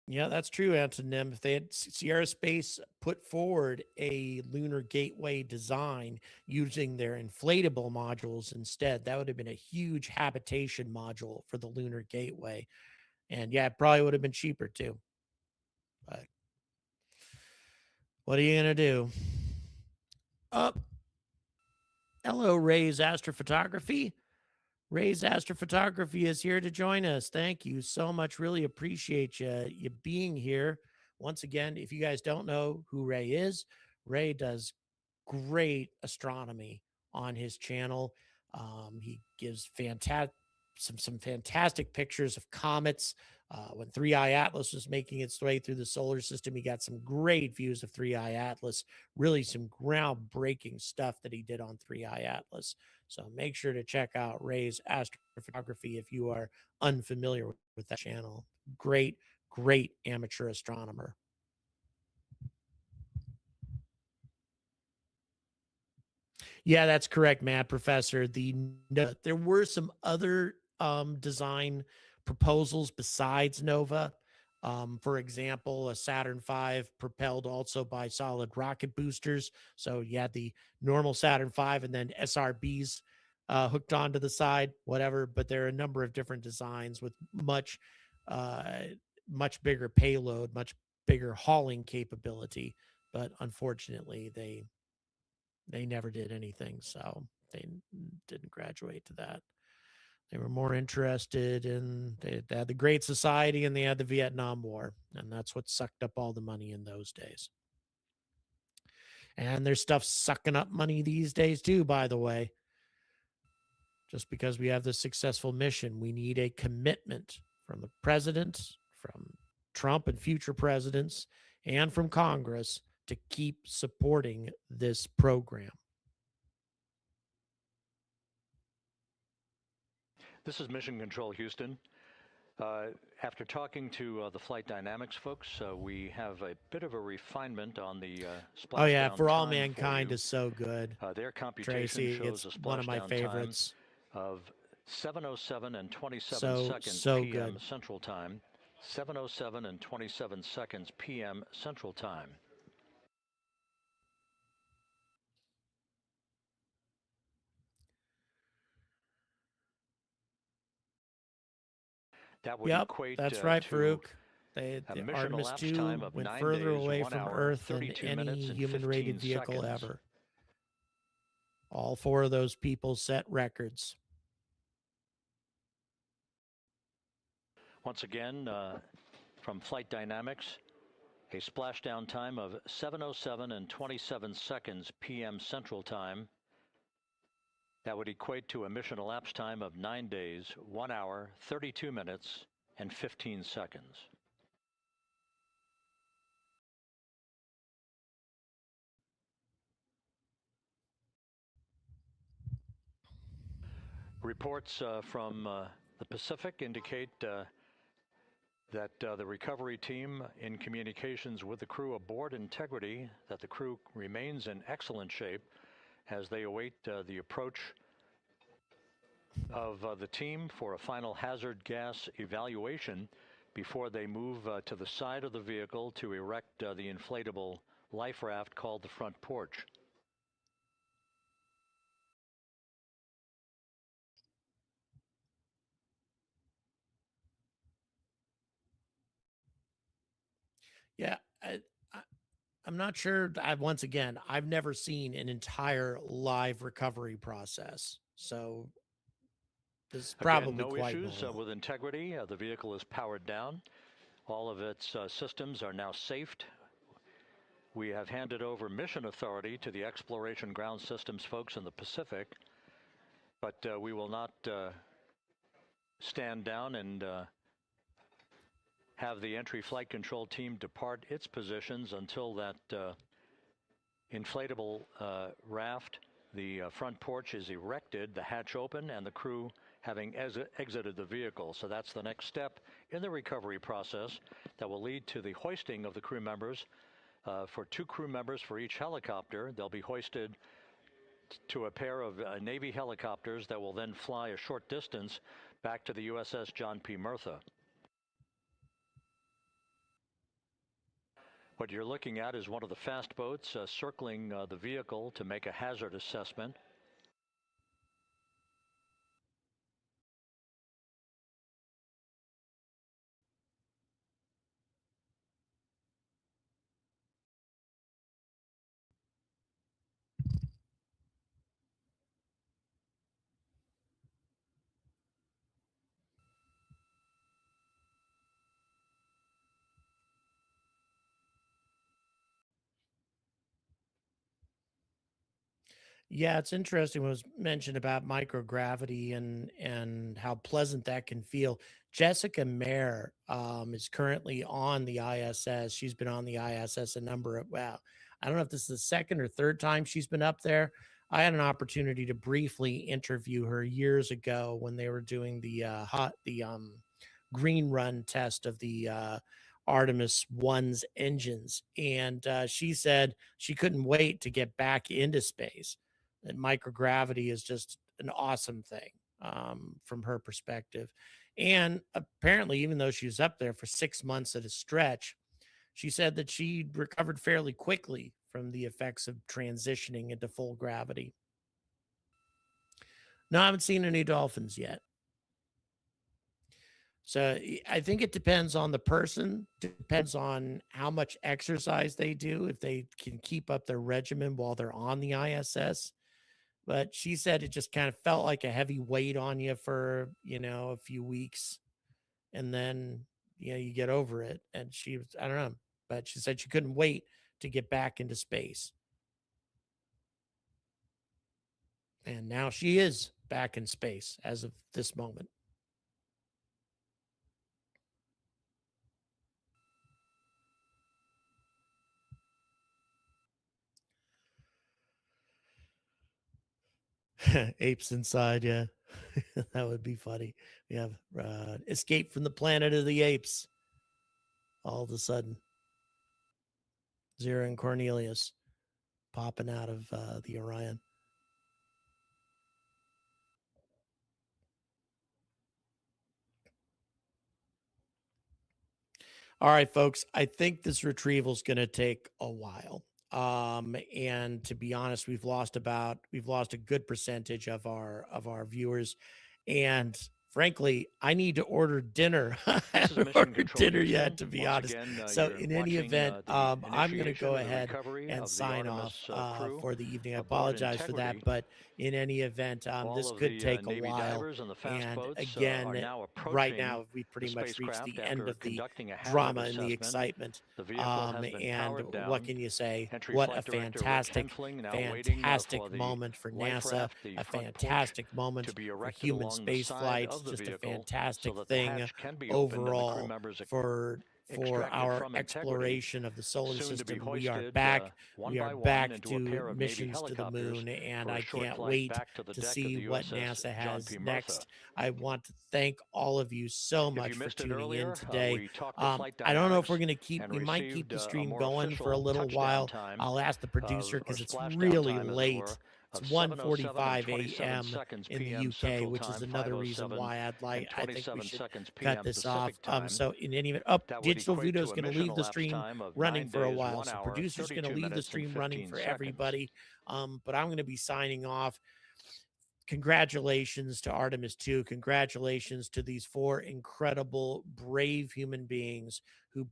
Yeah, that's true, Antonym. If they had Sierra Space put forward a lunar gateway design using their inflatable modules instead, that would have been a huge habitation module for the lunar gateway. And yeah, it probably would have been cheaper too. But what are you going to do? Hello, Ray's Astrophotography. Ray's Astrophotography is here to join us. Thank you so much. Really appreciate you being here. Once again, if you guys don't know who Ray is, Ray does great astronomy on his channel. He gives some fantastic pictures of comets. When 3i Atlas was making its way through the solar system, he got some great views of 3i Atlas. Really some groundbreaking stuff that he did on 3i Atlas. So make sure to check out Ray's Astrophotography if you are unfamiliar with that channel. Great, great amateur astronomer. Yeah, that's correct, Matt Professor. There were some other design proposals besides Nova. For example, a Saturn V propelled also by solid rocket boosters. So you had the normal Saturn V and then SRBs hooked onto the side, whatever. But there are a number of different designs with much bigger payload, much bigger hauling capability, but unfortunately they never did anything, so they didn't graduate to that. They were more interested in, they had the Great Society and they had the Vietnam War, and that's what sucked up all the money in those days. And there's stuff sucking up money these days too, by the way. Just because we have this successful mission, we need a commitment from the president, from Trump and future presidents, and from Congress to keep supporting this program. This is Mission Control Houston. After talking to the flight dynamics folks, we have a bit of a refinement on the splashdown. Oh yeah, For All Mankind is so good. Their computation Tracy, shows it's a one of my splashdown favorites. time of 7:07 and 27 seconds so p.m. good. Central Time. 7:07 and 27 seconds p.m. Central Time. That would equate that's right, to Farouk. The Artemis 2 went further away from Earth than any human-rated vehicle seconds. ever. All 4 of those people set records. Once again, from Flight Dynamics, a splashdown time of 7:07 and 27 seconds p.m. Central Time. That would equate to a mission elapsed time of 9 days, 1 hour, 32 minutes, and 15 seconds. Reports from the Pacific indicate that the recovery team in communications with the crew aboard Integrity, that the crew remains in excellent shape as they await the approach of the team for a final hazard gas evaluation before they move to the side of the vehicle to erect the inflatable life raft called the front porch. Yeah, I'm not sure. Once again, I've never seen an entire live recovery process, so this is probably Again, no quite issues normal. with Integrity. The vehicle is powered down. All of its systems are now safed. We have handed over mission authority to the Exploration Ground Systems folks in the Pacific, but we will not stand down and have the entry flight control team depart its positions until that inflatable raft, the front porch, is erected, the hatch open, and the crew having exited the vehicle. So that's the next step in the recovery process that will lead to the hoisting of the crew members. For 2 crew members for each helicopter, they'll be hoisted to a pair of Navy helicopters that will then fly a short distance back to the USS John P. Murtha. What you're looking at is one of the fast boats circling the vehicle to make a hazard assessment. Yeah, it's interesting what was mentioned about microgravity and how pleasant that can feel. Jessica Mayer is currently on the ISS. She's been on the ISS a number of, well, I don't know if this is the second or third time she's been up there. I had an opportunity to briefly interview her years ago when they were doing the green run test of the Artemis 1's engines. And she said she couldn't wait to get back into space. And microgravity is just an awesome thing from her perspective. And apparently, even though she was up there for 6 months at a stretch, she said that she recovered fairly quickly from the effects of transitioning into full gravity. No, I haven't seen any dolphins yet. So I think it depends on the person, depends on how much exercise they do, if they can keep up their regimen while they're on the ISS. But she said it just kind of felt like a heavy weight on you for, a few weeks. And then, you get over it. And she was, I don't know, but she said she couldn't wait to get back into space. And now she is back in space as of this moment. Apes inside, yeah. That would be funny. We have Escape from the Planet of the Apes. All of a sudden, Zira and Cornelius popping out of the Orion. All right, folks. I think this retrieval is going to take a while. And to be honest, we've lost a good percentage of our viewers. And frankly, I need to order dinner. I haven't ordered dinner yet, to be honest. So in any event, I'm going to go ahead and sign off for the evening. I apologize for that, but in any event, this could take a while. And again, right now, we pretty much reached the end of the drama and the excitement. And what can you say? What a fantastic moment for NASA, a fantastic moment for human space flight, just a fantastic thing overall for our exploration of the solar system. We are back. We are back to missions to the moon, and I can't wait to see what NASA has next. I want to thank all of you so much for tuning in today. I don't know if we're going to we might keep the stream going for a little while. I'll ask the producer because it's really late. It's 1:45 a.m. in the UK, which is another reason why I think we should cut this off. So in any event, Digital Voodoo is going to leave the stream running for a while. So producer's going to leave the stream running for everybody. But I'm going to be signing off. Congratulations to Artemis 2. Congratulations to these 4 incredible, brave human beings who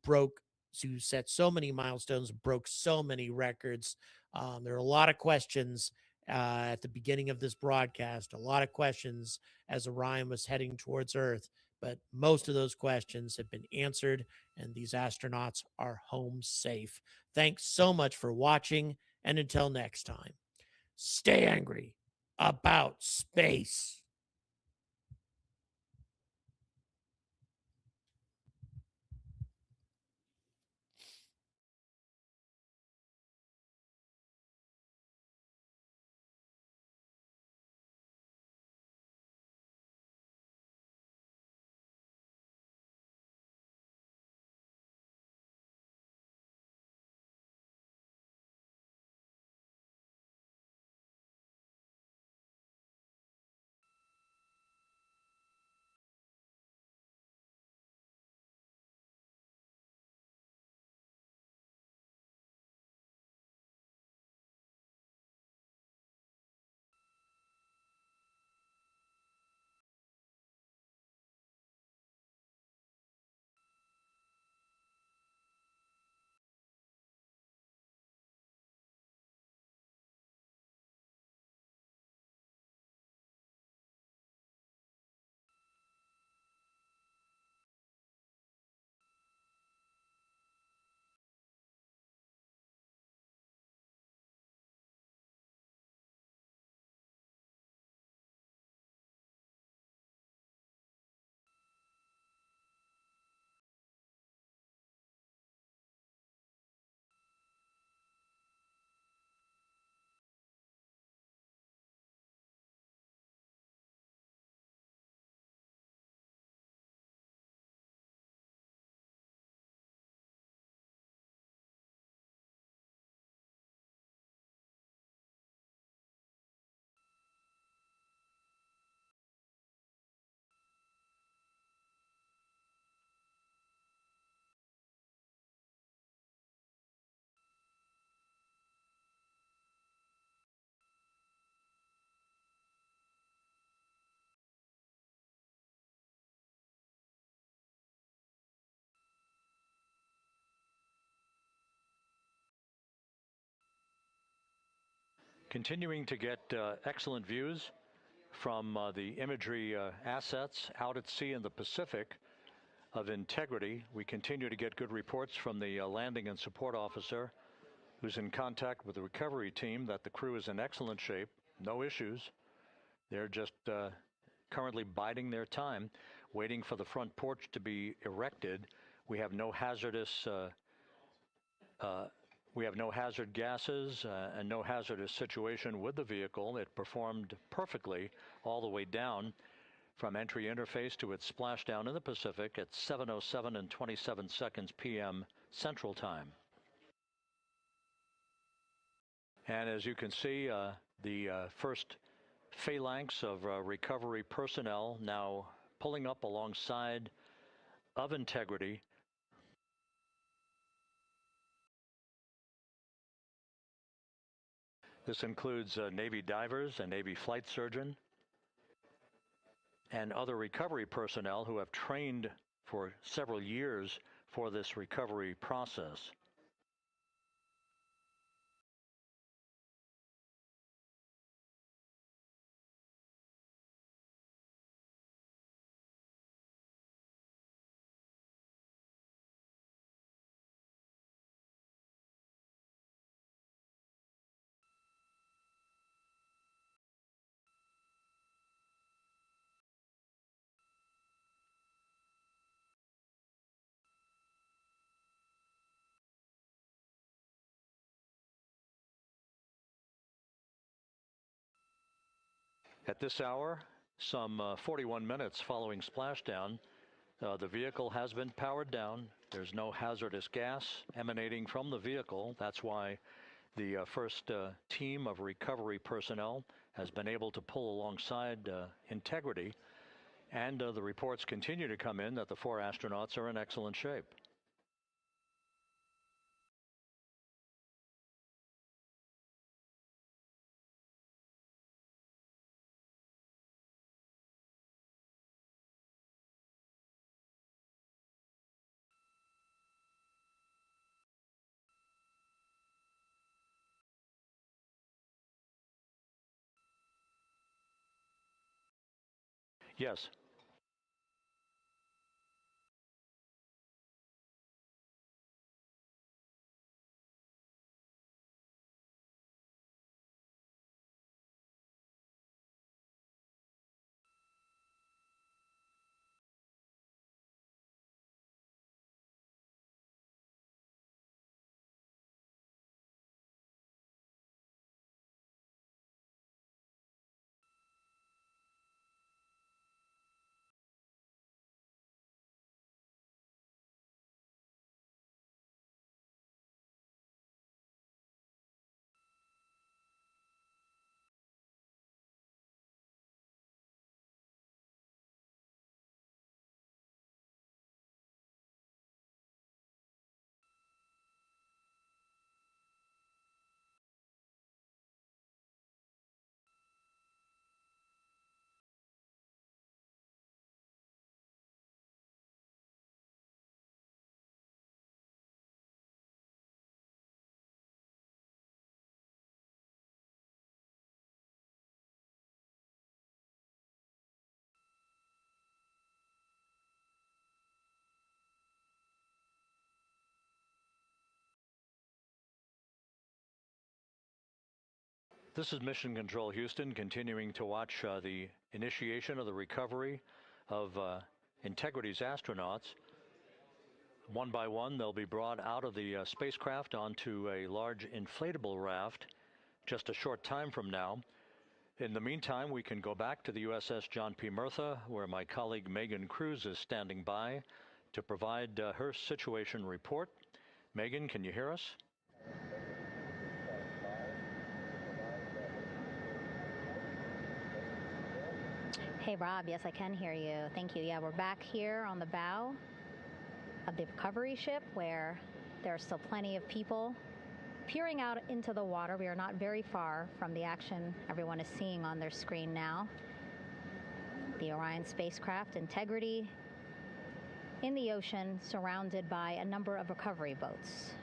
set so many milestones, broke so many records. There are a lot of questions at the beginning of this broadcast, a lot of questions as Orion was heading towards Earth, but most of those questions have been answered, and these astronauts are home safe. Thanks so much for watching, and until next time, stay angry about space. Continuing to get excellent views from the imagery assets out at sea in the Pacific of Integrity. We continue to get good reports from the landing and support officer, who's in contact with the recovery team, that the crew is in excellent shape, no issues. They're just currently biding their time, waiting for the front porch to be erected. We have no hazardous hazard gases and no hazardous situation with the vehicle. It performed perfectly all the way down from entry interface to its splashdown in the Pacific at 7:07 and 27 seconds p.m. Central Time. And as you can see, the first phalanx of recovery personnel now pulling up alongside of Integrity. This includes Navy divers, a Navy flight surgeon, and other recovery personnel who have trained for several years for this recovery process. At this hour, some 41 minutes following splashdown, the vehicle has been powered down. There's no hazardous gas emanating from the vehicle. That's why the first team of recovery personnel has been able to pull alongside Integrity. And the reports continue to come in that the 4 astronauts are in excellent shape. Yes. This is Mission Control Houston, continuing to watch the initiation of the recovery of Integrity's astronauts. One by one, they'll be brought out of the spacecraft onto a large inflatable raft just a short time from now. In the meantime, we can go back to the USS John P. Murtha, where my colleague Megan Cruz is standing by to provide her situation report. Megan, can you hear us? Hey, Rob. Yes, I can hear you. Thank you. Yeah, we're back here on the bow of the recovery ship where there are still plenty of people peering out into the water. We are not very far from the action everyone is seeing on their screen now. The Orion spacecraft, Integrity, in the ocean, surrounded by a number of recovery boats.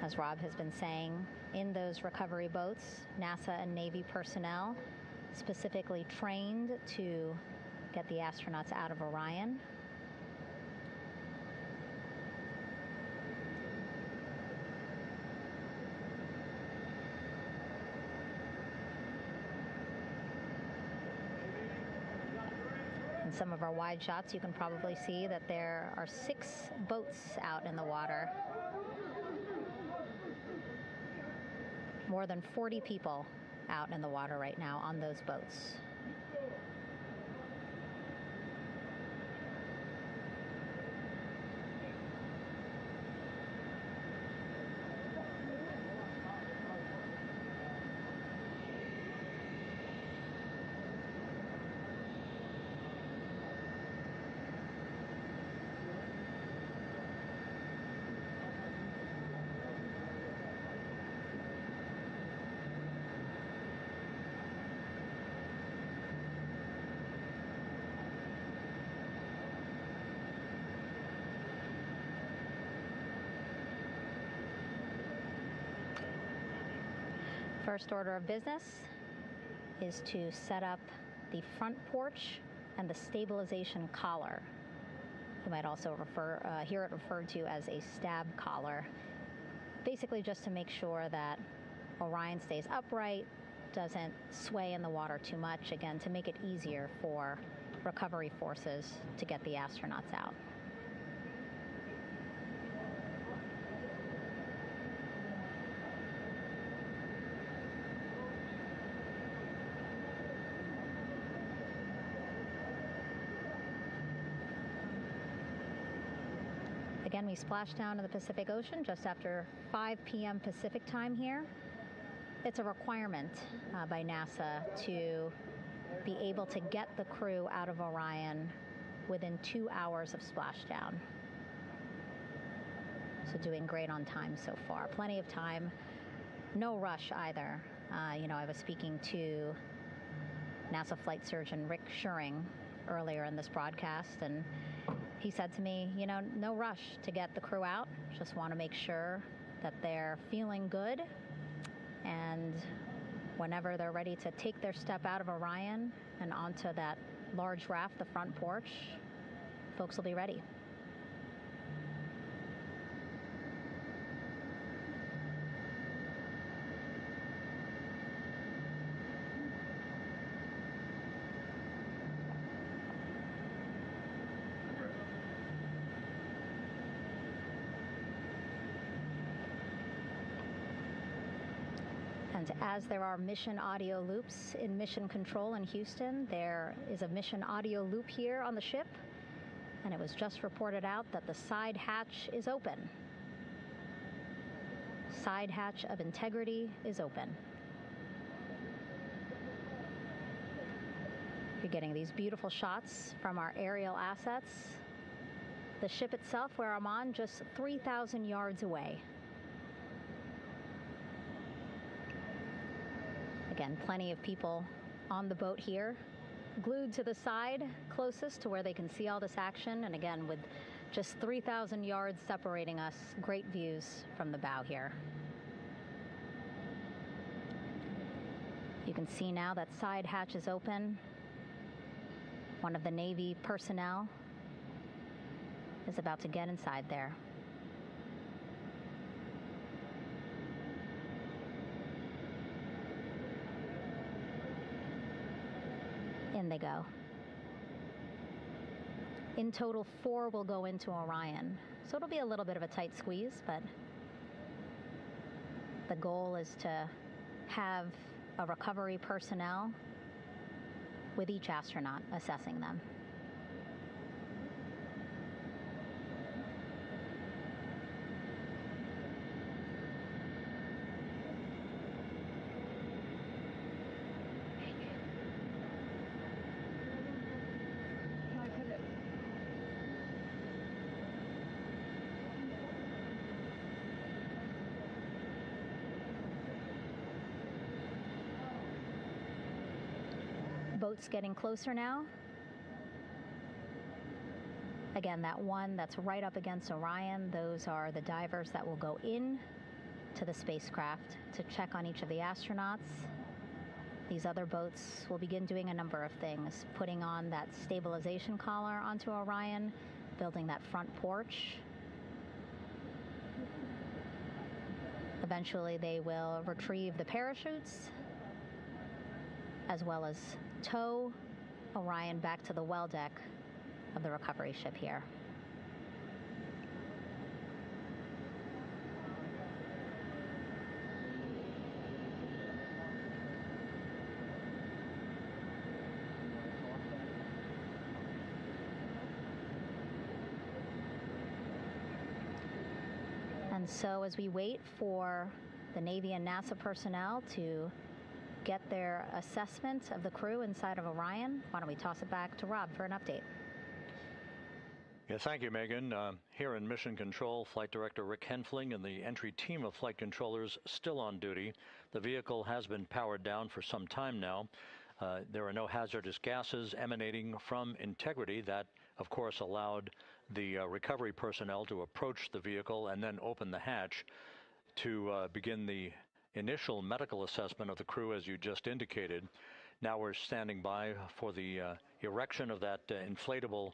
as Rob has been saying, in those recovery boats, NASA and Navy personnel specifically trained to get the astronauts out of Orion. In some of our wide shots, you can probably see that there are 6 boats out in the water. More than 40 people out in the water right now on those boats. First order of business is to set up the front porch and the stabilization collar. You might also hear it referred to as a stab collar. Basically just to make sure that Orion stays upright, doesn't sway in the water too much, again, to make it easier for recovery forces to get the astronauts out. Again, we splashed down to the Pacific Ocean just after 5 p.m. Pacific time here. It's a requirement by NASA to be able to get the crew out of Orion within 2 hours of splashdown. So doing great on time so far. Plenty of time. No rush either. I was speaking to NASA flight surgeon Rick Schuring earlier in this broadcast, and he said to me, no rush to get the crew out. Just want to make sure that they're feeling good. And whenever they're ready to take their step out of Orion and onto that large raft, the front porch, folks will be ready. And as there are mission audio loops in Mission Control in Houston, there is a mission audio loop here on the ship, and it was just reported out that the side hatch is open. Side hatch of Integrity is open. You're getting these beautiful shots from our aerial assets. The ship itself, where I'm on, just 3,000 yards away. Again, plenty of people on the boat here, glued to the side closest to where they can see all this action. And again, with just 3,000 yards separating us, great views from the bow here. You can see now that side hatch is open. One of the Navy personnel is about to get inside there. In they go. In total, 4 will go into Orion. So it'll be a little bit of a tight squeeze, but the goal is to have a recovery personnel with each astronaut assessing them. Boats getting closer now. Again, that one that's right up against Orion, those are the divers that will go in to the spacecraft to check on each of the astronauts. These other boats will begin doing a number of things, putting on that stabilization collar onto Orion, building that front porch. Eventually, they will retrieve the parachutes, as well as tow Orion back to the well deck of the recovery ship here. And so as we wait for the Navy and NASA personnel to get their assessment of the crew inside of Orion, why don't we toss it back to Rob for an update? Yeah, thank you, Megan. Here in Mission Control, Flight Director Rick Henfling and the entry team of flight controllers still on duty. The vehicle has been powered down for some time now. There are no hazardous gases emanating from Integrity. That, of course, allowed the recovery personnel to approach the vehicle and then open the hatch to begin the initial medical assessment of the crew, as you just indicated. Now we're standing by for the erection of that inflatable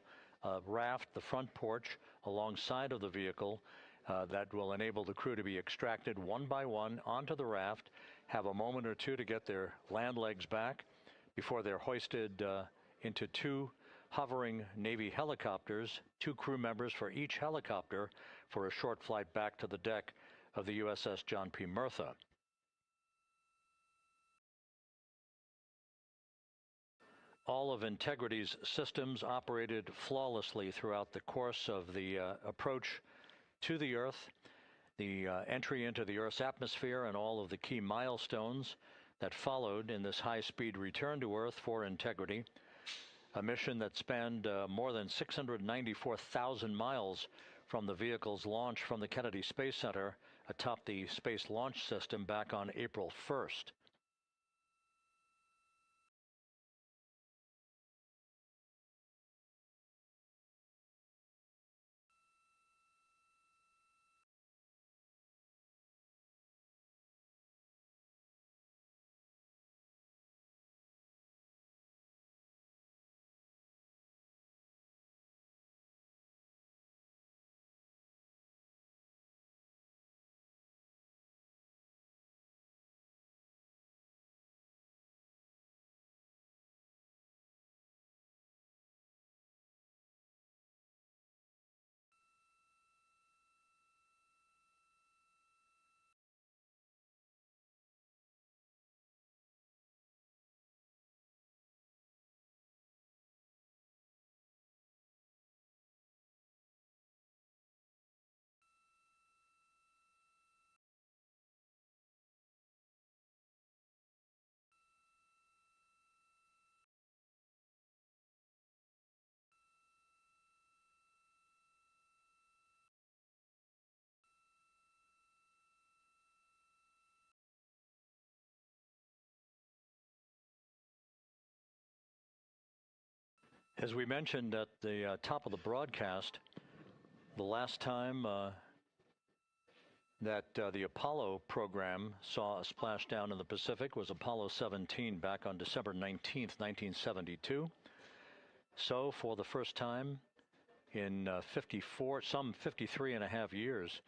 raft, the front porch, alongside of the vehicle that will enable the crew to be extracted one by one onto the raft, have a moment or two to get their land legs back before they're hoisted into two hovering Navy helicopters, 2 crew members for each helicopter, for a short flight back to the deck of the USS John P. Murtha. All of Integrity's systems operated flawlessly throughout the course of the approach to the Earth, the entry into the Earth's atmosphere, and all of the key milestones that followed in this high-speed return to Earth for Integrity, a mission that spanned more than 694,000 miles from the vehicle's launch from the Kennedy Space Center atop the Space Launch System back on April 1st. As we mentioned at the top of the broadcast, the last time that the Apollo program saw a splashdown in the Pacific was Apollo 17 back on December 19th, 1972. So for the first time in some 53 and a half years,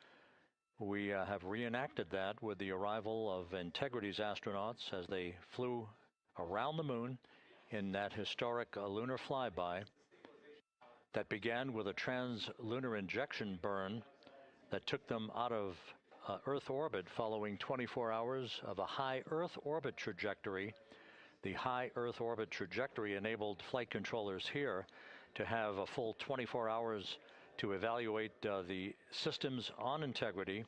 we have reenacted that with the arrival of Integrity's astronauts as they flew around the moon in that historic lunar flyby that began with a trans-lunar injection burn that took them out of Earth orbit following 24 hours of a high Earth orbit trajectory. The high Earth orbit trajectory enabled flight controllers here to have a full 24 hours to evaluate the systems on Integrity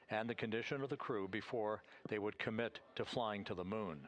and the condition of the crew before they would commit to flying to the moon.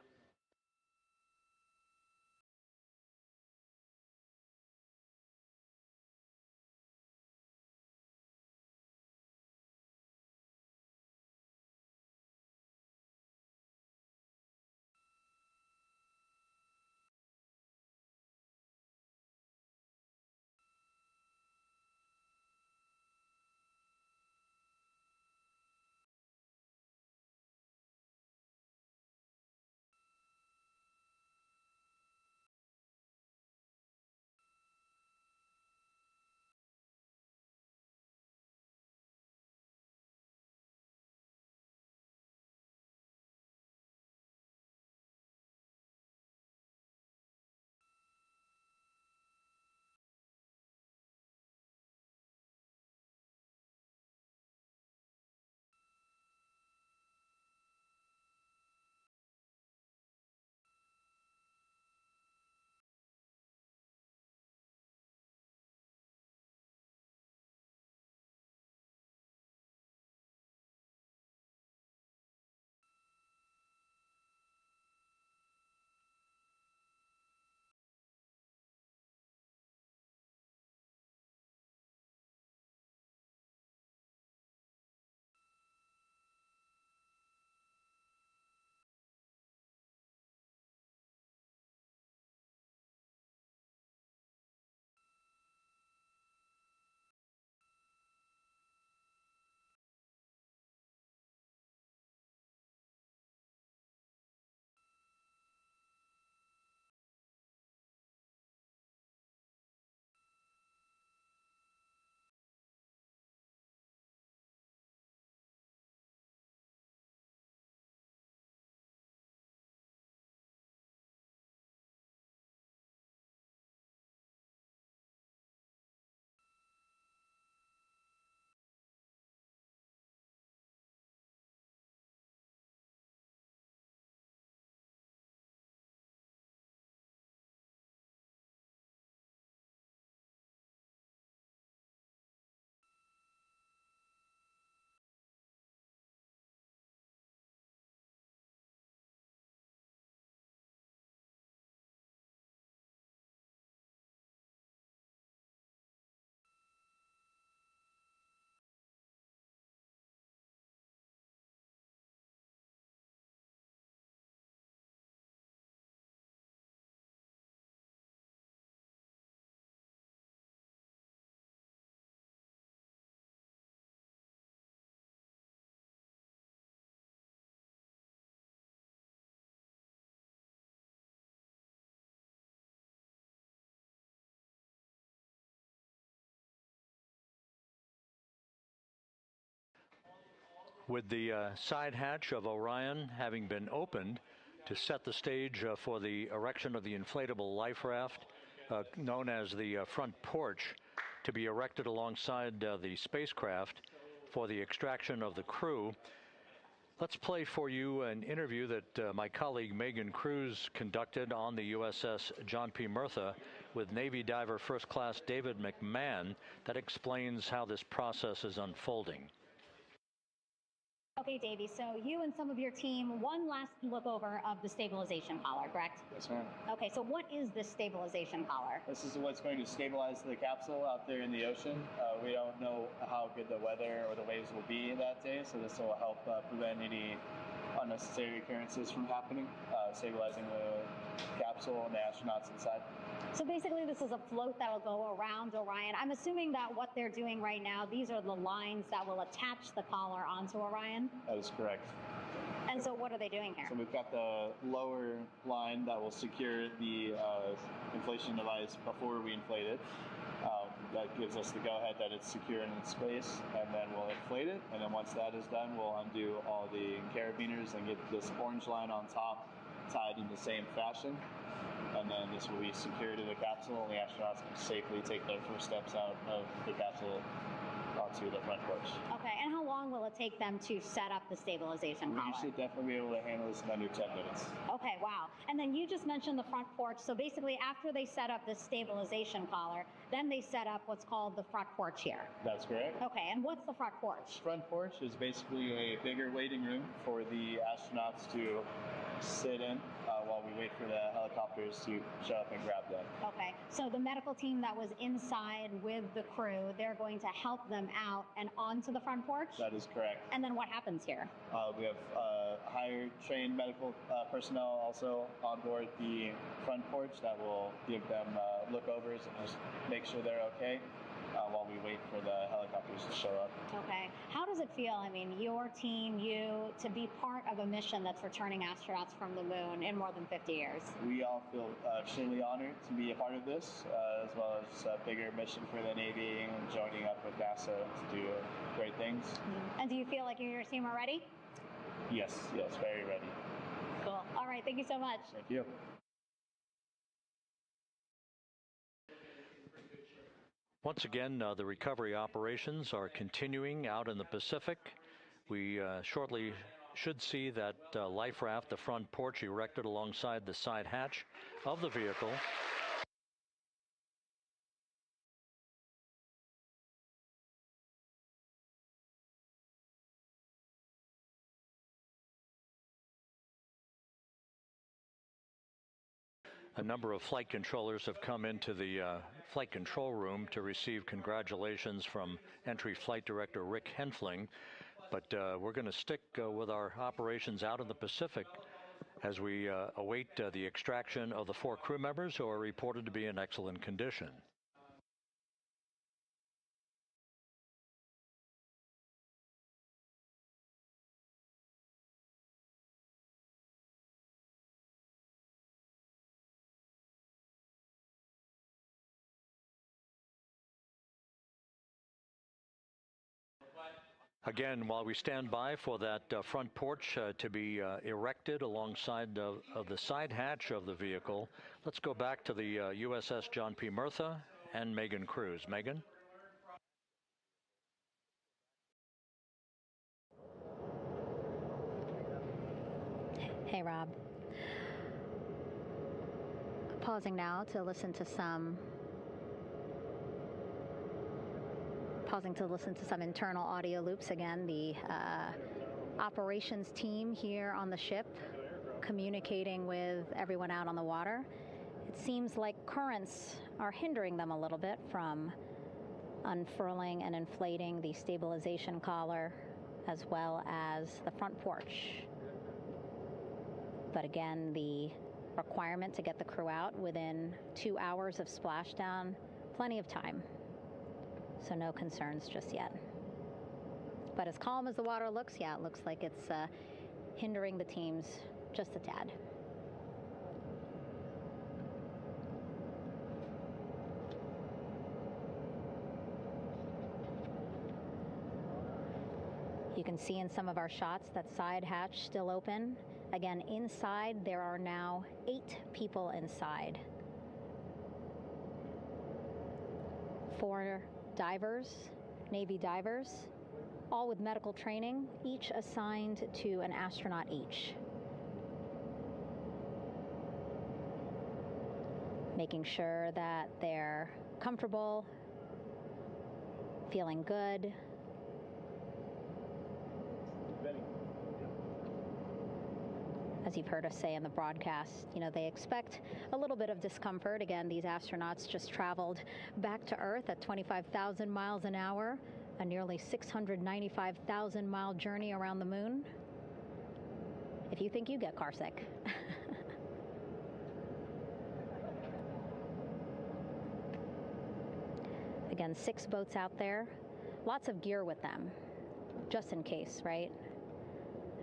With the side hatch of Orion having been opened to set the stage for the erection of the inflatable life raft, known as the front porch, to be erected alongside the spacecraft for the extraction of the crew. Let's play for you an interview that my colleague Megan Cruz conducted on the USS John P. Murtha with Navy diver First Class David McMahon that explains how this process is unfolding. Okay, Davey, so you and some of your team, one last look over of the stabilization collar, correct? Yes, ma'am. Okay, so what is this stabilization collar? This is what's going to stabilize the capsule out there in the ocean. We don't know how good the weather or the waves will be that day, so this will help prevent any unnecessary occurrences from happening, stabilizing the capsule and the astronauts inside. So basically this is a float that will go around Orion. I'm assuming that what they're doing right now, these are the lines that will attach the collar onto Orion? That is correct. And so what are they doing here? So we've got the lower line that will secure the inflation device before we inflate it. That gives us the go-ahead that it's secure in its space, and then we'll inflate it. And then once that is done, we'll undo all the carabiners and get this orange line on top tied in the same fashion. And then this will be secured to the capsule, and the astronauts can safely take their first steps out of the capsule onto the front porch. Okay, and how long will it take them to set up the stabilization collar? We should definitely be able to handle this in under 10 minutes. Okay, wow. And then you just mentioned the front porch. So basically after they set up this stabilization collar, then they set up what's called the front porch here. That's correct. Okay, and what's the front porch? Front porch is basically a bigger waiting room for the astronauts to sit in while we wait for the helicopters to show up and grab them. Okay, so the medical team that was inside with the crew, they're going to help them out and onto the front porch? That is correct. And then what happens here? We have higher trained medical personnel also on board the front porch that will give them lookovers and just make sure they're okay while we wait for the helicopters to show up. Okay. How does it feel, I mean, your team, you, to be part of a mission that's returning astronauts from the moon in more than 50 years? We all feel extremely honored to be a part of this, as well as a bigger mission for the Navy and joining up with NASA to do great things. Mm-hmm. And do you feel like you and your team are ready? Yes, very ready. Cool. All right, thank you so much. Thank you. Once again, the recovery operations are continuing out in the Pacific. We shortly should see that life raft, the front porch, erected alongside the side hatch of the vehicle. A number of flight controllers have come into the flight control room to receive congratulations from Entry Flight Director Rick Henfling. But we're going to stick with our operations out in the Pacific as we await the extraction of the 4 crew members who are reported to be in excellent condition. Again, while we stand by for that front porch to be erected alongside of the side hatch of the vehicle, let's go back to the USS John P. Murtha and Megan Cruz. Megan? Hey, Rob. Pausing now to listen to some internal audio loops. Again, the operations team here on the ship communicating with everyone out on the water. It seems like currents are hindering them a little bit from unfurling and inflating the stabilization collar as well as the front porch. But again, the requirement to get the crew out within 2 hours of splashdown, plenty of time. So no concerns just yet. But as calm as the water looks, yeah, it looks like it's hindering the teams just a tad. You can see in some of our shots that side hatch still open. Again, inside there are now 8 people inside. 4 divers, Navy divers, all with medical training, each assigned to an astronaut each. Making sure that they're comfortable, feeling good. As you've heard us say in the broadcast, you know, they expect a little bit of discomfort. Again, these astronauts just traveled back to Earth at 25,000 miles an hour, a nearly 695,000-mile journey around the moon. If you think you get carsick. Again, 6 boats out there, lots of gear with them, just in case, right?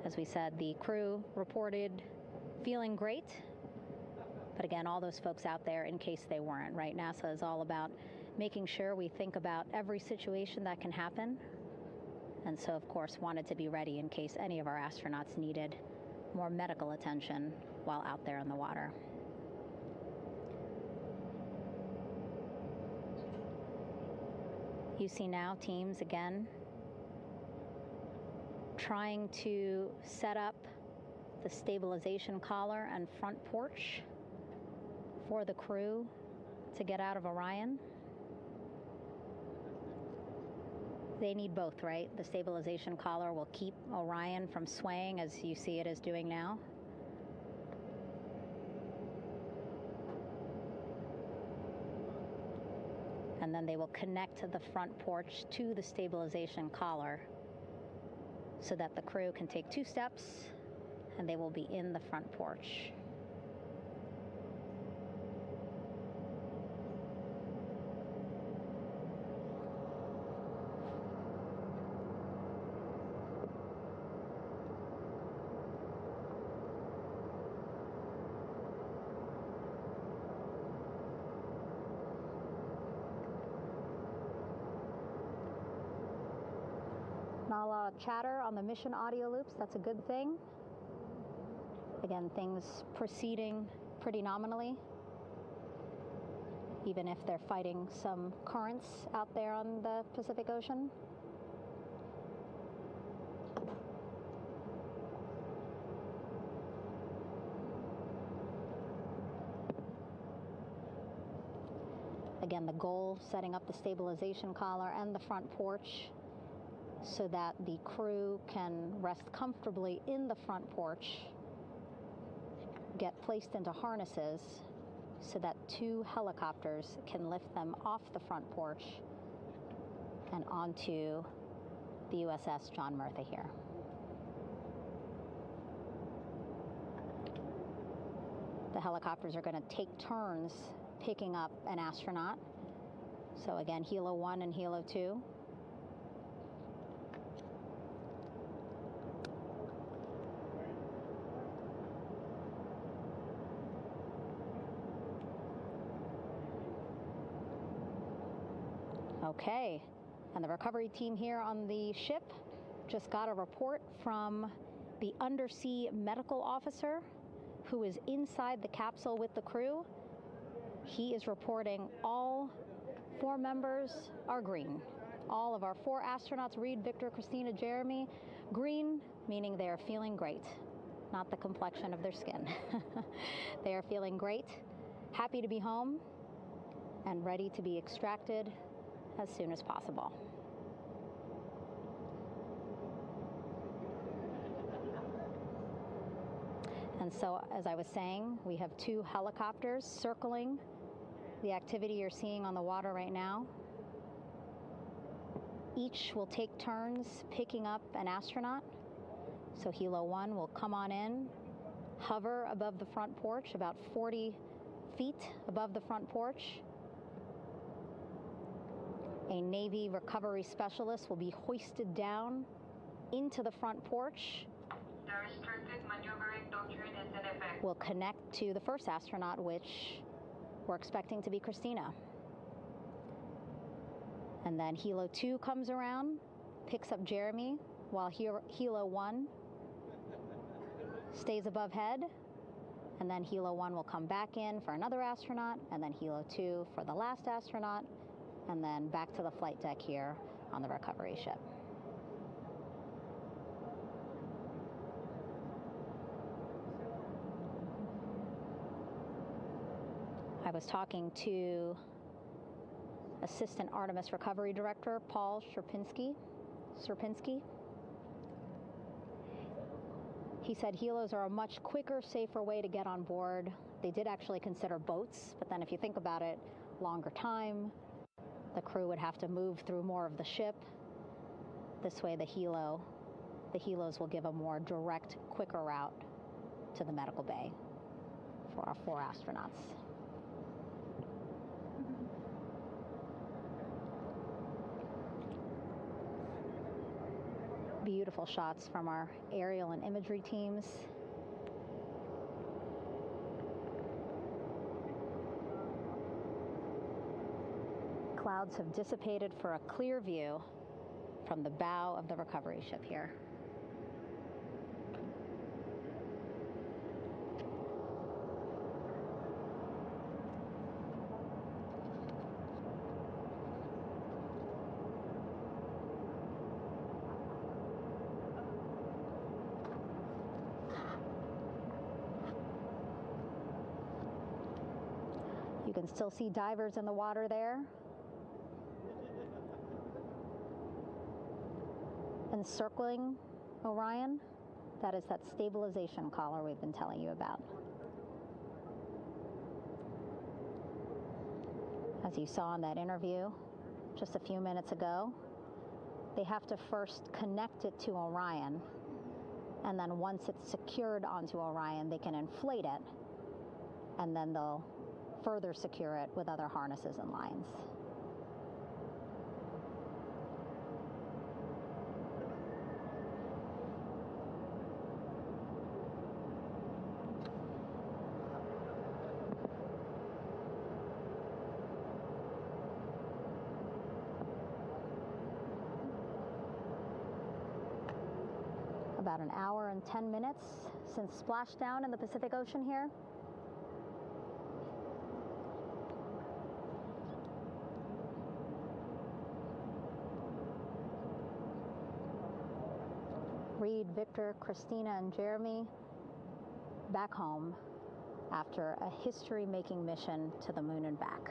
As we said, the crew reported feeling great, but again, all those folks out there in case they weren't, right? NASA is all about making sure we think about every situation that can happen, and so, of course, wanted to be ready in case any of our astronauts needed more medical attention while out there in the water. You see now teams, again, trying to set up the stabilization collar and front porch for the crew to get out of Orion. They need both, right? The stabilization collar will keep Orion from swaying as you see it is doing now. And then they will connect the front porch to the stabilization collar so that the crew can take 2 steps and they will be in the front porch. Not a lot of chatter on the mission audio loops. That's a good thing. Again, things proceeding pretty nominally, even if they're fighting some currents out there on the Pacific Ocean. Again, the goal, setting up the stabilization collar and the front porch so that the crew can rest comfortably in the front porch, get placed into harnesses so that 2 helicopters can lift them off the front porch and onto the USS John Murtha here. The helicopters are going to take turns picking up an astronaut. So again, Helo 1 and Helo 2. Okay, and the recovery team here on the ship just got a report from the undersea medical officer who is inside the capsule with the crew. He is reporting all 4 members are green. All of our 4 astronauts, Reed, Victor, Christina, Jeremy, green, meaning they are feeling great, not the complexion of their skin. They are feeling great, happy to be home, and ready to be extracted as soon as possible. And so, as I was saying, we have 2 helicopters circling the activity you're seeing on the water right now. Each will take turns picking up an astronaut. So Helo 1 will come on in, hover above the front porch, about 40 feet above the front porch. A Navy recovery specialist will be hoisted down into the front porch. The restricted maneuvering doctrine is in effect. Will connect to the first astronaut, which we're expecting to be Christina. And then Helo 2 comes around, picks up Jeremy, while Helo 1 stays above head, and then Helo 1 will come back in for another astronaut, and then Helo 2 for the last astronaut, and then back to the flight deck here on the recovery ship. I was talking to Assistant Artemis Recovery Director Paul Sierpinski. He said helos are a much quicker, safer way to get on board. They did actually consider boats, but then if you think about it, longer time, the crew would have to move through more of the ship. This way the helos will give a more direct, quicker route to the medical bay for our 4 astronauts. Beautiful shots from our aerial and imagery teams. Clouds have dissipated for a clear view from the bow of the recovery ship here. You can still see divers in the water there. Encircling Orion, that is that stabilization collar we've been telling you about. As you saw in that interview just a few minutes ago, they have to first connect it to Orion, and then once it's secured onto Orion, they can inflate it, and then they'll further secure it with other harnesses and lines. About an hour and 10 minutes since splashdown in the Pacific Ocean here. Reed, Victor, Christina, and Jeremy back home after a history-making mission to the moon and back.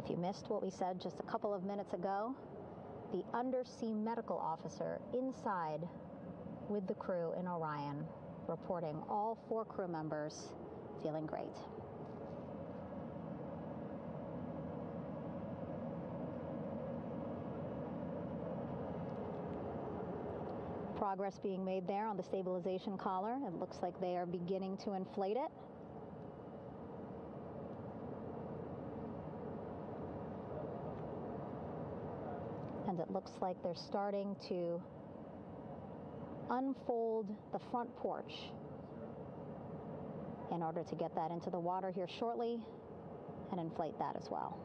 If you missed what we said just a couple of minutes ago, the undersea medical officer inside with the crew in Orion, reporting all 4 crew members feeling great. Progress being made there on the stabilization collar. It looks like they are beginning to inflate it. And it looks like they're starting to unfold the front porch in order to get that into the water here shortly and inflate that as well.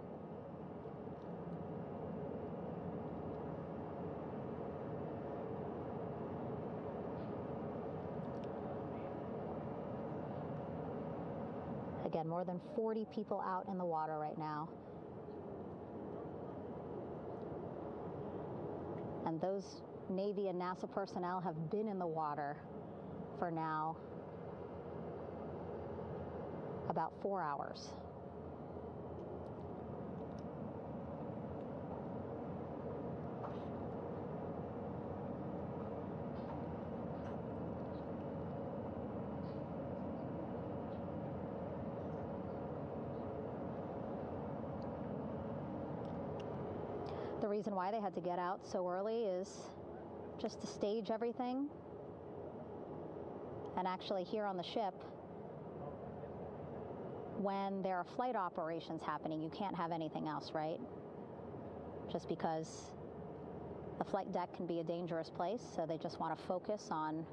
Again, more than 40 people out in the water right now. And those Navy and NASA personnel have been in the water for now about 4 hours. The reason why they had to get out so early is just to stage everything. And actually here on the ship, when there are flight operations happening, you can't have anything else, right? Just because the flight deck can be a dangerous place, so they just want to focus on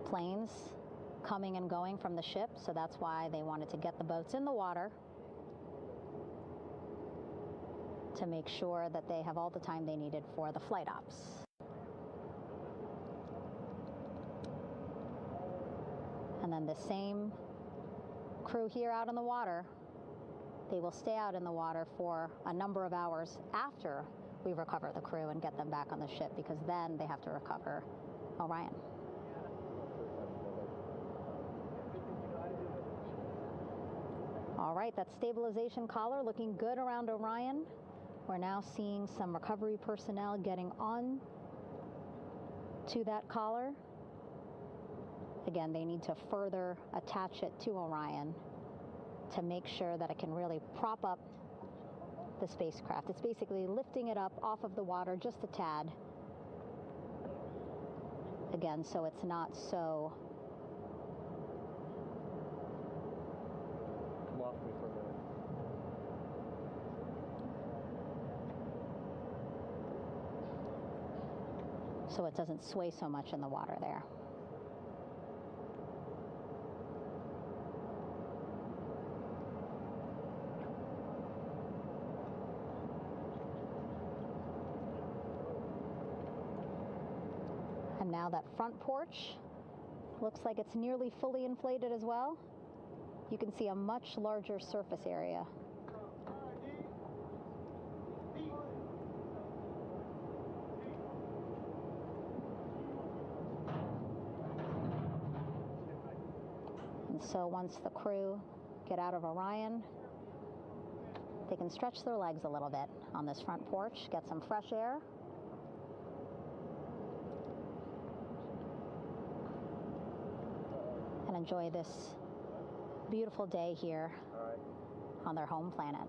planes coming and going from the ship, so that's why they wanted to get the boats in the water to make sure that they have all the time they needed for the flight ops. And then the same crew here out in the water, they will stay out in the water for a number of hours after we recover the crew and get them back on the ship, because then they have to recover Orion. All right, that stabilization collar looking good around Orion. We're now seeing some recovery personnel getting on to that collar. Again, they need to further attach it to Orion to make sure that it can really prop up the spacecraft. It's basically lifting it up off of the water just a tad. Again, so it's not so Come off me for a minute. so it doesn't sway so much in the water there. And now that front porch looks like it's nearly fully inflated as well. You can see a much larger surface area. And so once the crew get out of Orion, they can stretch their legs a little bit on this front porch, get some fresh air. And enjoy this beautiful day here on their home planet.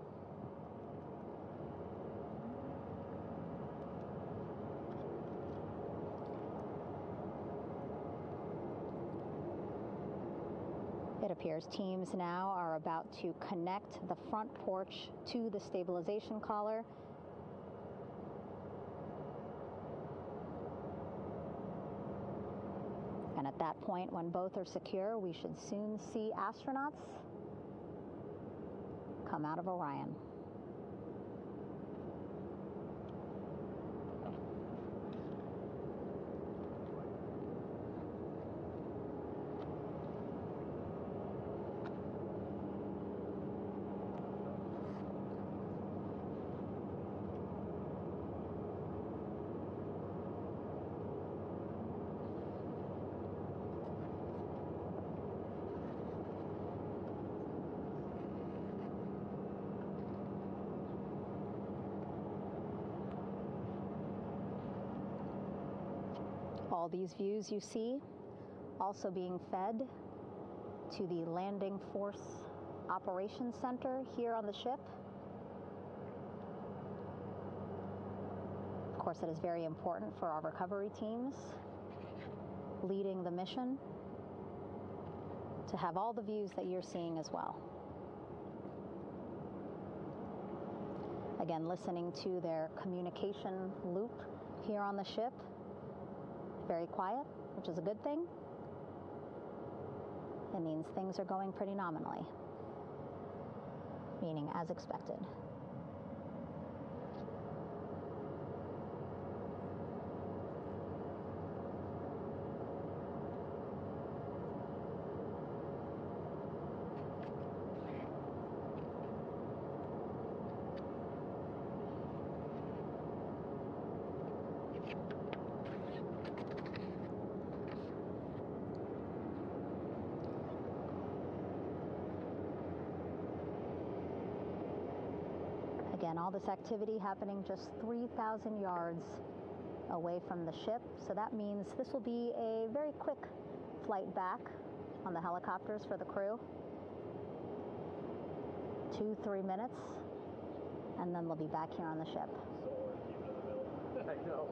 It appears teams now are about to connect the front porch to the stabilization collar. And at that point, when both are secure, we should soon see astronauts come out of Orion. All these views you see also being fed to the Landing Force Operations Center here on the ship. Of course, it is very important for our recovery teams leading the mission to have all the views that you're seeing as well. Again, listening to their communication loop here on the ship. Very quiet, which is a good thing. It means things are going pretty nominally, meaning as expected. Again, all this activity happening just 3,000 yards away from the ship. So that means this will be a very quick flight back on the helicopters for the crew. 2-3 minutes, and then they'll be back here on the ship. I know.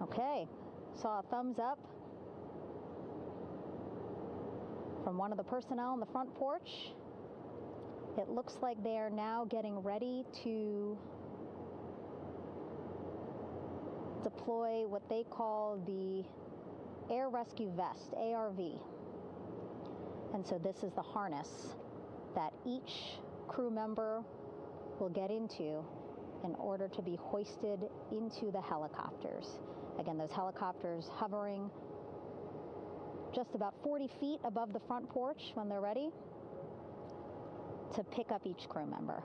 Okay, saw a thumbs up from one of the personnel on the front porch. It looks like they are now getting ready to deploy what they call the Air Rescue Vest, ARV. And so this is the harness that each crew member will get into in order to be hoisted into the helicopters. Again, those helicopters hovering just about 40 feet above the front porch when they're ready to pick up each crew member.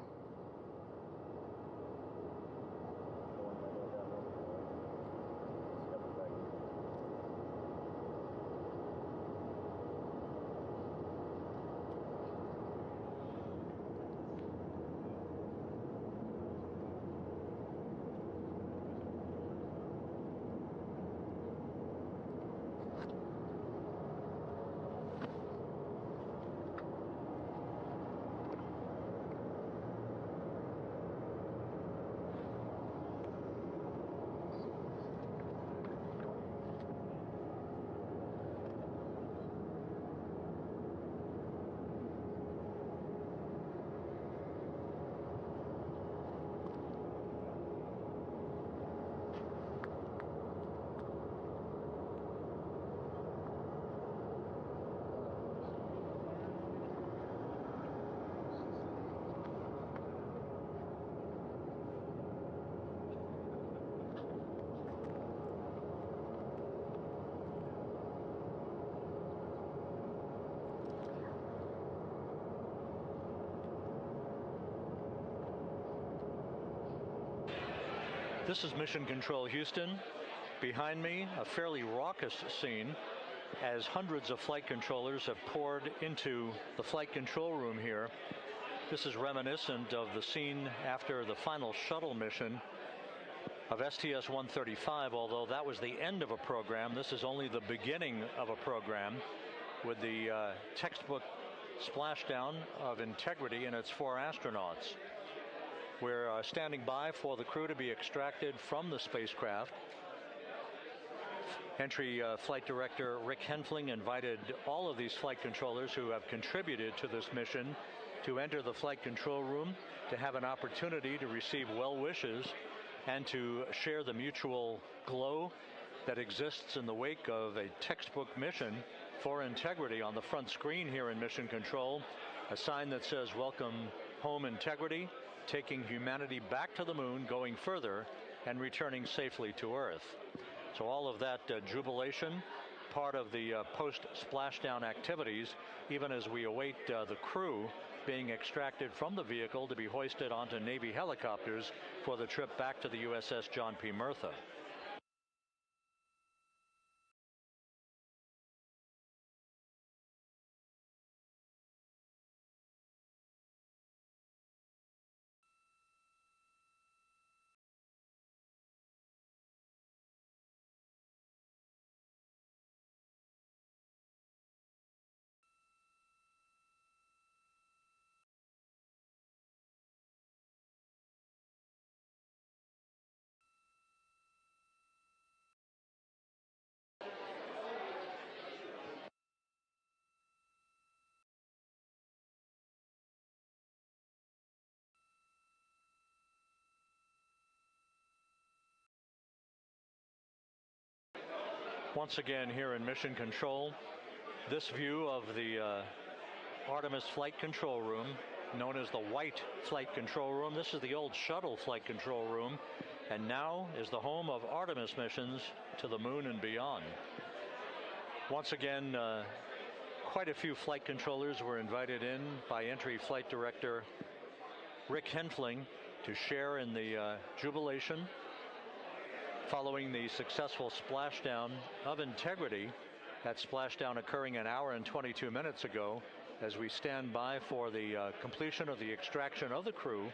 This is Mission Control Houston. Behind me, a fairly raucous scene as hundreds of flight controllers have poured into the flight control room here. This is reminiscent of the scene after the final shuttle mission of STS-135, although that was the end of a program. This is only the beginning of a program with the textbook splashdown of Integrity and its 4 astronauts. We're standing by for the crew to be extracted from the spacecraft. Entry Flight Director Rick Henfling invited all of these flight controllers who have contributed to this mission to enter the flight control room to have an opportunity to receive well wishes and to share the mutual glow that exists in the wake of a textbook mission for Integrity. On the front screen here in Mission Control, a sign that says "Welcome Home, Integrity," taking humanity back to the moon, going further, and returning safely to Earth. So all of that jubilation, part of the post-splashdown activities, even as we await the crew being extracted from the vehicle to be hoisted onto Navy helicopters for the trip back to the USS John P. Murtha. Once again here in Mission Control, this view of the Artemis flight control room, known as the White Flight Control Room. This is the old shuttle flight control room, and now is the home of Artemis missions to the moon and beyond. Once again, quite a few flight controllers were invited in by Entry Flight Director Rick Henfling to share in the jubilation following the successful splashdown of Integrity. That splashdown occurring an hour and 22 minutes ago, as we stand by for the completion of the extraction of the crew,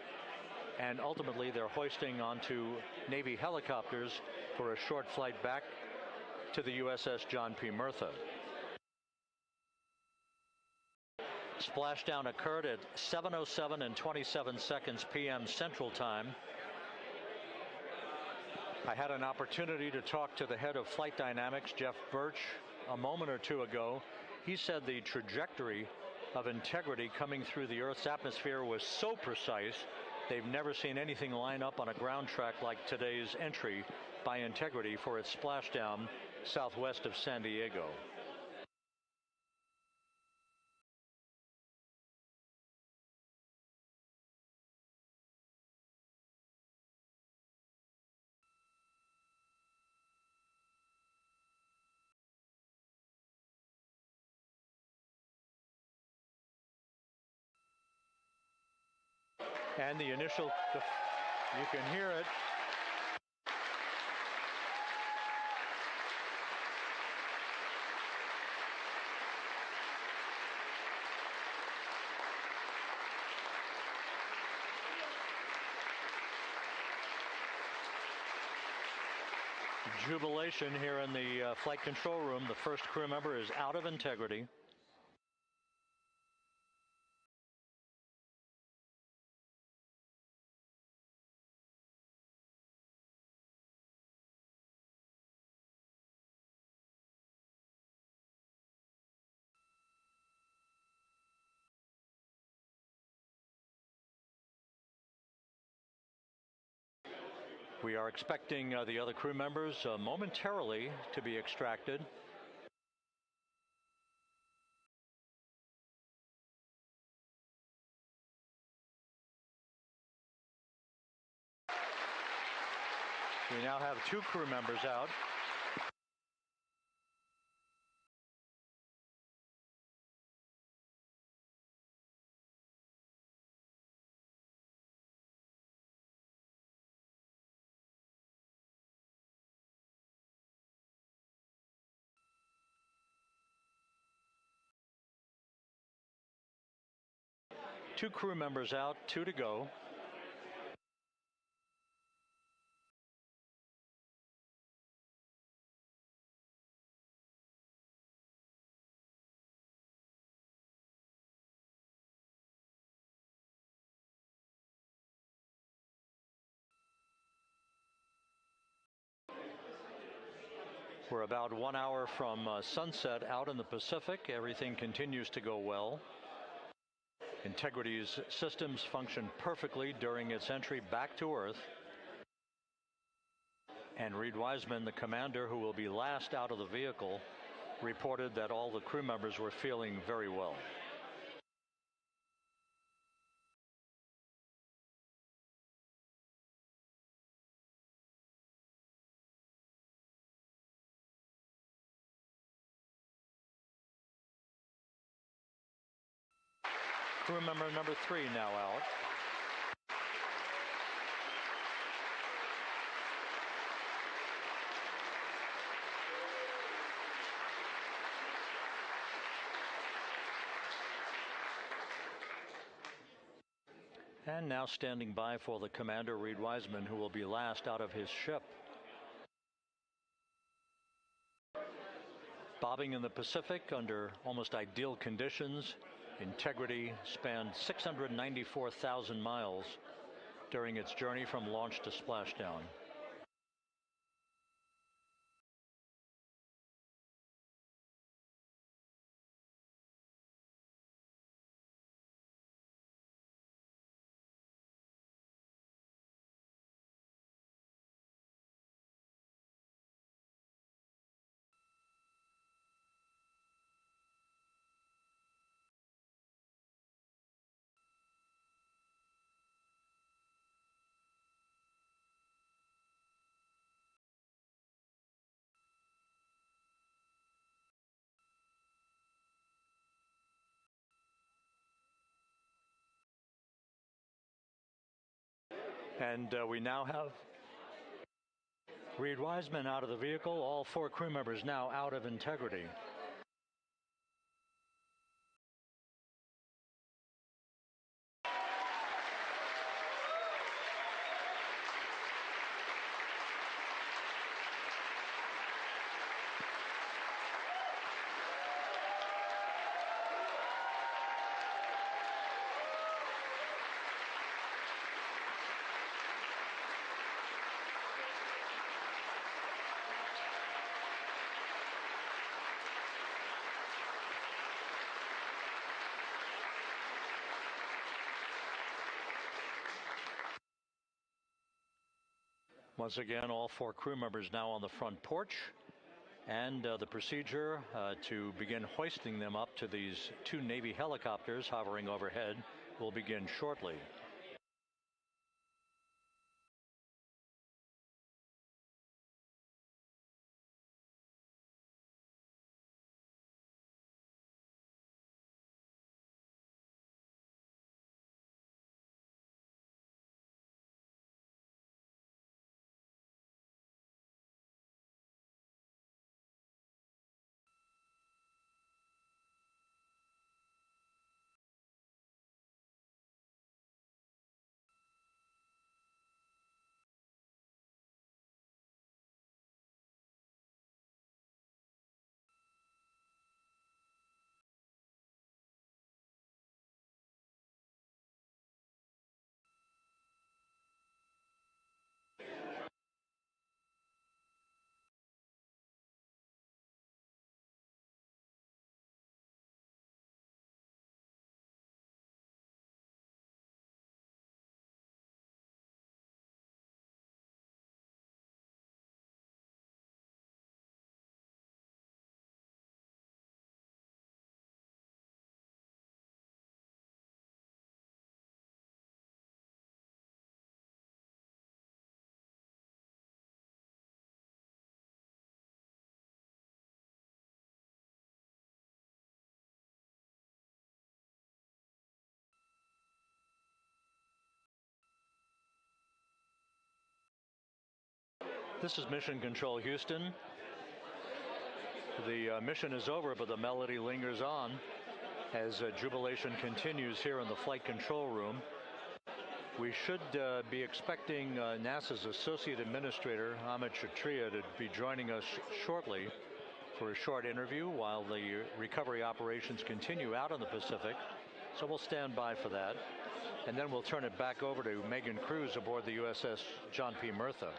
and ultimately they're hoisting onto Navy helicopters for a short flight back to the USS John P. Murtha. Splashdown occurred at 7:07 and 27 seconds p.m. Central Time. I had an opportunity to talk to the head of flight dynamics, Jeff Birch, a moment or two ago. He said the trajectory of Integrity coming through the Earth's atmosphere was so precise, they've never seen anything line up on a ground track like today's entry by Integrity for its splashdown southwest of San Diego. And the initial, you can hear it. Jubilation here in the flight control room. The first crew member is out of Integrity. We are expecting the other crew members momentarily to be extracted. We now have 2 crew members out. Two crew members out, 2 to go. We're about 1 hour from sunset out in the Pacific. Everything continues to go well. Integrity's systems function perfectly during its entry back to Earth. And Reed Wiseman, the commander who will be last out of the vehicle, reported that all the crew members were feeling very well. Crew member number 3 now out. And now standing by for the commander, Reed Wiseman, who will be last out of his ship. Bobbing in the Pacific under almost ideal conditions, Integrity spanned 694,000 miles during its journey from launch to splashdown. And we now have Reed Wiseman out of the vehicle, all 4 crew members now out of Integrity. Once again, all 4 crew members now on the front porch, and the procedure to begin hoisting them up to these 2 Navy helicopters hovering overhead will begin shortly. This is Mission Control Houston. The mission is over, but the melody lingers on as jubilation continues here in the flight control room. We should be expecting NASA's Associate Administrator, Amit Kshatriya, to be joining us shortly for a short interview while the recovery operations continue out in the Pacific. So we'll stand by for that. And then we'll turn it back over to Megan Cruz aboard the USS John P. Murtha.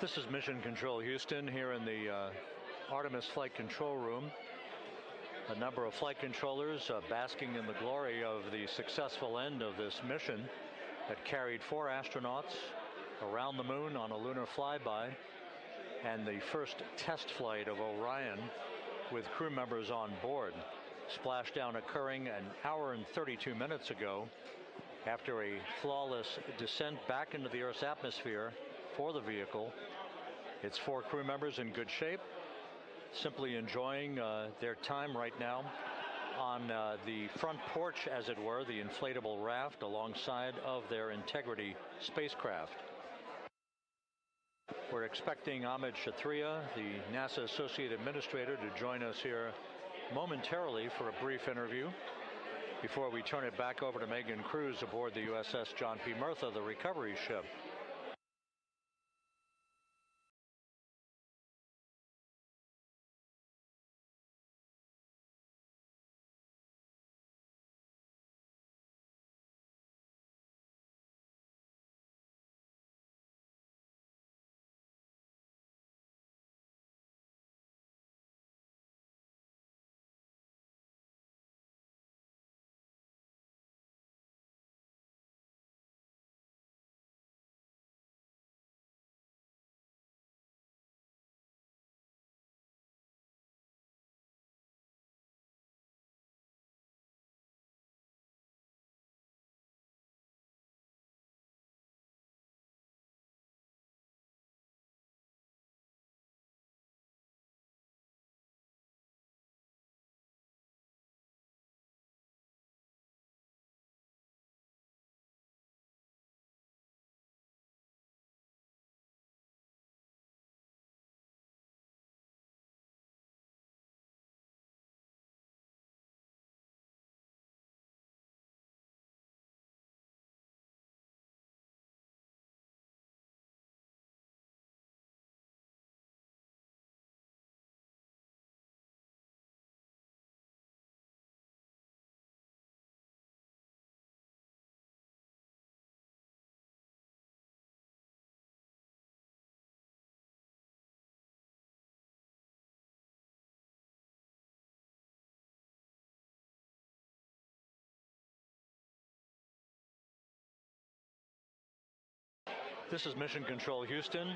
This is Mission Control Houston here in the Artemis flight control room. A number of flight controllers basking in the glory of the successful end of this mission that carried 4 astronauts around the moon on a lunar flyby, and the first test flight of Orion with crew members on board. Splashdown occurring an hour and 32 minutes ago after a flawless descent back into the Earth's atmosphere for the vehicle. Its 4 crew members in good shape, simply enjoying their time right now on the front porch, as it were, the inflatable raft alongside of their Integrity spacecraft. We're expecting Amit Kshatriya, the NASA Associate Administrator, to join us here momentarily for a brief interview before we turn it back over to Megan Cruz aboard the USS John P. Murtha, the recovery ship. This is Mission Control Houston.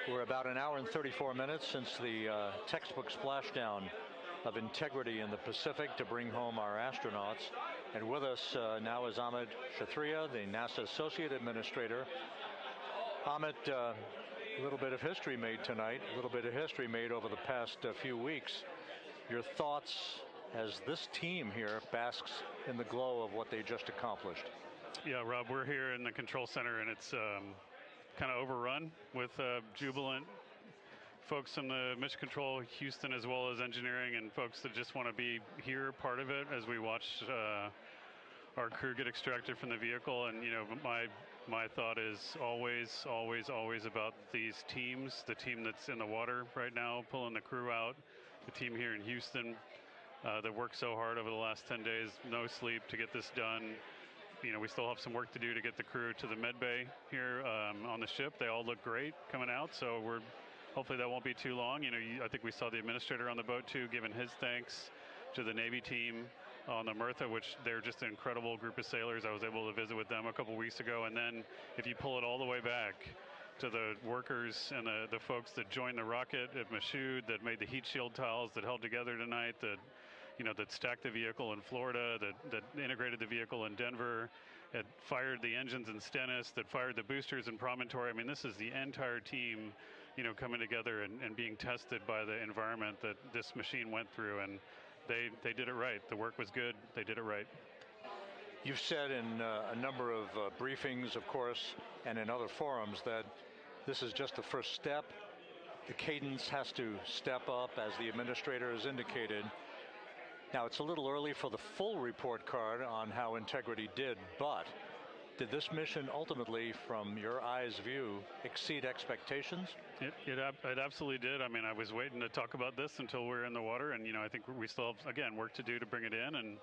We're about an hour and 34 minutes since the textbook splashdown of integrity in the Pacific to bring home our astronauts. And with us now is Amit Kshatriya, the NASA Associate Administrator. Amit, a little bit of history made tonight, a little bit of history made over the past few weeks. Your thoughts as this team here basks in the glow of what they just accomplished? Yeah, Rob, we're here in the control center, and it's kind of overrun with jubilant folks in the Mission Control Houston, as well as engineering, and folks that just want to be here, part of it, as we watch our crew get extracted from the vehicle. And you know, my thought is always about these teams. The team that's in the water right now, pulling the crew out. The team here in Houston that worked so hard over the last 10 days, no sleep to get this done. You know, we still have some work to do to get the crew to the med bay here on the ship. They all look great coming out, so hopefully that won't be too long. You know, I think we saw the administrator on the boat too, giving his thanks to the Navy team on the Mirtha, which they're just an incredible group of sailors. I was able to visit with them a couple weeks ago. And then if you pull it all the way back to the workers and the folks that joined the rocket at Michoud, that made the heat shield tiles that held together tonight, that stacked the vehicle in Florida, that integrated the vehicle in Denver, that fired the engines in Stennis, that fired the boosters in Promontory. I mean, this is the entire team, you know, coming together and being tested by the environment that this machine went through, and they did it right. The work was good. They did it right. You've said in a number of briefings, of course, and in other forums that this is just the first step. The cadence has to step up, as the administrator has indicated. Now, it's a little early for the full report card on how Integrity did, but did this mission ultimately, from your eyes view, exceed expectations? It absolutely did. I mean, I was waiting to talk about this until we're in the water, and, you know, I think we still have, again, work to do to bring it in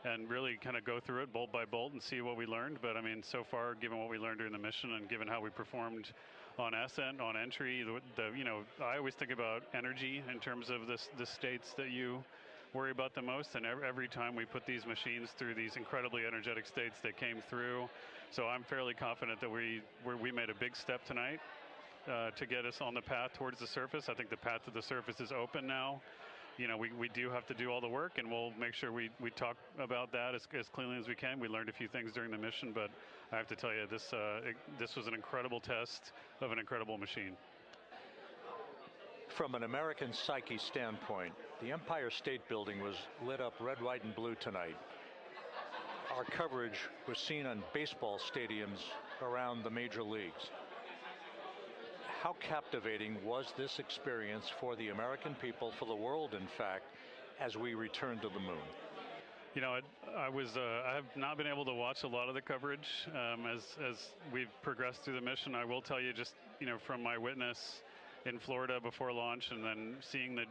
and really kind of go through it bolt by bolt and see what we learned. But, I mean, so far, given what we learned during the mission and given how we performed on ascent, on entry, you know, I always think about energy in terms of the states that you worry about the most, and every time we put these machines through these incredibly energetic states, they came through. So I'm fairly confident that we made a big step tonight to get us on the path towards the surface. I think the path to the surface is open now. You know, we do have to do all the work, and we'll make sure we talk about that as cleanly as we can. We learned a few things during the mission, but I have to tell you, this was an incredible test of an incredible machine. From an American psyche standpoint, the Empire State Building was lit up red, white, and blue tonight. Our coverage was seen on baseball stadiums around the major leagues. How captivating was this experience for the American people, for the world, in fact, as we returned to the moon? You know, I have not been able to watch a lot of the coverage as we've progressed through the mission. I will tell you, just, you know, from my witness in Florida before launch, and then seeing the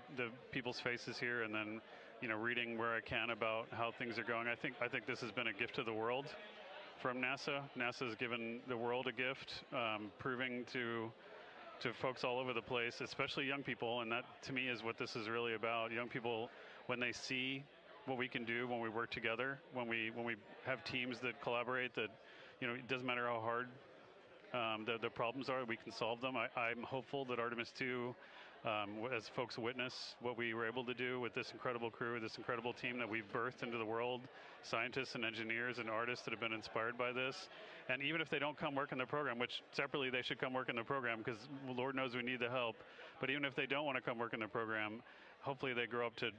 people's faces here, and then, you know, reading where I can about how things are going. I think this has been a gift to the world from NASA. NASA has given the world a gift, proving to folks all over the place, especially young people, and that to me is what this is really about. Young people, when they see what we can do when we work together, when we have teams that collaborate, that, you know, it doesn't matter how hard the problems are, we can solve them. I'm hopeful that Artemis 2, as folks witness what we were able to do with this incredible crew, this incredible team that we've birthed into the world, scientists and engineers and artists that have been inspired by this. And even if they don't come work in the program, which separately they should come work in the program, because Lord knows we need the help, but even if they don't want to come work in the program, hopefully they grow up to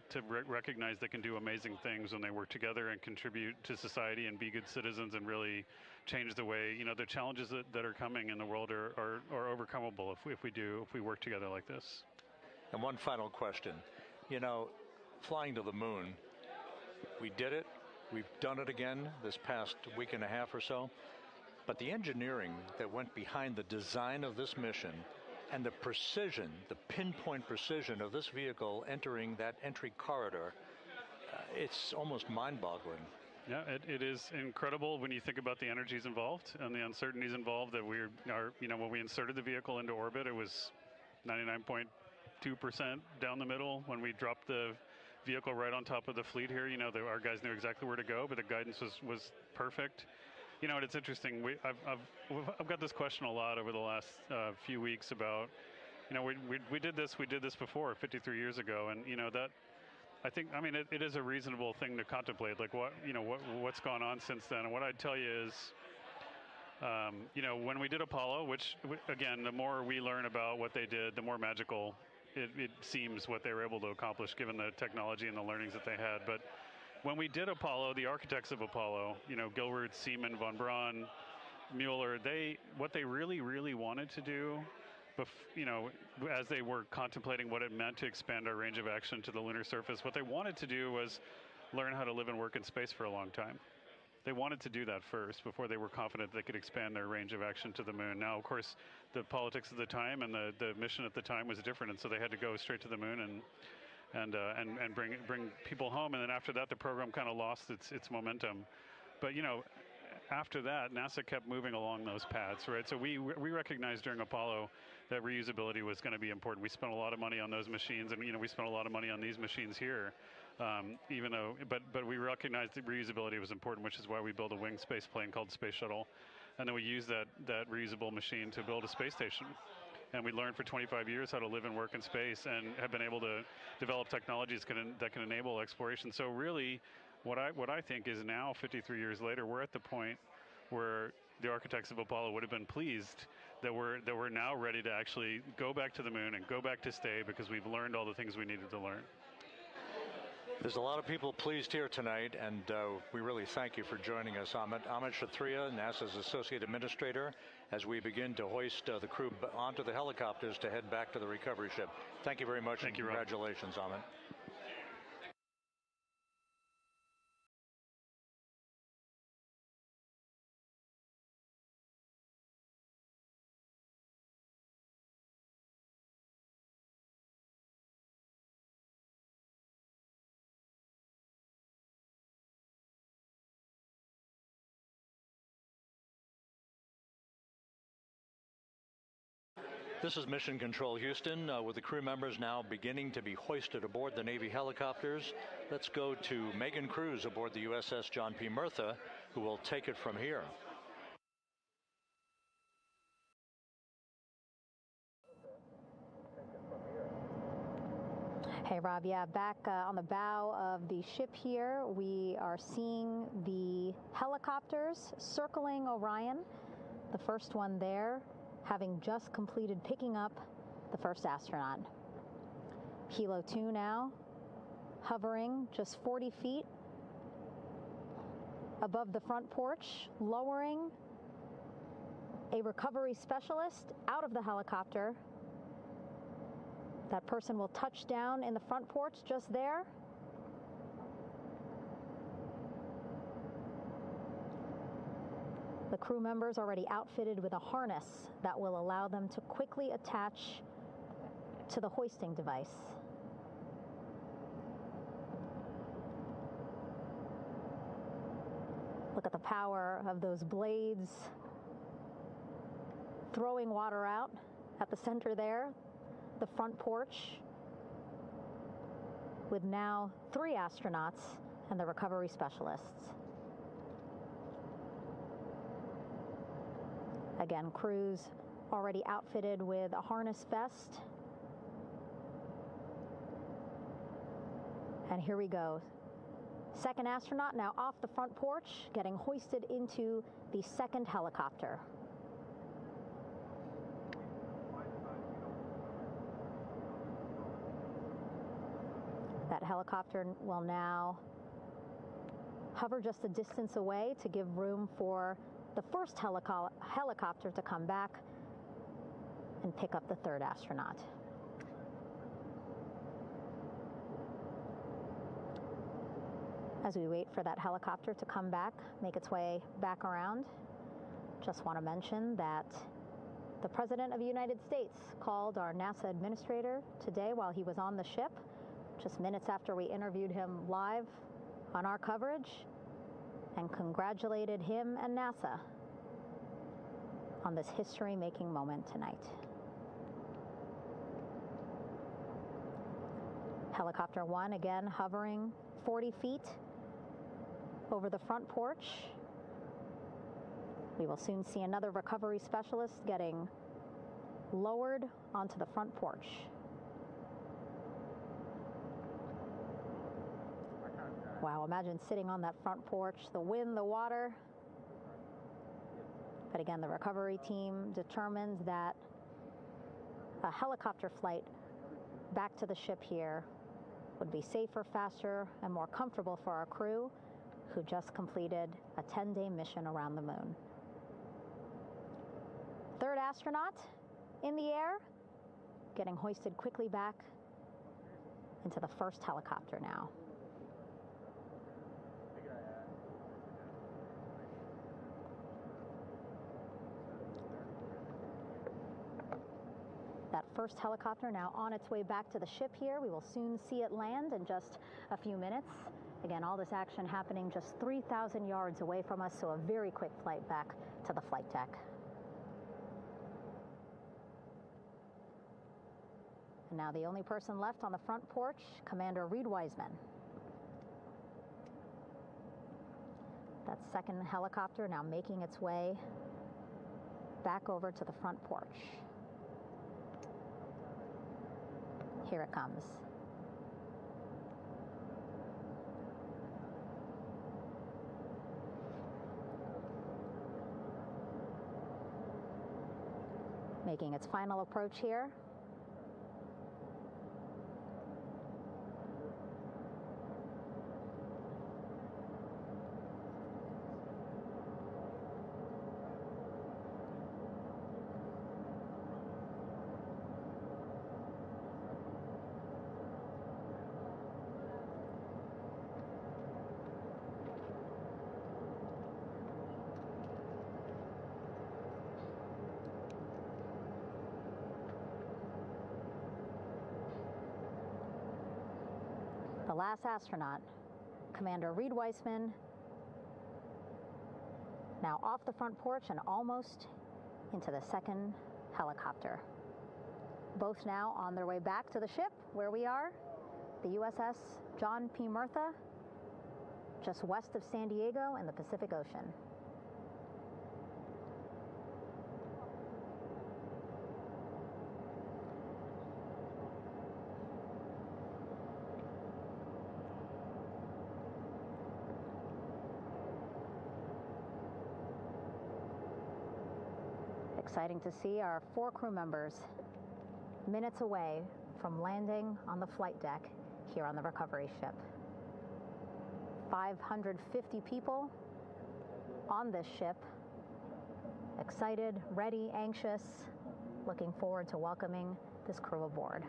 recognize they can do amazing things when they work together and contribute to society and be good citizens and really change the way, you know, the challenges that are coming in the world are overcomable if we work together like this. And one final question. You know, flying to the moon, we did it. We've done it again this past week and a half or so. But the engineering that went behind the design of this mission and the precision, the pinpoint precision of this vehicle entering that entry corridor, it's almost mind-boggling. Yeah, it is incredible when you think about the energies involved and the uncertainties involved. That you know, when we inserted the vehicle into orbit, it was 99.2% down the middle. When we dropped the vehicle right on top of the fleet here, you know, our guys knew exactly where to go, but the guidance was perfect. You know, it's interesting. I've got this question a lot over the last few weeks about, you know, we did this before 53 years ago, and you know that. I mean, it is a reasonable thing to contemplate, like what's gone on since then. And what I'd tell you is, you know, when we did Apollo, which again, the more we learn about what they did, the more magical it seems what they were able to accomplish given the technology and the learnings that they had. But when we did Apollo, the architects of Apollo, you know, Gilbert, Seaman, von Braun, Mueller, what they really wanted to do, you know, as they were contemplating what it meant to expand our range of action to the lunar surface, what they wanted to do was learn how to live and work in space for a long time. They wanted to do that first before they were confident they could expand their range of action to the moon. Now, of course, the politics of the time and the mission at the time was different, and so they had to go straight to the moon and bring people home. And then after that, the program kind of lost its momentum. But you know, after that, NASA kept moving along those paths, right? So we recognized during Apollo that reusability was going to be important. We spent a lot of money on those machines, and you know, we spent a lot of money on these machines here. Even though, but we recognized that reusability was important, which is why we built a winged space plane called Space Shuttle, and then we used that reusable machine to build a space station. And we learned for 25 years how to live and work in space, and have been able to develop technologies that can enable exploration. So really, what I think is now, 53 years later, we're at the point where the architects of Apollo would have been pleased that we're now ready to actually go back to the moon and go back to stay, because we've learned all the things we needed to learn. There's a lot of people pleased here tonight, and we really thank you for joining us. Amit Kshatriya, NASA's Associate Administrator, as we begin to hoist the crew onto the helicopters to head back to the recovery ship. Thank you very much. Thank you, congratulations, Amit. This is Mission Control Houston, with the crew members now beginning to be hoisted aboard the Navy helicopters. Let's go to Megan Cruz aboard the USS John P. Murtha, who will take it from here. Hey, Rob. Yeah, back on the bow of the ship here, we are seeing the helicopters circling Orion. The first one there, having just completed picking up the first astronaut. Helo 2 now, hovering just 40 feet above the front porch, lowering a recovery specialist out of the helicopter. That person will touch down in the front porch just there. The crew members already outfitted with a harness that will allow them to quickly attach to the hoisting device. Look at the power of those blades throwing water out at the center there, the front porch, with now 3 astronauts and the recovery specialists. Again, crews already outfitted with a harness vest. And here we go. Second astronaut now off the front porch, getting hoisted into the second helicopter. That helicopter will now hover just a distance away to give room for the first helicopter to come back and pick up the third astronaut. As we wait for that helicopter to come back, make its way back around, just want to mention that the President of the United States called our NASA administrator today while he was on the ship, just minutes after we interviewed him live on our coverage, and congratulated him and NASA on this history-making moment tonight. Helicopter 1 again hovering 40 feet over the front porch. We will soon see another recovery specialist getting lowered onto the front porch. Wow, imagine sitting on that front porch, the wind, the water. But again, the recovery team determined that a helicopter flight back to the ship here would be safer, faster, and more comfortable for our crew who just completed a 10-day mission around the moon. Third astronaut in the air, getting hoisted quickly back into the first helicopter now. That first helicopter now on its way back to the ship here. We will soon see it land in just a few minutes. Again, all this action happening just 3,000 yards away from us, so a very quick flight back to the flight deck. And now the only person left on the front porch, Commander Reed Wiseman. That second helicopter now making its way back over to the front porch. Here it comes. Making its final approach here. The last astronaut, Commander Reed Wiseman, now off the front porch and almost into the second helicopter. Both now on their way back to the ship where we are, the USS John P. Murtha, just west of San Diego in the Pacific Ocean. Exciting to see our 4 crew members minutes away from landing on the flight deck here on the recovery ship. 550 people on this ship, excited, ready, anxious, looking forward to welcoming this crew aboard.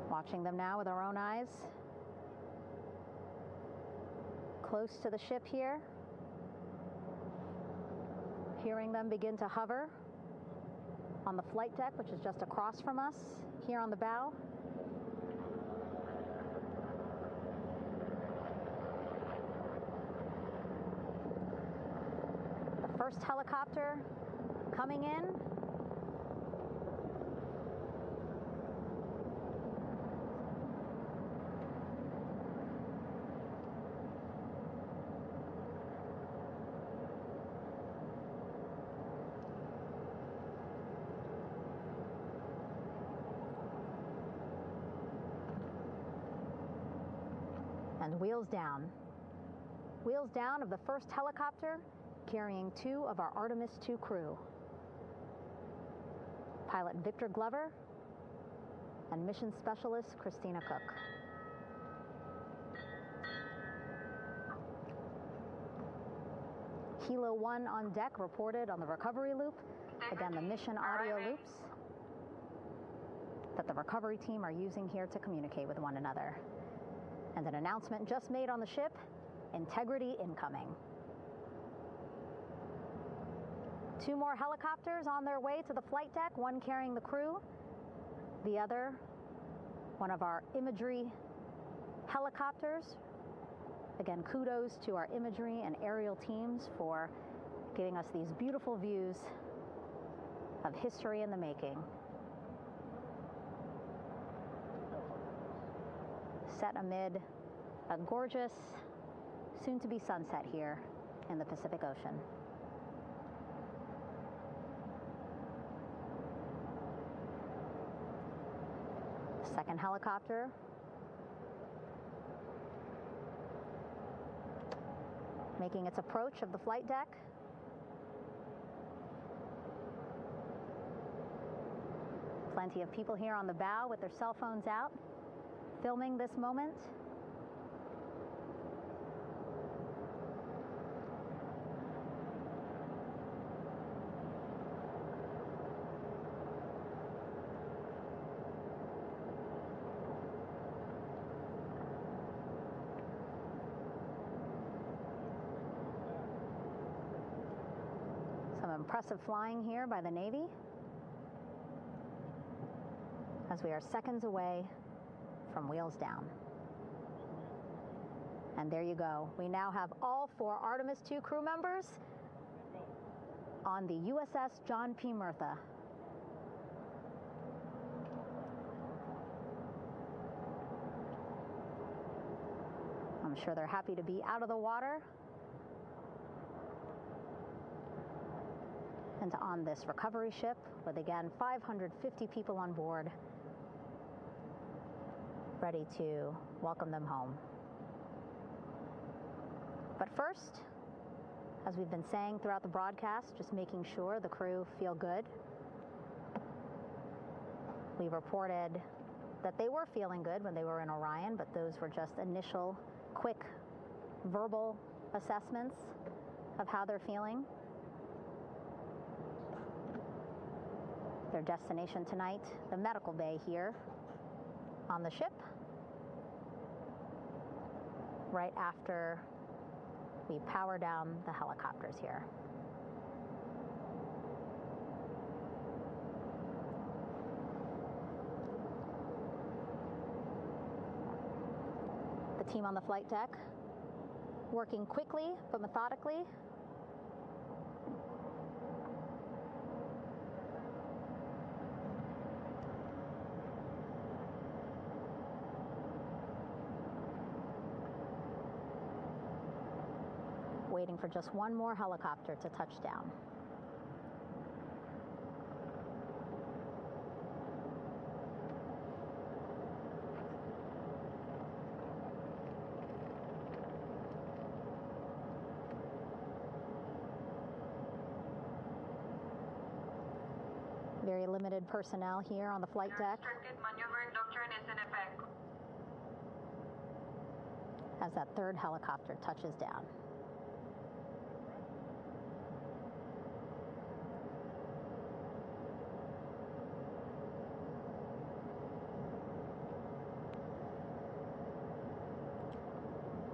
Watching them now with our own eyes. Close to the ship here. Hearing them begin to hover on the flight deck, which is just across from us, here on the bow. The first helicopter coming in. And wheels down. Wheels down of the first helicopter carrying 2 of our Artemis II crew. Pilot Victor Glover and mission specialist Christina Cook. Kilo 1 on deck reported on the recovery loop. Again, the mission audio loops that the recovery team are using here to communicate with one another. And an announcement just made on the ship, integrity incoming. 2 more helicopters on their way to the flight deck, one carrying the crew, the other, one of our imagery helicopters. Again, kudos to our imagery and aerial teams for giving us these beautiful views of history in the making. Set amid a gorgeous, soon-to-be sunset here in the Pacific Ocean. Second helicopter making its approach of the flight deck. Plenty of people here on the bow with their cell phones out, filming this moment. Some impressive flying here by the Navy, as we are seconds away from wheels down. And there you go. We now have all 4 Artemis II crew members on the USS John P. Murtha. I'm sure they're happy to be out of the water and on this recovery ship with, again, 550 people on board, ready to welcome them home. But first, as we've been saying throughout the broadcast, just making sure the crew feel good. We reported that they were feeling good when they were in Orion, but those were just initial, quick, verbal assessments of how they're feeling. Their destination tonight, the medical bay here on the ship, right after we power down the helicopters here. The team on the flight deck working quickly but methodically. Waiting for just one more helicopter to touch down. Very limited personnel here on the flight deck. Restricted maneuvering doctrine is in effect. As that third helicopter touches down.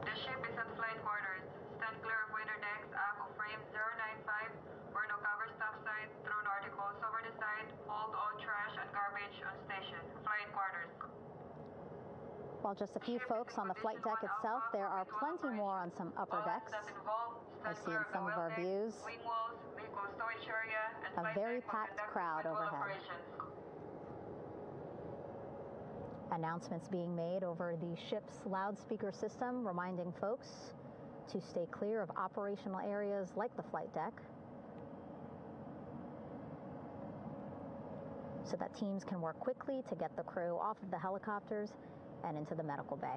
The ship is at flight quarters. Stand clear of waiter decks, aft of frame 095. Burn no cover topside. Throw no articles over the side. Hold all trash and garbage on station. Flight quarters. While just a few folks on the flight deck itself, there are plenty more on some upper decks. I see in some of our views a very packed crowd overhead. Announcements being made over the ship's loudspeaker system, reminding folks to stay clear of operational areas like the flight deck, so that teams can work quickly to get the crew off of the helicopters and into the medical bay.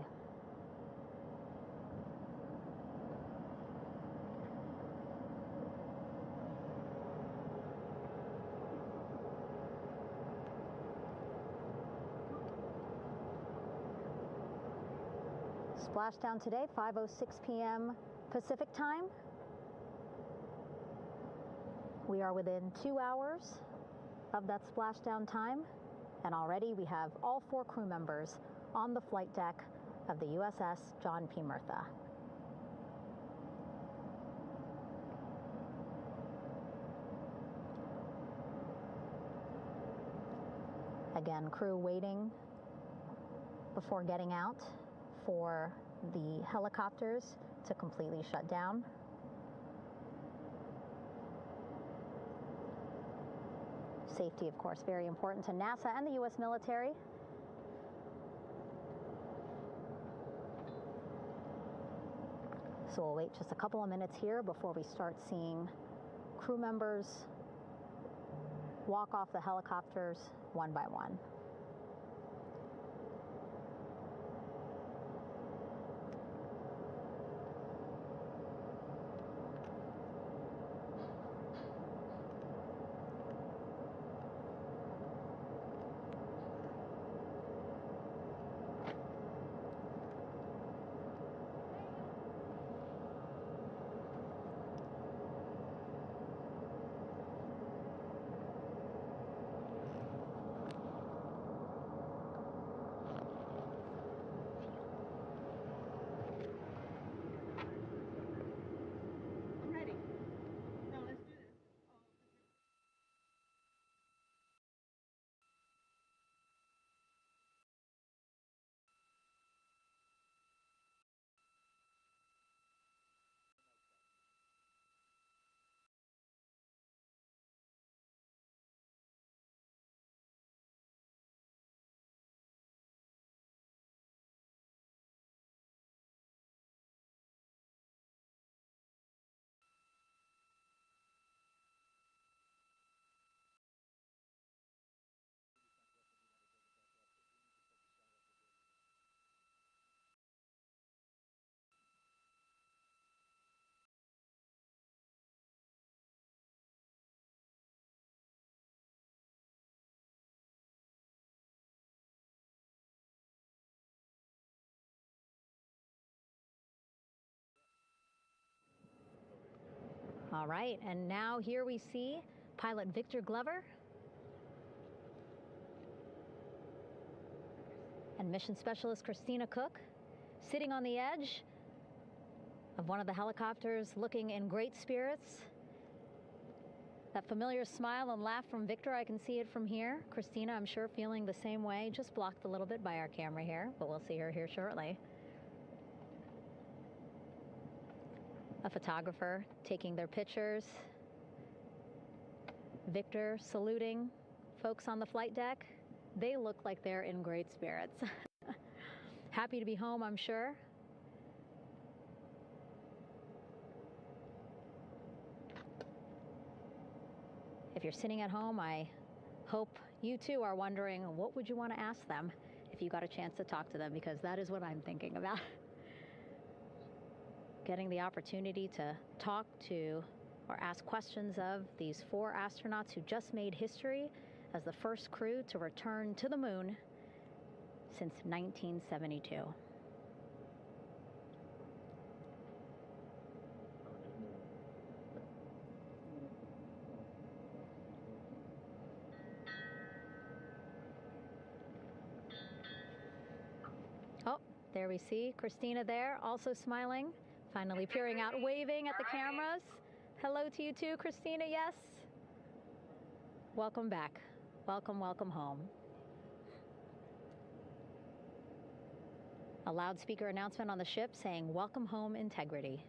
Splashdown today, 5:06 p.m. Pacific time. We are within 2 hours of that splashdown time, and already we have all 4 crew members on the flight deck of the USS John P. Murtha. Again, crew waiting before getting out for the helicopters to completely shut down. Safety, of course, very important to NASA and the U.S. military. So we'll wait just a couple of minutes here before we start seeing crew members walk off the helicopters one by one. All right, and now here we see pilot Victor Glover and mission specialist Christina Cook sitting on the edge of one of the helicopters, looking in great spirits. That familiar smile and laugh from Victor, I can see it from here. Christina, I'm sure, feeling the same way, just blocked a little bit by our camera here, but we'll see her here shortly. A photographer taking their pictures. Victor saluting folks on the flight deck. They look like they're in great spirits. Happy to be home, I'm sure. If you're sitting at home, I hope you too are wondering, what would you want to ask them if you got a chance to talk to them? Because that is what I'm thinking about. Getting the opportunity to talk to or ask questions of these 4 astronauts who just made history as the first crew to return to the moon since 1972. Oh, there we see Christina there, also smiling. Finally peering out, waving at the cameras. Hello to you too, Christina, yes. Welcome back. Welcome, welcome home. A loudspeaker announcement on the ship saying, "Welcome home, Integrity."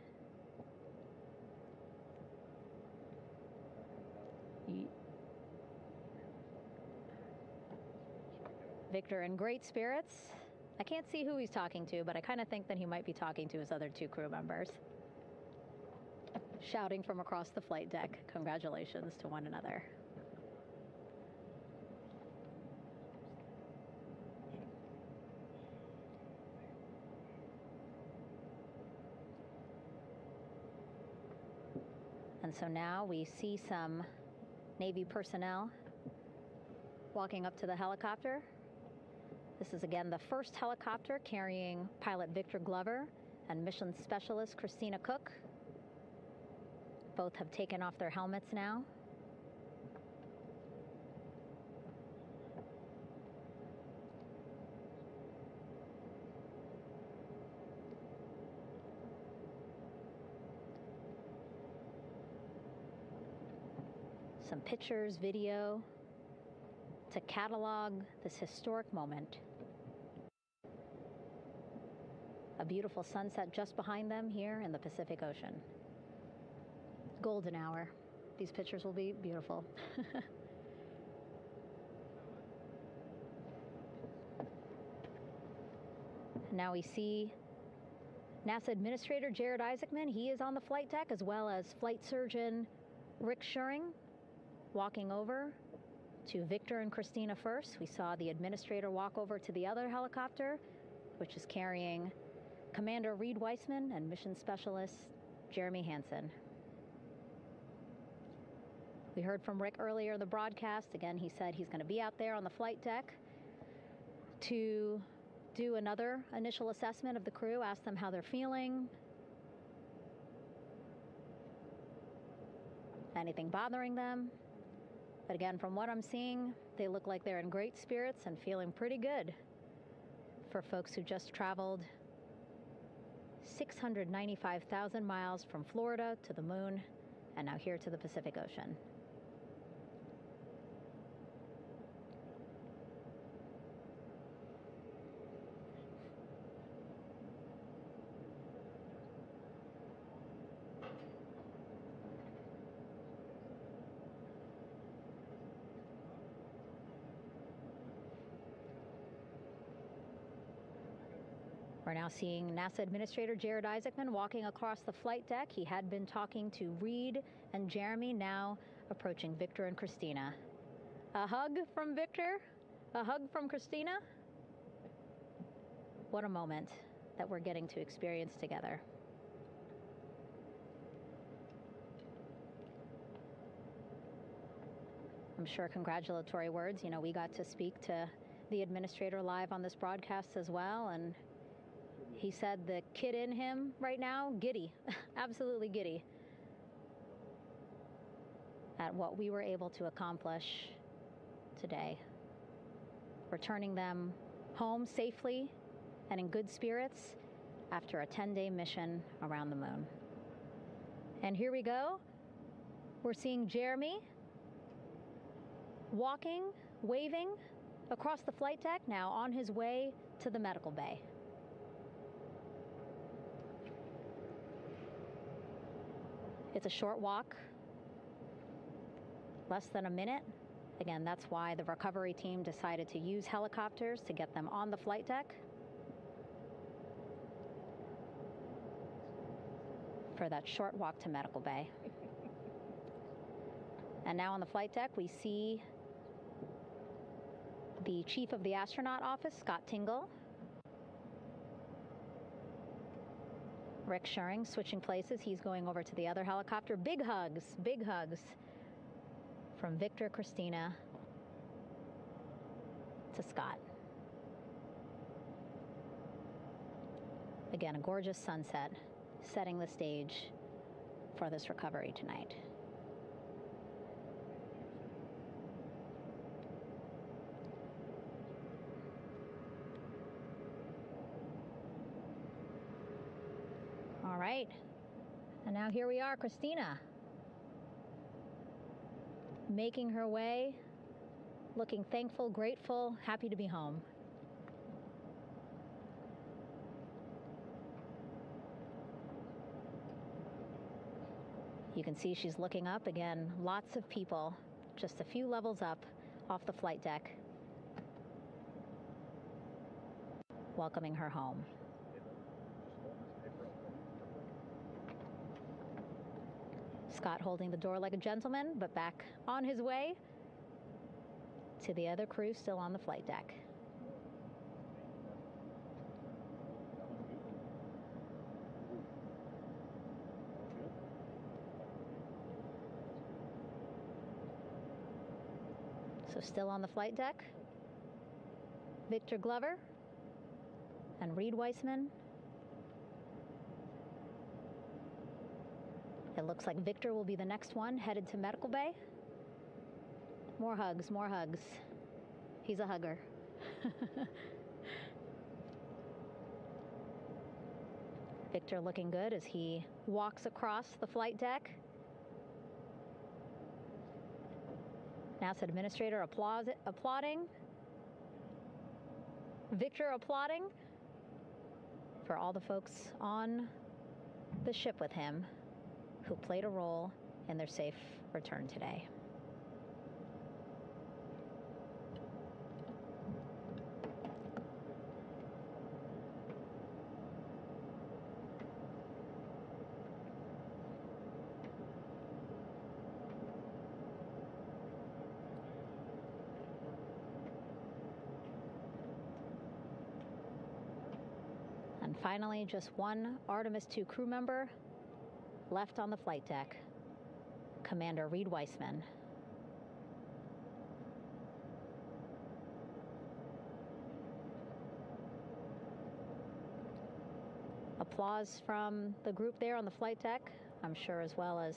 Victor in great spirits. I can't see who he's talking to, but I kind of think that he might be talking to his other 2 crew members. Shouting from across the flight deck, congratulations to one another. And so now we see some Navy personnel walking up to the helicopter. This is again the first helicopter carrying pilot Victor Glover and mission specialist Christina Cook. Both have taken off their helmets now. Some pictures, video to catalog this historic moment. A beautiful sunset just behind them here in the Pacific Ocean. Golden hour. These pictures will be beautiful. Now we see NASA Administrator Jared Isaacman. He is on the flight deck, as well as Flight Surgeon Rick Schuring walking over to Victor and Christina first. We saw the administrator walk over to the other helicopter, which is carrying Commander Reed Weissman and Mission Specialist Jeremy Hansen. We heard from Rick earlier in the broadcast. Again, he said he's going to be out there on the flight deck to do another initial assessment of the crew, ask them how they're feeling, anything bothering them. But again, from what I'm seeing, they look like they're in great spirits and feeling pretty good for folks who just traveled 695,000 miles from Florida to the moon and now here to the Pacific Ocean. We're now seeing NASA Administrator Jared Isaacman walking across the flight deck. He had been talking to Reed and Jeremy, now approaching Victor and Christina. A hug from Victor, a hug from Christina. What a moment that we're getting to experience together. I'm sure congratulatory words. You know, we got to speak to the administrator live on this broadcast as well, and he said the kid in him right now, giddy, absolutely giddy at what we were able to accomplish today. Returning them home safely and in good spirits after a 10-day mission around the moon. And here we go. We're seeing Jeremy walking, waving across the flight deck, now on his way to the medical bay. It's a short walk, less than a minute. Again, that's why the recovery team decided to use helicopters to get them on the flight deck for that short walk to medical bay. And now on the flight deck, we see the chief of the astronaut office, Scott Tingle. Rick Schuring switching places. He's going over to the other helicopter. Big hugs from Victor, Christina to Scott. Again, a gorgeous sunset setting the stage for this recovery tonight. All right, and now here we are, Christina, making her way, looking thankful, grateful, happy to be home. You can see she's looking up. Again, lots of people, just a few levels up off the flight deck, welcoming her home. Scott holding the door like a gentleman, but back on his way to the other crew still on the flight deck. So still on the flight deck, Victor Glover and Reed Weissman. It looks like Victor will be the next one headed to medical bay. More hugs, more hugs. He's a hugger. Victor looking good as he walks across the flight deck. NASA Administrator applauding. Victor applauding for all the folks on the ship with him who played a role in their safe return today. Finally, just one Artemis II crew member left on the flight deck, Commander Reed Weissman. Applause from the group there on the flight deck, I'm sure, as well as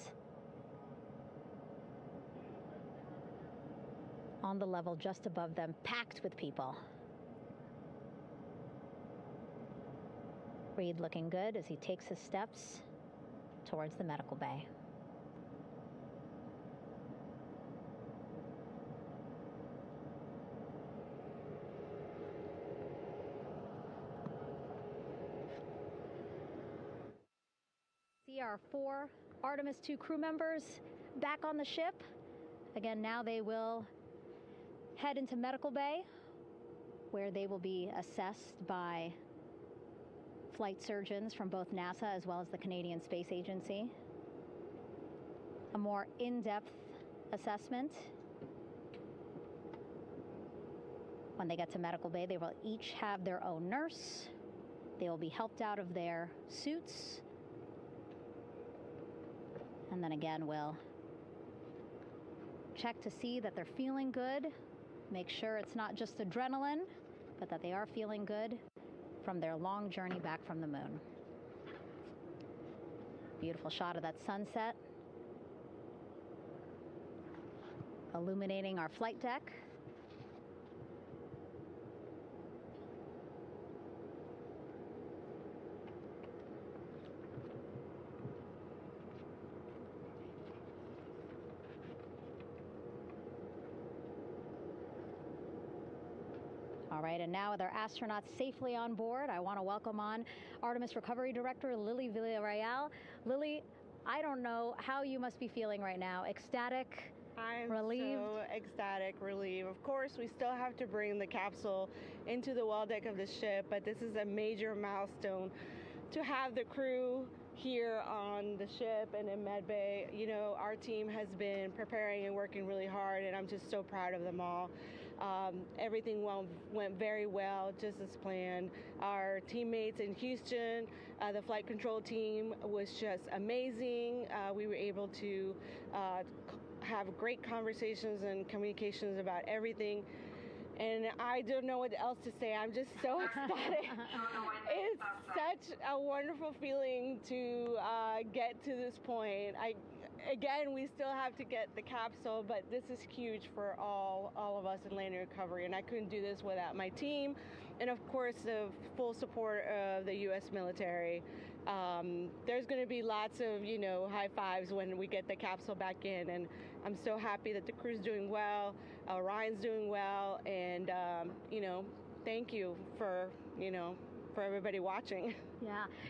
on the level just above them, packed with people. Reed looking good as he takes his steps towards the medical bay. See our 4 Artemis II crew members back on the ship. Again, now they will head into medical bay, where they will be assessed by flight surgeons from both NASA as well as the Canadian Space Agency. A more in-depth assessment. When they get to medical bay, they will each have their own nurse. They will be helped out of their suits. And then again, we'll check to see that they're feeling good. Make sure it's not just adrenaline, but that they are feeling good from their long journey back from the moon. Beautiful shot of that sunset, illuminating our flight deck. All right, and now with our astronauts safely on board, I want to welcome on Artemis Recovery Director Lily Villarreal. Lily, I don't know how you must be feeling right now. Ecstatic, relieved? So ecstatic, relieved. Of course, we still have to bring the capsule into the well deck of the ship, but this is a major milestone to have the crew here on the ship and in med bay. You know, our team has been preparing and working really hard, and I'm just so proud of them all. Everything went very well, just as planned. Our teammates in Houston, the flight control team was just amazing. We were able to have great conversations and communications about everything. And I don't know what else to say. I'm just so ecstatic. It's such a wonderful feeling to get to this point. Again, we still have to get the capsule, but this is huge for all of us in landing recovery, and I couldn't do this without my team, and of course the full support of the U.S. military. There's going to be lots of, high fives when we get the capsule back in, and I'm so happy that the crew's doing well, Ryan's doing well, and thank you for everybody watching.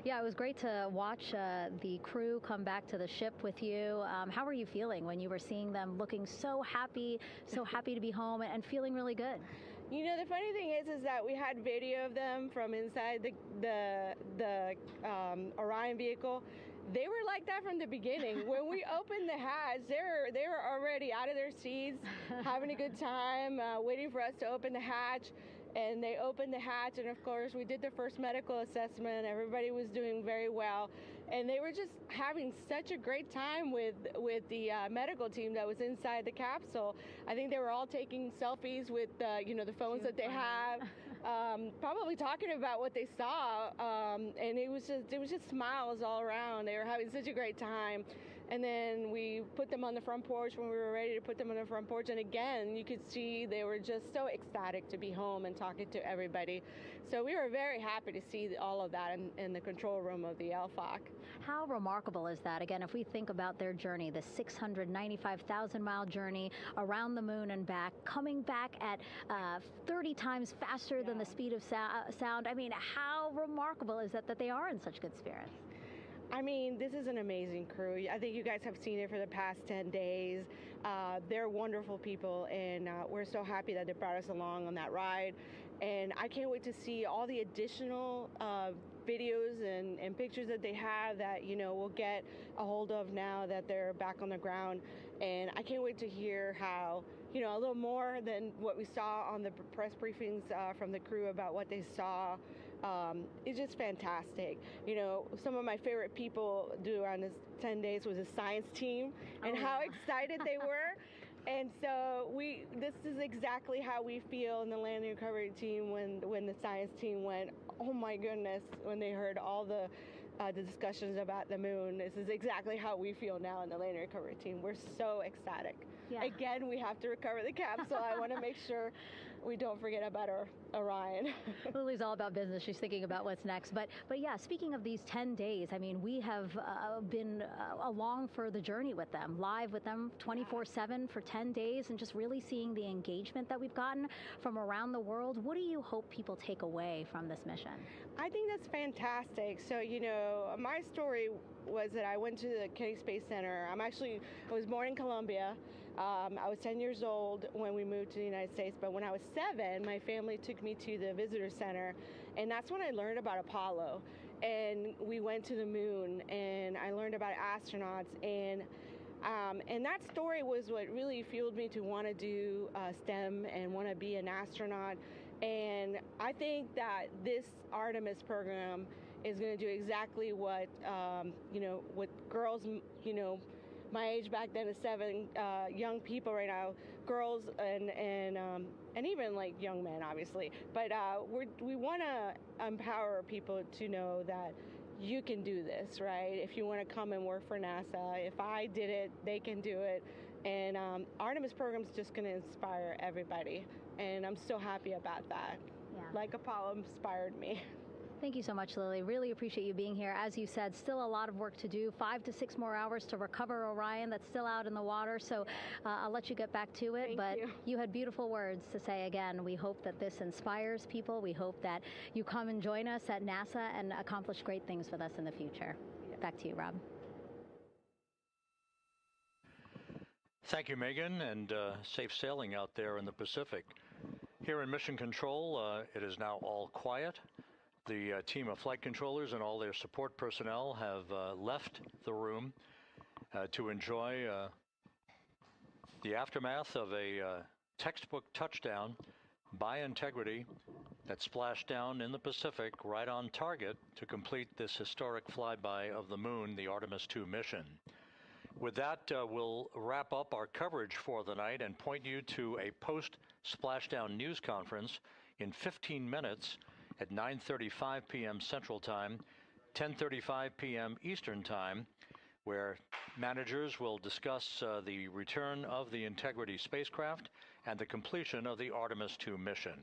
Yeah, it was great to watch the crew come back to the ship with you. How were you feeling when you were seeing them looking so happy to be home and feeling really good? You know, the funny thing is that we had video of them from inside the Orion vehicle. They were like that from the beginning. When we opened the hatch, they were already out of their seats, having a good time, waiting for us to open the hatch. And they opened the hatch, and of course we did the first medical assessment. Everybody was doing very well, and they were just having such a great time with the medical team that was inside the capsule. I think they were all taking selfies with the phones that they have, probably talking about what they saw, and it was just smiles all around. They were having such a great time. And then we put them on the front porch when we were ready to put them on the front porch. And again, you could see they were just so ecstatic to be home and talking to everybody. So we were very happy to see all of that in the control room of the LFOC. How remarkable is that? Again, if we think about their journey, the 695,000-mile journey around the moon and back, coming back at 30 times faster than the speed of sound. I mean, how remarkable is that they are in such good spirits? I mean, this is an amazing crew. I think you guys have seen it for the past 10 days. They're wonderful people, and we're so happy that they brought us along on that ride. And I can't wait to see all the additional videos and pictures that they have that, we'll get a hold of now that they're back on the ground. And I can't wait to hear how, a little more than what we saw on the press briefings from the crew about what they saw It's just fantastic. You know, some of my favorite people around this 10 days was the science team and how excited they were. And so this is exactly how we feel in the landing recovery team when the science team went, oh my goodness, when they heard all the discussions about the moon. This is exactly how we feel now in the landing recovery team. We're so ecstatic. Yeah. Again, we have to recover the capsule. I want to make sure we don't forget about our Orion. Lily's all about business. She's thinking about what's next. But yeah, speaking of these 10 days, I mean, we have been along for the journey with them, live with them 24/7 for 10 days, and just really seeing the engagement that we've gotten from around the world. What do you hope people take away from this mission? I think that's fantastic. So, you know, my story was that I went to the Kennedy Space Center. I was born in Colombia. I was 10 years old when we moved to the United States, but when I was 7, my family took me to the visitor center, and that's when I learned about Apollo. And we went to the moon, and I learned about astronauts, and that story was what really fueled me to want to do STEM and want to be an astronaut. And I think that this Artemis program is going to do exactly what, what girls, my age back then is 7, young people right now, girls and even like young men, obviously. But we want to empower people to know that you can do this, right? If you want to come and work for NASA, if I did it, they can do it. And Artemis program is just going to inspire everybody. And I'm so happy about that. Yeah. Like Apollo inspired me. Thank you so much, Lily. Really appreciate you being here. As you said, still a lot of work to do. 5 to 6 more hours to recover Orion that's still out in the water. So I'll let you get back to it. Thank you had beautiful words to say again. We hope that this inspires people. We hope that you come and join us at NASA and accomplish great things with us in the future. Yeah. Back to you, Rob. Thank you, Megan, and safe sailing out there in the Pacific. Here in Mission Control, it is now all quiet. The team of flight controllers and all their support personnel have left the room to enjoy the aftermath of a textbook touchdown by Integrity that splashed down in the Pacific right on target to complete this historic flyby of the moon, the Artemis II mission. With that, we'll wrap up our coverage for the night and point you to a post-splashdown news conference in 15 minutes at 9:35 p.m. Central Time, 10:35 p.m. Eastern Time, where managers will discuss the return of the Integrity spacecraft and the completion of the Artemis II mission.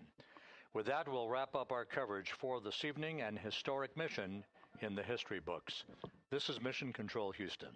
With that, we'll wrap up our coverage for this evening and historic mission in the history books. This is Mission Control Houston.